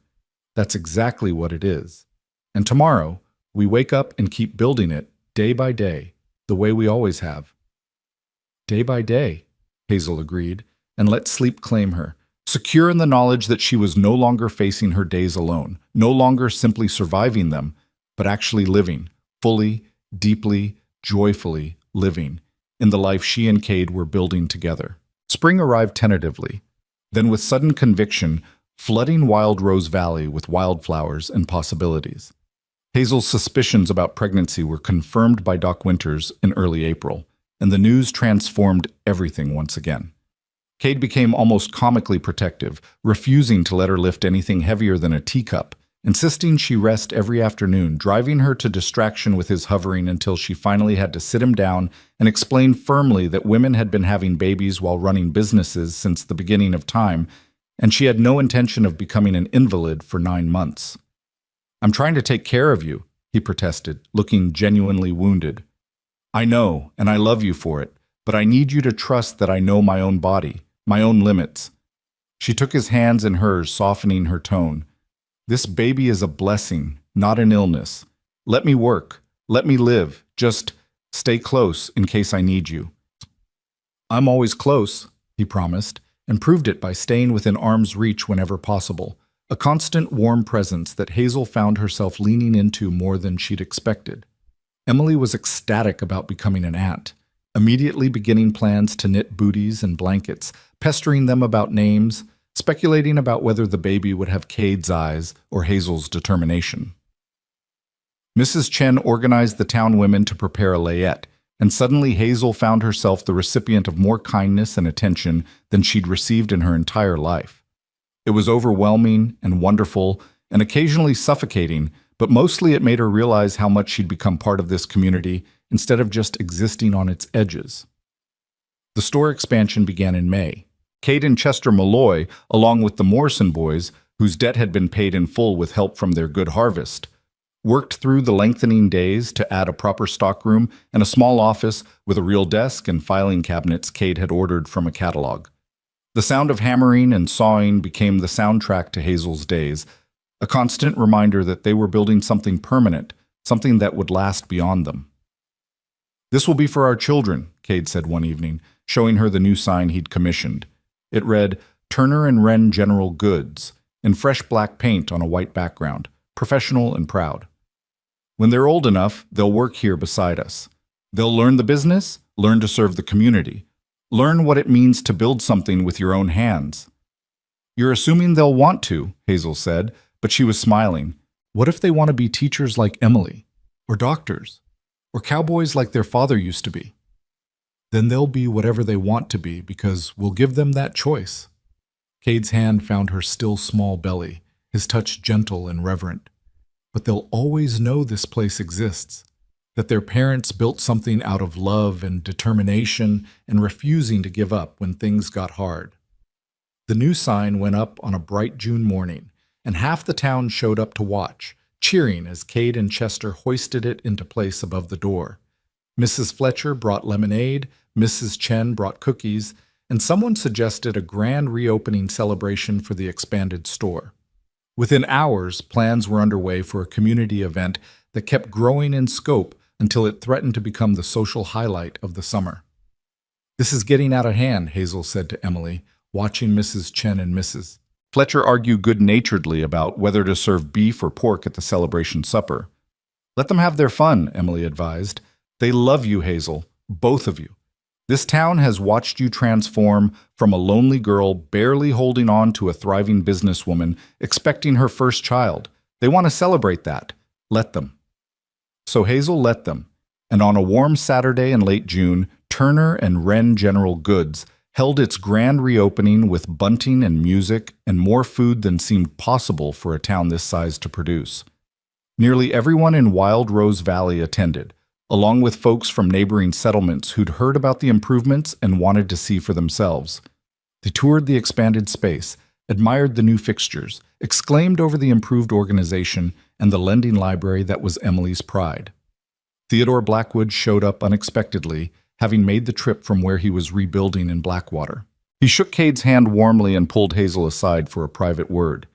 "That's exactly what it is. And tomorrow, we wake up and keep building it, day by day, the way we always have." "Day by day," Hazel agreed, and let sleep claim her, secure in the knowledge that she was no longer facing her days alone, no longer simply surviving them, but actually living, fully, deeply, joyfully living, in the life she and Cade were building together. Spring arrived tentatively, then with sudden conviction, flooding Wild Rose Valley with wildflowers and possibilities. Hazel's suspicions about pregnancy were confirmed by Doc Winters in early April, and the news transformed everything once again. Cade became almost comically protective, refusing to let her lift anything heavier than a teacup, insisting she rest every afternoon, driving her to distraction with his hovering until she finally had to sit him down and explain firmly that women had been having babies while running businesses since the beginning of time, and she had no intention of becoming an invalid for 9 months. "I'm trying to take care of you," he protested, looking genuinely wounded. "I know, and I love you for it, but I need you to trust that I know my own body, my own limits." She took his hands in hers, softening her tone. "This baby is a blessing, not an illness. Let me work. Let me live. Just stay close in case I need you." "I'm always close," he promised, and proved it by staying within arm's reach whenever possible, a constant warm presence that Hazel found herself leaning into more than she'd expected. Emily was ecstatic about becoming an aunt, immediately beginning plans to knit booties and blankets, pestering them about names, speculating about whether the baby would have Cade's eyes or Hazel's determination. Mrs. Chen organized the town women to prepare a layette, and suddenly Hazel found herself the recipient of more kindness and attention than she'd received in her entire life. It was overwhelming and wonderful and occasionally suffocating, but mostly it made her realize how much she'd become part of this community instead of just existing on its edges. The store expansion began in May. Cade and Chester Malloy, along with the Morrison boys, whose debt had been paid in full with help from their good harvest, worked through the lengthening days to add a proper stockroom and a small office with a real desk and filing cabinets Cade had ordered from a catalog. The sound of hammering and sawing became the soundtrack to Hazel's days, a constant reminder that they were building something permanent, something that would last beyond them. "This will be for our children," Cade said one evening, showing her the new sign he'd commissioned. It read, "Turner and Wren General Goods," in fresh black paint on a white background, professional and proud. "When they're old enough, they'll work here beside us. They'll learn the business, learn to serve the community, learn what it means to build something with your own hands." "You're assuming they'll want to," Hazel said, but she was smiling. "What if they want to be teachers like Emily, or doctors, or cowboys like their father used to be? Then they'll be whatever they want to be because we'll give them that choice." Cade's hand found her still small belly, his touch gentle and reverent. "But they'll always know this place exists, that their parents built something out of love and determination and refusing to give up when things got hard." The new sign went up on a bright June morning, and half the town showed up to watch, cheering as Cade and Chester hoisted it into place above the door. Mrs. Fletcher brought lemonade, Mrs. Chen brought cookies, and someone suggested a grand reopening celebration for the expanded store. Within hours, plans were underway for a community event that kept growing in scope until it threatened to become the social highlight of the summer. "This is getting out of hand," Hazel said to Emily, watching Mrs. Chen and Mrs. Fletcher argue good-naturedly about whether to serve beef or pork at the celebration supper. "Let them have their fun," Emily advised. "They love you, Hazel, both of you. This town has watched you transform from a lonely girl barely holding on to a thriving businesswoman expecting her first child. They want to celebrate that. Let them." So Hazel let them, and on a warm Saturday in late June, Turner and Wren General Goods held its grand reopening with bunting and music and more food than seemed possible for a town this size to produce. Nearly everyone in Wild Rose Valley attended, along with folks from neighboring settlements who'd heard about the improvements and wanted to see for themselves. They toured the expanded space, admired the new fixtures, exclaimed over the improved organization and the lending library that was Emily's pride. Theodore Blackwood showed up unexpectedly, having made the trip from where he was rebuilding in Blackwater. He shook Cade's hand warmly and pulled Hazel aside for a private word.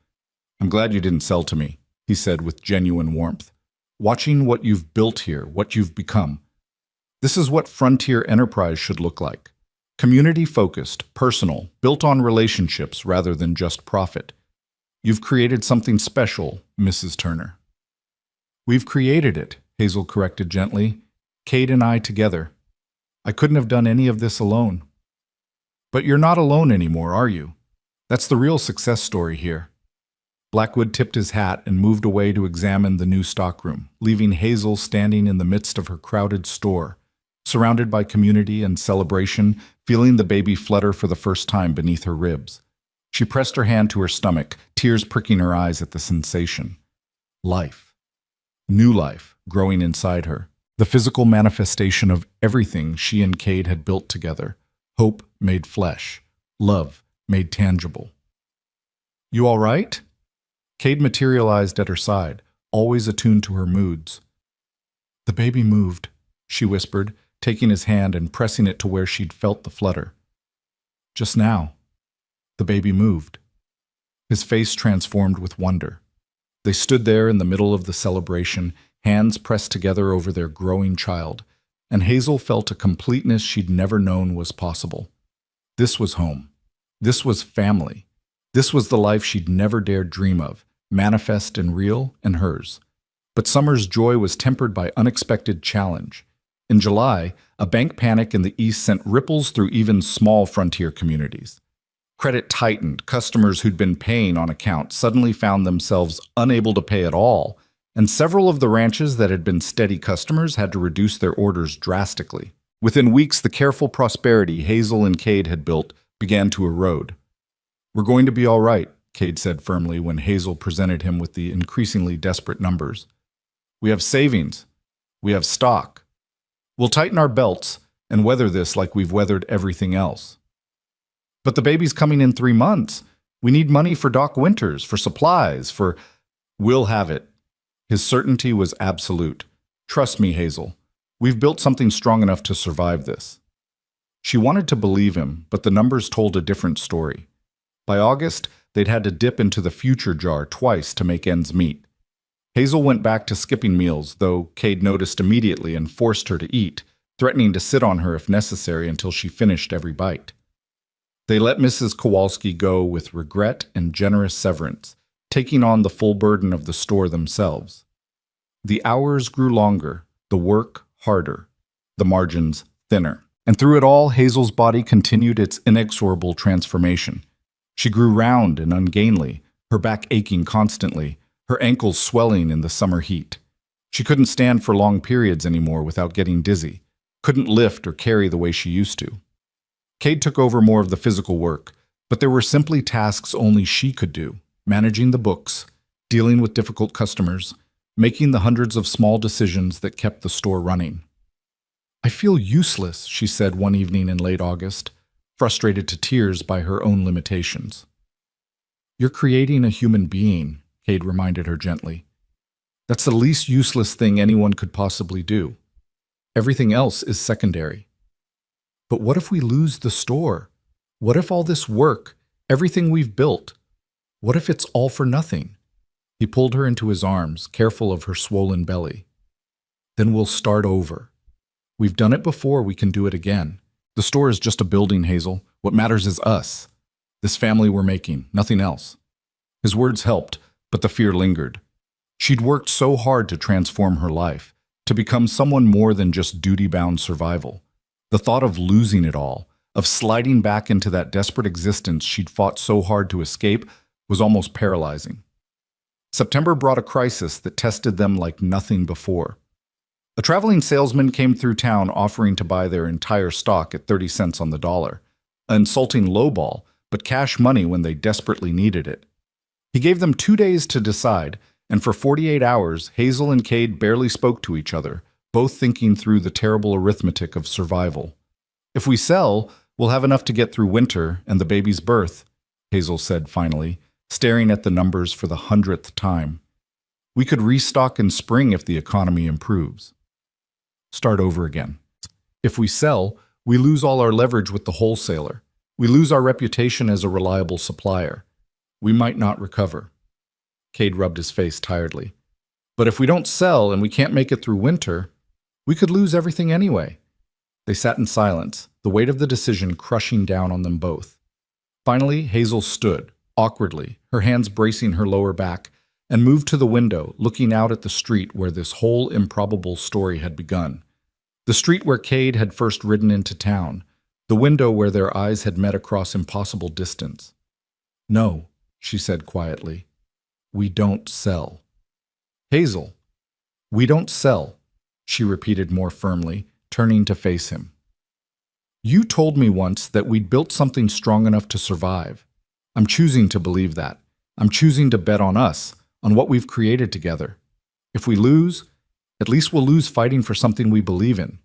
"I'm glad you didn't sell to me," he said with genuine warmth. "Watching what you've built here, what you've become. This is what frontier enterprise should look like. Community-focused, personal, built on relationships rather than just profit. You've created something special, Mrs. Turner." "We've created it," Hazel corrected gently. "Cade and I together. I couldn't have done any of this alone." "But you're not alone anymore, are you? That's the real success story here." Blackwood tipped his hat and moved away to examine the new stockroom, leaving Hazel standing in the midst of her crowded store, surrounded by community and celebration, feeling the baby flutter for the first time beneath her ribs. She pressed her hand to her stomach, tears pricking her eyes at the sensation. Life. New life, growing inside her. The physical manifestation of everything she and Cade had built together. Hope made flesh. Love made tangible. "You all right?" Cade materialized at her side, always attuned to her moods. "The baby moved," she whispered, taking his hand and pressing it to where she'd felt the flutter. "Just now, the baby moved." His face transformed with wonder. They stood there in the middle of the celebration, hands pressed together over their growing child, and Hazel felt a completeness she'd never known was possible. This was home. This was family. This was the life she'd never dared dream of, manifest and real and hers. But Summer's joy was tempered by unexpected challenge. In July, a bank panic in the East sent ripples through even small frontier communities. Credit tightened. Customers who'd been paying on account suddenly found themselves unable to pay at all, and several of the ranches that had been steady customers had to reduce their orders drastically. Within weeks, the careful prosperity Hazel and Cade had built began to erode. "We're going to be all right," Cade said firmly when Hazel presented him with the increasingly desperate numbers. "We have savings. We have stock. We'll tighten our belts and weather this like we've weathered everything else." "But the baby's coming in 3 months. We need money for Doc Winters, for supplies, for—" "We'll have it." His certainty was absolute. "Trust me, Hazel. We've built something strong enough to survive this." She wanted to believe him, but the numbers told a different story. By August, they'd had to dip into the future jar twice to make ends meet. Hazel went back to skipping meals, though Cade noticed immediately and forced her to eat, threatening to sit on her if necessary until she finished every bite. They let Mrs. Kowalski go with regret and generous severance, taking on the full burden of the store themselves. The hours grew longer, the work harder, the margins thinner. And through it all, Hazel's body continued its inexorable transformation. She grew round and ungainly, her back aching constantly, her ankles swelling in the summer heat. She couldn't stand for long periods anymore without getting dizzy, couldn't lift or carry the way she used to. Cade took over more of the physical work, but there were simply tasks only she could do: managing the books, dealing with difficult customers, making the hundreds of small decisions that kept the store running. "I feel useless," she said one evening in late August, frustrated to tears by her own limitations. "You're creating a human being," Cade reminded her gently. "That's the least useless thing anyone could possibly do. Everything else is secondary." "But what if we lose the store? What if all this work, everything we've built, what if it's all for nothing?" He pulled her into his arms, careful of her swollen belly. "Then we'll start over. We've done it before, we can do it again. The store is just a building, Hazel. What matters is us. This family we're making, nothing else." His words helped, but the fear lingered. She'd worked so hard to transform her life, to become someone more than just duty-bound survival. The thought of losing it all, of sliding back into that desperate existence she'd fought so hard to escape, was almost paralyzing. September brought a crisis that tested them like nothing before. A traveling salesman came through town offering to buy their entire stock at 30 cents on the dollar, an insulting lowball, but cash money when they desperately needed it. He gave them 2 days to decide, and for 48 hours, Hazel and Cade barely spoke to each other, both thinking through the terrible arithmetic of survival. "If we sell, we'll have enough to get through winter and the baby's birth," Hazel said finally, staring at the numbers for the 100th time. "We could restock in spring if the economy improves." Start over again. "If we sell, we lose all our leverage with the wholesaler. We lose our reputation as a reliable supplier. We might not recover." Cade rubbed his face tiredly. "But if we don't sell and we can't make it through winter, we could lose everything anyway." They sat in silence, the weight of the decision crushing down on them both. Finally, Hazel stood, awkwardly, her hands bracing her lower back, and moved to the window, looking out at the street where this whole improbable story had begun. The street where Cade had first ridden into town, the window where their eyes had met across impossible distance. "No," she said quietly. "We don't sell." "Hazel, we don't sell," she repeated more firmly, turning to face him. "You told me once that we'd built something strong enough to survive. I'm choosing to believe that. I'm choosing to bet on us, on what we've created together. If we lose, at least we'll lose fighting for something we believe in."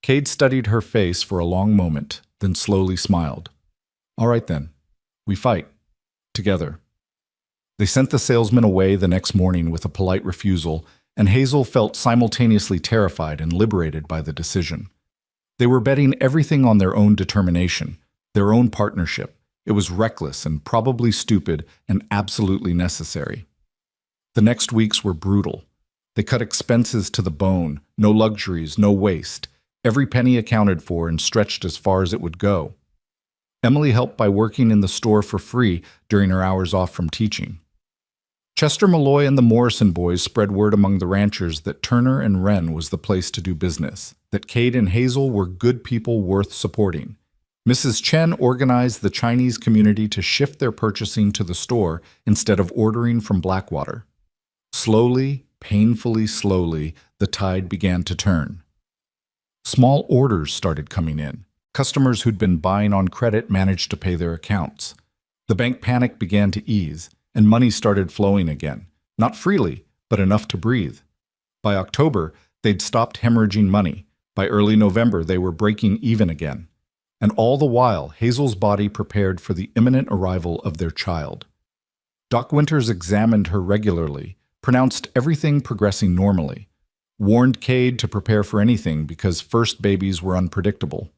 Cade studied her face for a long moment, then slowly smiled. "All right then, we fight. Together." They sent the salesman away the next morning with a polite refusal, and Hazel felt simultaneously terrified and liberated by the decision. They were betting everything on their own determination, their own partnership. It was reckless and probably stupid and absolutely necessary. The next weeks were brutal. They cut expenses to the bone, no luxuries, no waste. Every penny accounted for and stretched as far as it would go. Emily helped by working in the store for free during her hours off from teaching. Chester Malloy and the Morrison boys spread word among the ranchers that Turner and Wren was the place to do business, that Cade and Hazel were good people worth supporting. Mrs. Chen organized the Chinese community to shift their purchasing to the store instead of ordering from Blackwater. Slowly, painfully slowly, the tide began to turn. Small orders started coming in. Customers who'd been buying on credit managed to pay their accounts. The bank panic began to ease, and money started flowing again. Not freely, but enough to breathe. By October, they'd stopped hemorrhaging money. By early November, they were breaking even again. And all the while, Hazel's body prepared for the imminent arrival of their child. Doc Winters examined her regularly, pronounced everything progressing normally, warned Cade to prepare for anything because first babies were unpredictable.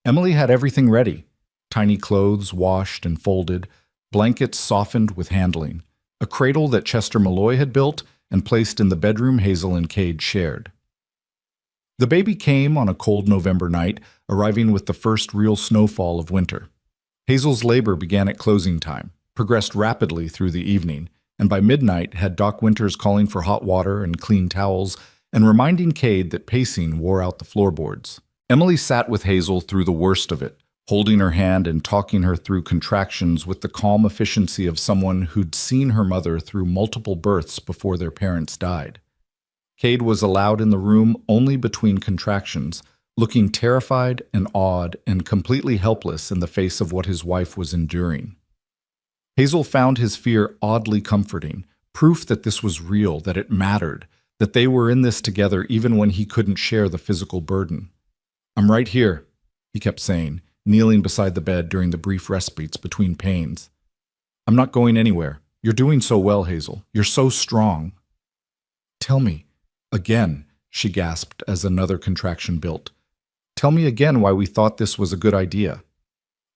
Emily had everything ready: tiny clothes washed and folded, blankets softened with handling, a cradle that Chester Malloy had built and placed in the bedroom Hazel and Cade shared. The baby came on a cold November night, arriving with the first real snowfall of winter. Hazel's labor began at closing time, progressed rapidly through the evening, and by midnight had Doc Winters calling for hot water and clean towels and reminding Cade that pacing wore out the floorboards. Emily sat with Hazel through the worst of it, holding her hand and talking her through contractions with the calm efficiency of someone who'd seen her mother through multiple births before their parents died. Cade was allowed in the room only between contractions, looking terrified and awed and completely helpless in the face of what his wife was enduring. Hazel found his fear oddly comforting, proof that this was real, that it mattered, that they were in this together even when he couldn't share the physical burden. "I'm right here," he kept saying, kneeling beside the bed during the brief respites between pains. "I'm not going anywhere. You're doing so well, Hazel. You're so strong." "Tell me, again," she gasped as another contraction built. "Tell me again why we thought this was a good idea."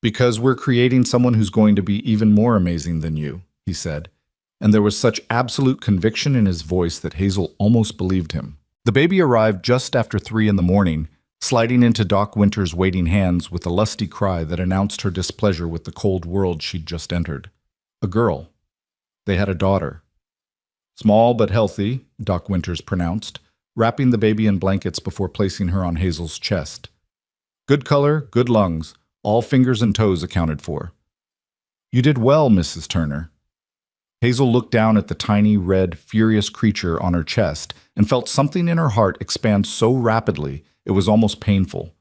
"Because we're creating someone who's going to be even more amazing than you," he said, and there was such absolute conviction in his voice that Hazel almost believed him. The baby arrived just after 3 in the morning, sliding into Doc Winters' waiting hands with a lusty cry that announced her displeasure with the cold world she'd just entered. A girl. They had a daughter. "Small but healthy," Doc Winters pronounced, wrapping the baby in blankets before placing her on Hazel's chest. "Good color, good lungs, all fingers and toes accounted for." "You did well, Mrs. Turner." Hazel looked down at the tiny, red, furious creature on her chest and felt something in her heart expand so rapidly it was almost painful.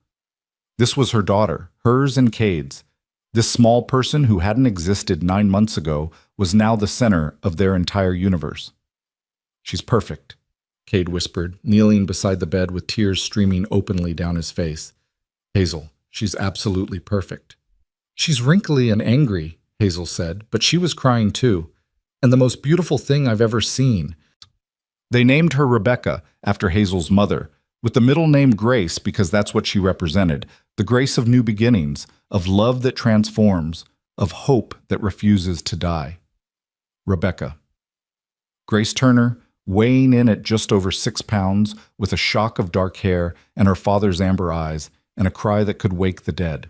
This was her daughter, hers and Cade's. This small person who hadn't existed 9 months ago was now the center of their entire universe. "She's perfect," Cade whispered, kneeling beside the bed with tears streaming openly down his face. "Hazel, she's absolutely perfect." "She's wrinkly and angry," Hazel said, but she was crying too. "And the most beautiful thing I've ever seen." They named her Rebecca, after Hazel's mother, with the middle name Grace because that's what she represented, the grace of new beginnings, of love that transforms, of hope that refuses to die. Rebecca. Grace Turner, weighing in at just over 6 pounds, with a shock of dark hair and her father's amber eyes, and a cry that could wake the dead.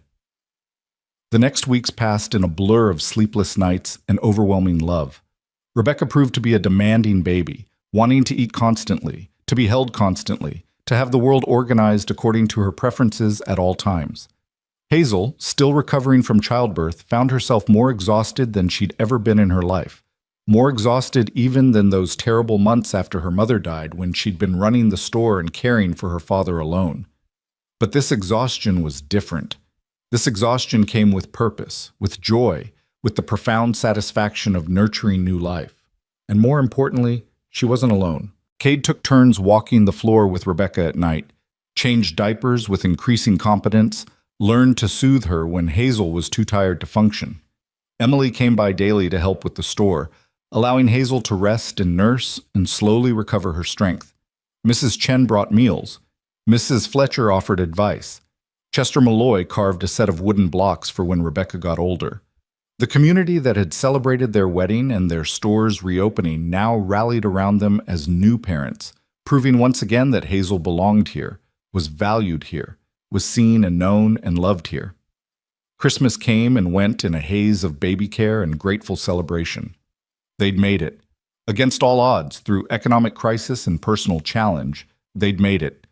The next weeks passed in a blur of sleepless nights and overwhelming love. Rebecca proved to be a demanding baby, wanting to eat constantly, to be held constantly, to have the world organized according to her preferences at all times. Hazel, still recovering from childbirth, found herself more exhausted than she'd ever been in her life. More exhausted even than those terrible months after her mother died when she'd been running the store and caring for her father alone. But this exhaustion was different. This exhaustion came with purpose, with joy, with the profound satisfaction of nurturing new life. And more importantly, she wasn't alone. Cade took turns walking the floor with Rebecca at night, changed diapers with increasing competence, learned to soothe her when Hazel was too tired to function. Emily came by daily to help with the store, allowing Hazel to rest and nurse and slowly recover her strength. Mrs. Chen brought meals. Mrs. Fletcher offered advice. Chester Malloy carved a set of wooden blocks for when Rebecca got older. The community that had celebrated their wedding and their store's reopening now rallied around them as new parents, proving once again that Hazel belonged here, was valued here, was seen and known and loved here. Christmas came and went in a haze of baby care and grateful celebration. They'd made it. Against all odds, through economic crisis and personal challenge, they'd made it.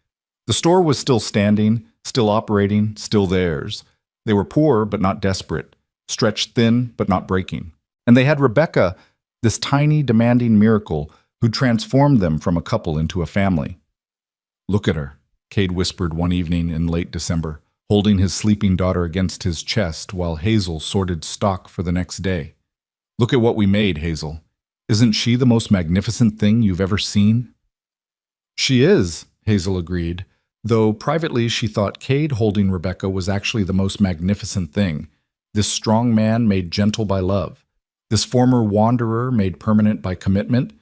The store was still standing, still operating, still theirs. They were poor but not desperate, stretched thin but not breaking. And they had Rebecca, this tiny, demanding miracle who transformed them from a couple into a family. "Look at her," Cade whispered one evening in late December, holding his sleeping daughter against his chest while Hazel sorted stock for the next day. "Look at what we made, Hazel. Isn't she the most magnificent thing you've ever seen?" "She is," Hazel agreed, though privately she thought Cade holding Rebecca was actually the most magnificent thing. This strong man made gentle by love. This former wanderer made permanent by commitment.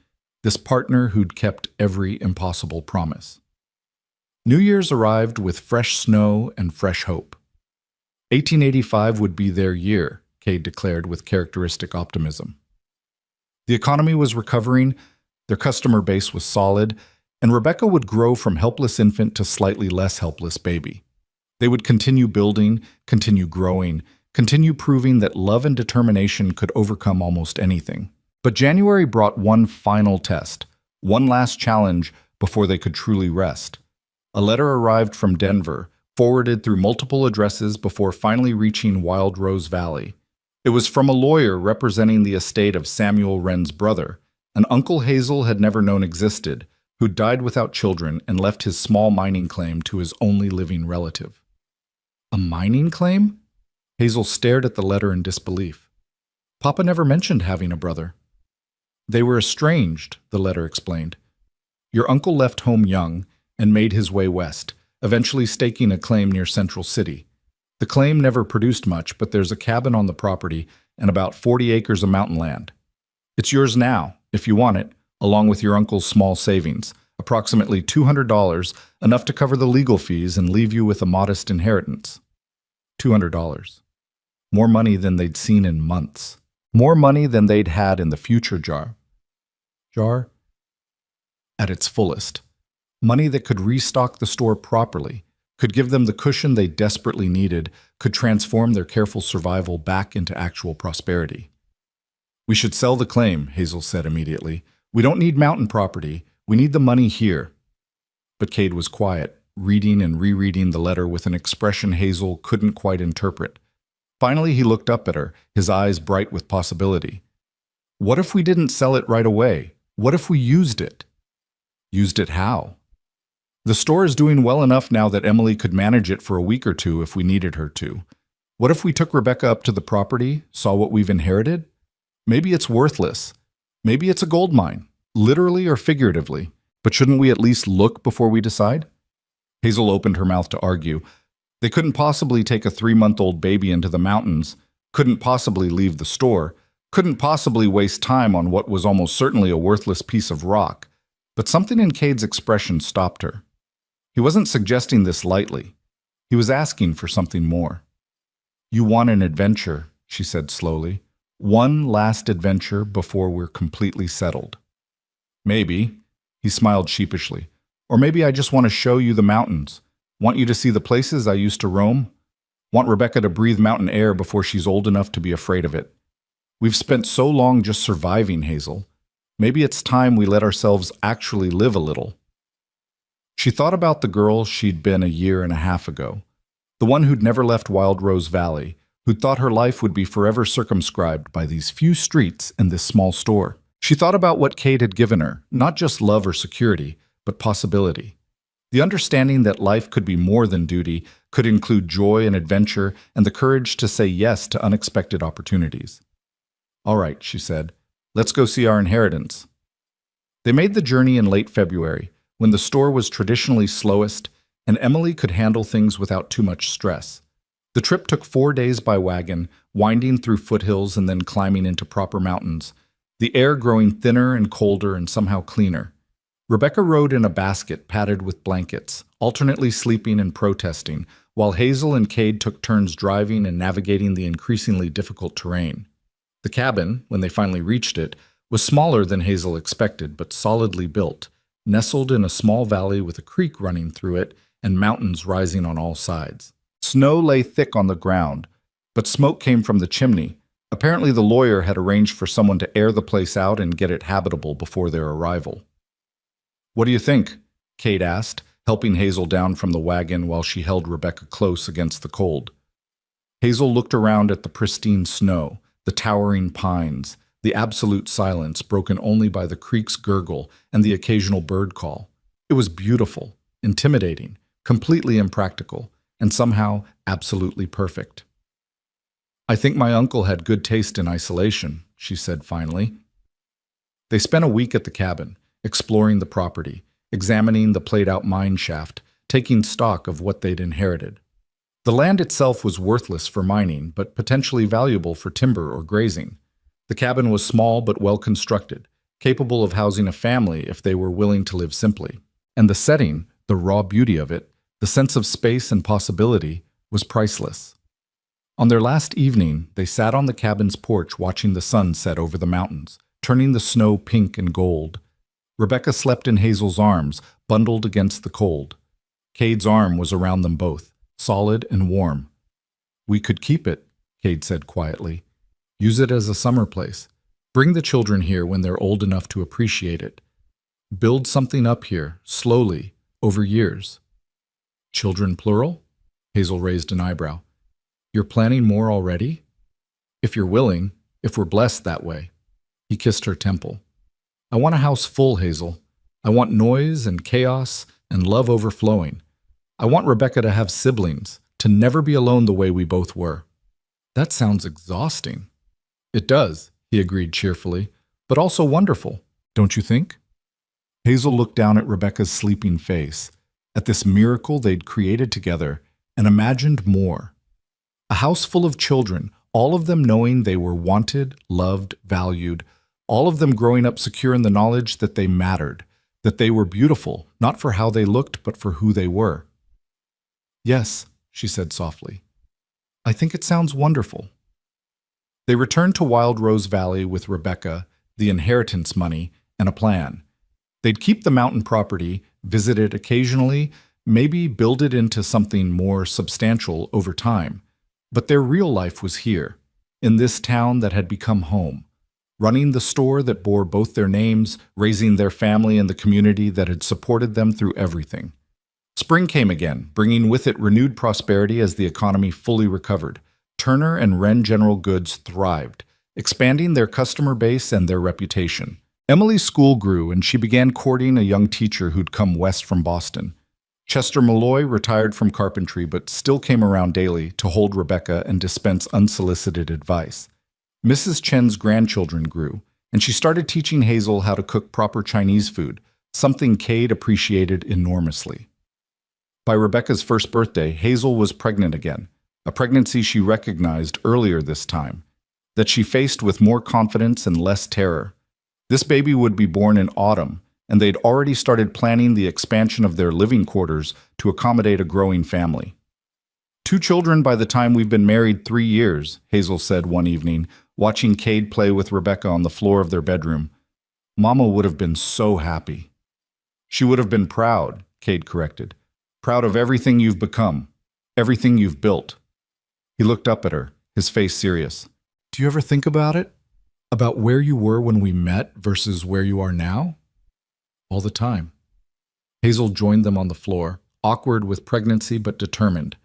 This partner who'd kept every impossible promise. New Year's arrived with fresh snow and fresh hope. 1885 would be their year, Cade declared with characteristic optimism. The economy was recovering, their customer base was solid, and Rebecca would grow from helpless infant to slightly less helpless baby. They would continue building, continue growing, continue proving that love and determination could overcome almost anything. But January brought one final test, one last challenge before they could truly rest. A letter arrived from Denver, forwarded through multiple addresses before finally reaching Wild Rose Valley. It was from a lawyer representing the estate of Samuel Wren's brother, an uncle Hazel had never known existed, who died without children and left his small mining claim to his only living relative. A mining claim? Hazel stared at the letter in disbelief. Papa never mentioned having a brother. They were estranged, the letter explained. Your uncle left home young and made his way west, eventually staking a claim near Central City. The claim never produced much, but there's a cabin on the property and about 40 acres of mountain land. It's yours now, if you want it, along with your uncle's small savings, approximately $200, enough to cover the legal fees and leave you with a modest inheritance. $200. More money than they'd seen in months. More money than they'd had in the future jar. Jar? At its fullest. Money that could restock the store properly, could give them the cushion they desperately needed, could transform their careful survival back into actual prosperity. We should sell the claim, Hazel said immediately. We don't need mountain property. We need the money here. But Cade was quiet, reading and rereading the letter with an expression Hazel couldn't quite interpret. Finally, he looked up at her, his eyes bright with possibility. What if we didn't sell it right away? What if we used it? Used it how? The store is doing well enough now that Emily could manage it for a week or two if we needed her to. What if we took Rebecca up to the property, saw what we've inherited? Maybe it's worthless. Maybe it's a gold mine, literally or figuratively. But shouldn't we at least look before we decide? Hazel opened her mouth to argue. They couldn't possibly take a 3-month-old baby into the mountains, couldn't possibly leave the store, couldn't possibly waste time on what was almost certainly a worthless piece of rock. But something in Cade's expression stopped her. He wasn't suggesting this lightly. He was asking for something more. You want an adventure, she said slowly. One last adventure before we're completely settled. Maybe, he smiled sheepishly. Or maybe I just want to show you the mountains. Want you to see the places I used to roam? Want Rebecca to breathe mountain air before she's old enough to be afraid of it. We've spent so long just surviving, Hazel. Maybe it's time we let ourselves actually live a little. She thought about the girl she'd been a year and a half ago, the one who'd never left Wild Rose Valley, who'd thought her life would be forever circumscribed by these few streets and this small store. She thought about what Cade had given her, not just love or security, but possibility. The understanding that life could be more than duty, could include joy and adventure, and the courage to say yes to unexpected opportunities. All right, she said, let's go see our inheritance. They made the journey in late February, when the store was traditionally slowest, and Emily could handle things without too much stress. The trip took 4 days by wagon, winding through foothills and then climbing into proper mountains, the air growing thinner and colder and somehow cleaner. Rebecca rode in a basket padded with blankets, alternately sleeping and protesting, while Hazel and Cade took turns driving and navigating the increasingly difficult terrain. The cabin, when they finally reached it, was smaller than Hazel expected, but solidly built, nestled in a small valley with a creek running through it and mountains rising on all sides. Snow lay thick on the ground, but smoke came from the chimney, Apparently, the lawyer had arranged for someone to air the place out and get it habitable before their arrival. "What do you think?" Kate asked, helping Hazel down from the wagon while she held Rebecca close against the cold. Hazel looked around at the pristine snow, the towering pines, the absolute silence broken only by the creek's gurgle and the occasional bird call. It was beautiful, intimidating, completely impractical, and somehow absolutely perfect. "I think my uncle had good taste in isolation," she said finally. They spent a week at the cabin, exploring the property, examining the played-out mine shaft, taking stock of what they'd inherited. The land itself was worthless for mining, but potentially valuable for timber or grazing. The cabin was small but well-constructed, capable of housing a family if they were willing to live simply. And the setting, the raw beauty of it, the sense of space and possibility, was priceless. On their last evening, they sat on the cabin's porch watching the sun set over the mountains, turning the snow pink and gold. Rebecca slept in Hazel's arms, bundled against the cold. Cade's arm was around them both, solid and warm. "We could keep it," Cade said quietly. "Use it as a summer place. Bring the children here when they're old enough to appreciate it. Build something up here, slowly, over years." "Children plural?" Hazel raised an eyebrow. "You're planning more already?" "If you're willing, if we're blessed that way." He kissed her temple. "I want a house full, Hazel. I want noise and chaos and love overflowing. I want Rebecca to have siblings, to never be alone the way we both were." "That sounds exhausting." "It does," he agreed cheerfully, "but also wonderful, don't you think?" Hazel looked down at Rebecca's sleeping face, at this miracle they'd created together, and imagined more. A house full of children, all of them knowing they were wanted, loved, valued, all of them growing up secure in the knowledge that they mattered, that they were beautiful, not for how they looked, but for who they were. "Yes," she said softly. "I think it sounds wonderful." They returned to Wild Rose Valley with Rebecca, the inheritance money, and a plan. They'd keep the mountain property, visit it occasionally, maybe build it into something more substantial over time. But their real life was here, in this town that had become home, running the store that bore both their names, raising their family and the community that had supported them through everything. Spring came again, bringing with it renewed prosperity as the economy fully recovered. Turner and Wren General Goods thrived, expanding their customer base and their reputation. Emily's school grew, and she began courting a young teacher who'd come west from Boston. Chester Malloy retired from carpentry but still came around daily to hold Rebecca and dispense unsolicited advice. Mrs. Chen's grandchildren grew, and she started teaching Hazel how to cook proper Chinese food, something Cade appreciated enormously. By Rebecca's first birthday, Hazel was pregnant again, a pregnancy she recognized earlier this time, that she faced with more confidence and less terror. This baby would be born in autumn, and they'd already started planning the expansion of their living quarters to accommodate a growing family. "2 children by the time we've been married 3 years, Hazel said one evening, watching Cade play with Rebecca on the floor of their bedroom. "Mama would have been so happy." "She would have been proud," Cade corrected. "Proud of everything you've become, everything you've built." He looked up at her, his face serious. "Do you ever think about it? About where you were when we met versus where you are now?" "All the time." Hazel joined them on the floor, awkward with pregnancy but determined.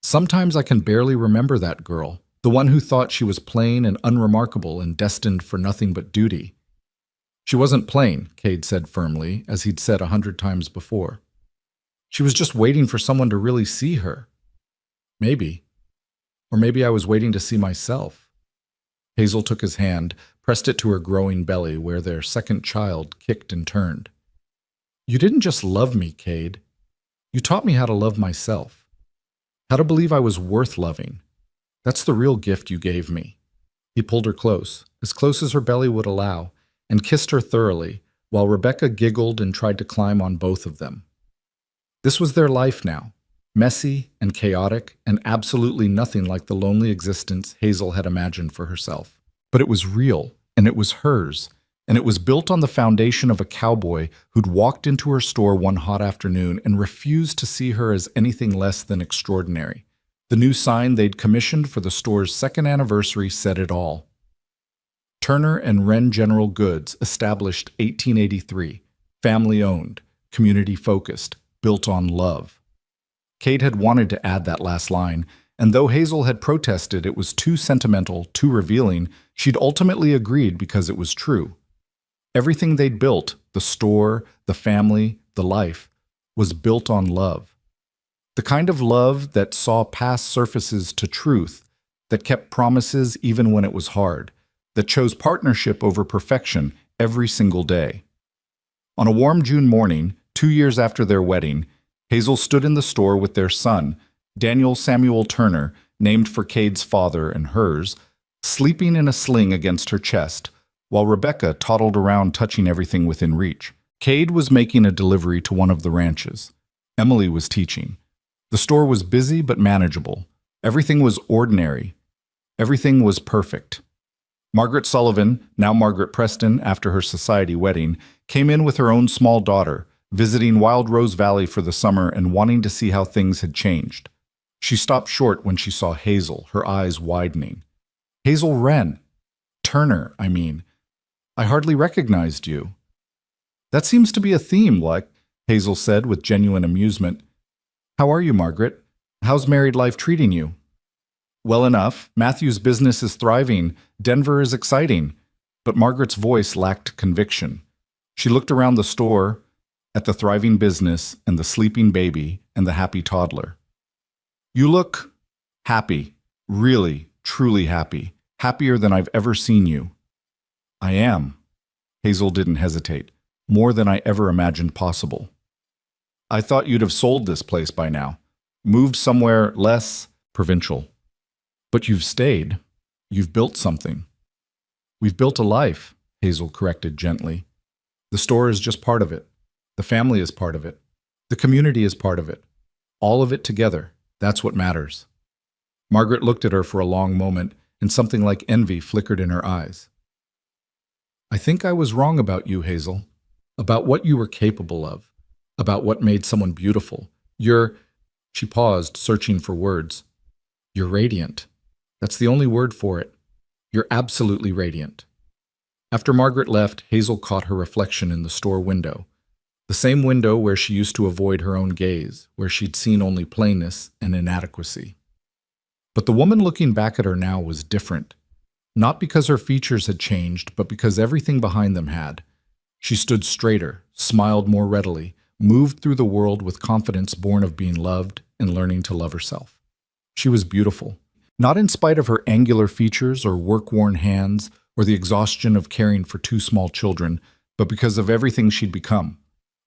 "Sometimes I can barely remember that girl, the one who thought she was plain and unremarkable and destined for nothing but duty." "She wasn't plain," Cade said firmly, as he'd said 100 times before. "She was just waiting for someone to really see her. Maybe. Or maybe I was waiting to see myself." Hazel took his hand, pressed it to her growing belly where their second child kicked and turned. "You didn't just love me, Cade. You taught me how to love myself. How to believe I was worth loving. That's the real gift you gave me." He pulled her close as her belly would allow, and kissed her thoroughly, while Rebecca giggled and tried to climb on both of them. This was their life now, messy and chaotic and absolutely nothing like the lonely existence Hazel had imagined for herself. But it was real, and it was hers, and it was built on the foundation of a cowboy who'd walked into her store one hot afternoon and refused to see her as anything less than extraordinary. The new sign they'd commissioned for the store's second anniversary said it all. Turner and Wren General Goods, established 1883, family-owned, community-focused, built on love. Kate had wanted to add that last line, and though Hazel had protested it was too sentimental, too revealing, she'd ultimately agreed because it was true. Everything they'd built, the store, the family, the life, was built on love. The kind of love that saw past surfaces to truth, that kept promises even when it was hard, that chose partnership over perfection every single day. On a warm June morning, 2 years after their wedding, Hazel stood in the store with their son, Daniel Samuel Turner, named for Cade's father and hers, sleeping in a sling against her chest, while Rebecca toddled around touching everything within reach. Cade was making a delivery to one of the ranches. Emily was teaching. The store was busy but manageable. Everything was ordinary. Everything was perfect. Margaret Sullivan, now Margaret Preston after her society wedding, came in with her own small daughter, visiting Wild Rose Valley for the summer and wanting to see how things had changed. She stopped short when she saw Hazel, her eyes widening. "Hazel Wren. Turner, I mean. I hardly recognized you." "That seems to be a theme, like," Hazel said with genuine amusement. "How are you, Margaret? How's married life treating you?" "Well enough. Matthew's business is thriving. Denver is exciting." But Margaret's voice lacked conviction. She looked around the store, at the thriving business and the sleeping baby and the happy toddler. "You look happy. Really, truly happy. Happier than I've ever seen you." "I am." Hazel didn't hesitate. "More than I ever imagined possible." "I thought you'd have sold this place by now. Moved somewhere less provincial. But you've stayed. You've built something." "We've built a life," Hazel corrected gently. "The store is just part of it. The family is part of it. The community is part of it. All of it together. That's what matters." Margaret looked at her for a long moment, and something like envy flickered in her eyes. "I think I was wrong about you, Hazel. About what you were capable of. About what made someone beautiful. You're—" She paused, searching for words. "You're radiant. That's the only word for it. You're absolutely radiant." After Margaret left, Hazel caught her reflection in the store window. The same window where she used to avoid her own gaze, where she'd seen only plainness and inadequacy. But the woman looking back at her now was different. Not because her features had changed, but because everything behind them had. She stood straighter, smiled more readily, moved through the world with confidence born of being loved and learning to love herself. She was beautiful. Not in spite of her angular features or work-worn hands or the exhaustion of caring for 2 small children, but because of everything she'd become.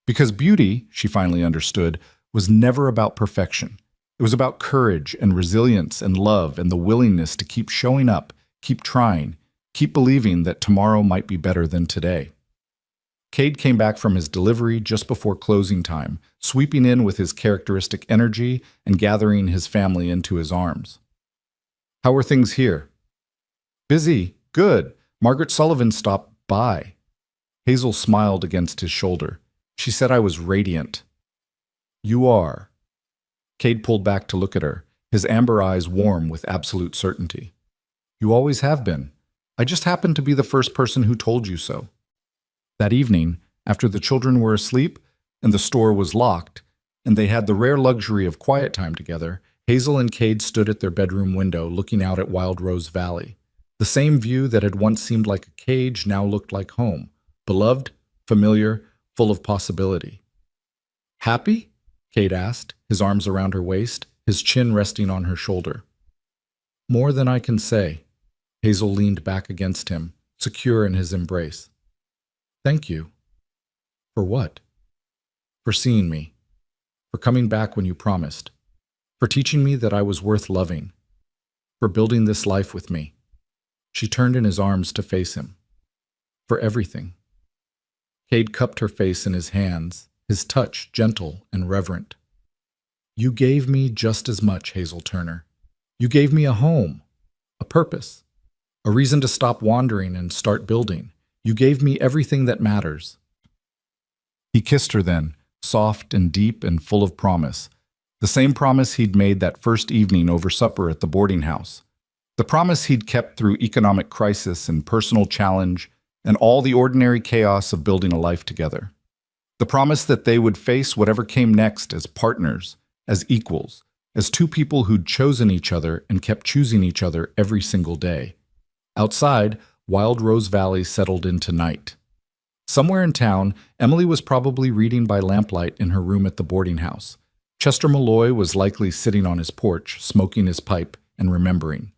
Because beauty, she finally understood, was never about perfection. It was about courage and resilience and love and the willingness to keep showing up, keep trying, keep believing that tomorrow might be better than today. Cade came back from his delivery just before closing time, sweeping in with his characteristic energy and gathering his family into his arms. "How are things here?" "Busy. Good. Margaret Sullivan stopped by." Hazel smiled against his shoulder. "She said I was radiant." "You are." Cade pulled back to look at her, his amber eyes warm with absolute certainty. "You always have been. I just happened to be the first person who told you so." That evening, after the children were asleep and the store was locked, and they had the rare luxury of quiet time together, Hazel and Cade stood at their bedroom window looking out at Wild Rose Valley. The same view that had once seemed like a cage now looked like home, beloved, familiar, full of possibility. "Happy?" Cade asked, his arms around her waist, his chin resting on her shoulder. "More than I can say." Hazel leaned back against him, secure in his embrace. "Thank you." "For what?" "For seeing me. For coming back when you promised. For teaching me that I was worth loving. For building this life with me." She turned in his arms to face him. "For everything." Cade cupped her face in his hands, his touch gentle and reverent. "You gave me just as much, Hazel Turner. You gave me a home, a purpose, a reason to stop wandering and start building. You gave me everything that matters." He kissed her then, soft and deep and full of promise, The same promise he'd made that first evening over supper at the boarding house. The promise he'd kept through economic crisis and personal challenge and all the ordinary chaos of building a life together. The promise that they would face whatever came next as partners, as equals, as two people who'd chosen each other and kept choosing each other every single day. Outside, Wild Rose Valley settled into night. Somewhere in town, Emily was probably reading by lamplight in her room at the boarding house. Chester Malloy was likely sitting on his porch, smoking his pipe and remembering.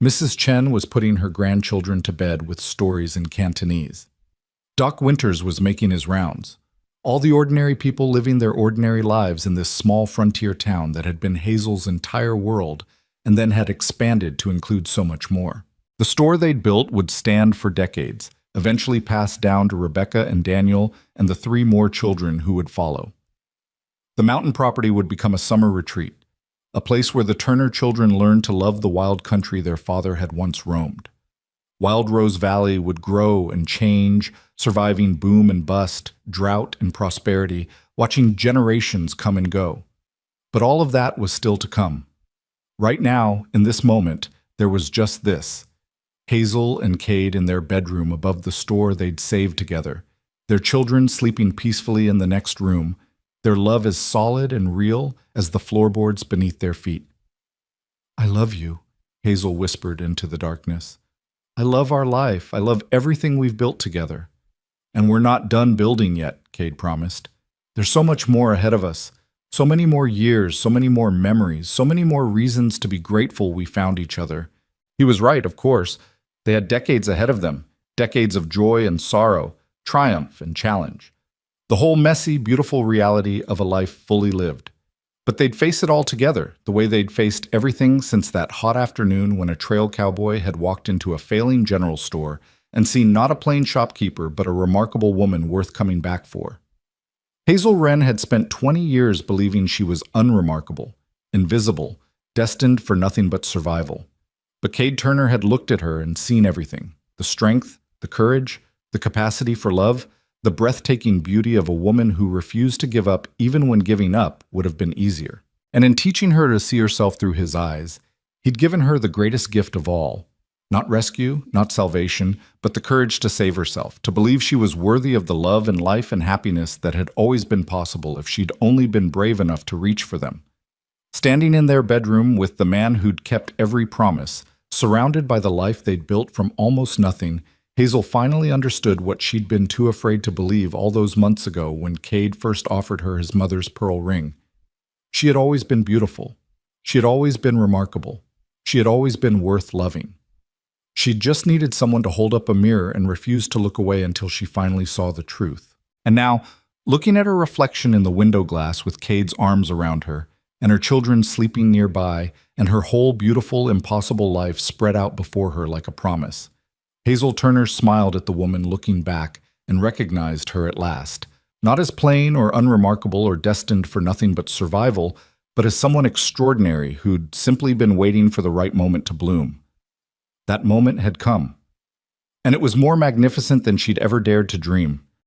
Mrs. Chen was putting her grandchildren to bed with stories in Cantonese. Doc Winters was making his rounds. All the ordinary people living their ordinary lives in this small frontier town that had been Hazel's entire world and then had expanded to include so much more. The store they'd built would stand for decades, eventually passed down to Rebecca and Daniel and the 3 more children who would follow. The mountain property would become a summer retreat, a place where the Turner children learned to love the wild country their father had once roamed. Wild Rose Valley would grow and change, surviving boom and bust, drought and prosperity, watching generations come and go. But all of that was still to come. Right now, in this moment, there was just this. Hazel and Cade in their bedroom above the store they'd saved together, their children sleeping peacefully in the next room, their love as solid and real as the floorboards beneath their feet. "I love you," Hazel whispered into the darkness. "I love our life. I love everything we've built together." "And we're not done building yet," Cade promised. "There's so much more ahead of us. So many more years, so many more memories, so many more reasons to be grateful we found each other." He was right, of course. They had decades ahead of them, decades of joy and sorrow, triumph and challenge. The whole messy, beautiful reality of a life fully lived. But they'd face it all together, the way they'd faced everything since that hot afternoon when a trail cowboy had walked into a failing general store and seen not a plain shopkeeper but a remarkable woman worth coming back for. Hazel Wren had spent 20 years believing she was unremarkable, invisible, destined for nothing but survival. But Cade Turner had looked at her and seen everything, the strength, the courage, the capacity for love, the breathtaking beauty of a woman who refused to give up even when giving up would have been easier. And in teaching her to see herself through his eyes, he'd given her the greatest gift of all. Not rescue, not salvation, but the courage to save herself, to believe she was worthy of the love and life and happiness that had always been possible if she'd only been brave enough to reach for them. Standing in their bedroom with the man who'd kept every promise, surrounded by the life they'd built from almost nothing, Hazel finally understood what she'd been too afraid to believe all those months ago when Cade first offered her his mother's pearl ring. She had always been beautiful. She had always been remarkable. She had always been worth loving. She'd just needed someone to hold up a mirror and refuse to look away until she finally saw the truth. And now, looking at her reflection in the window glass with Cade's arms around her, and her children sleeping nearby, and her whole beautiful, impossible life spread out before her like a promise, Hazel Turner smiled at the woman looking back and recognized her at last, not as plain or unremarkable or destined for nothing but survival, but as someone extraordinary who'd simply been waiting for the right moment to bloom. That moment had come, and it was more magnificent than she'd ever dared to dream.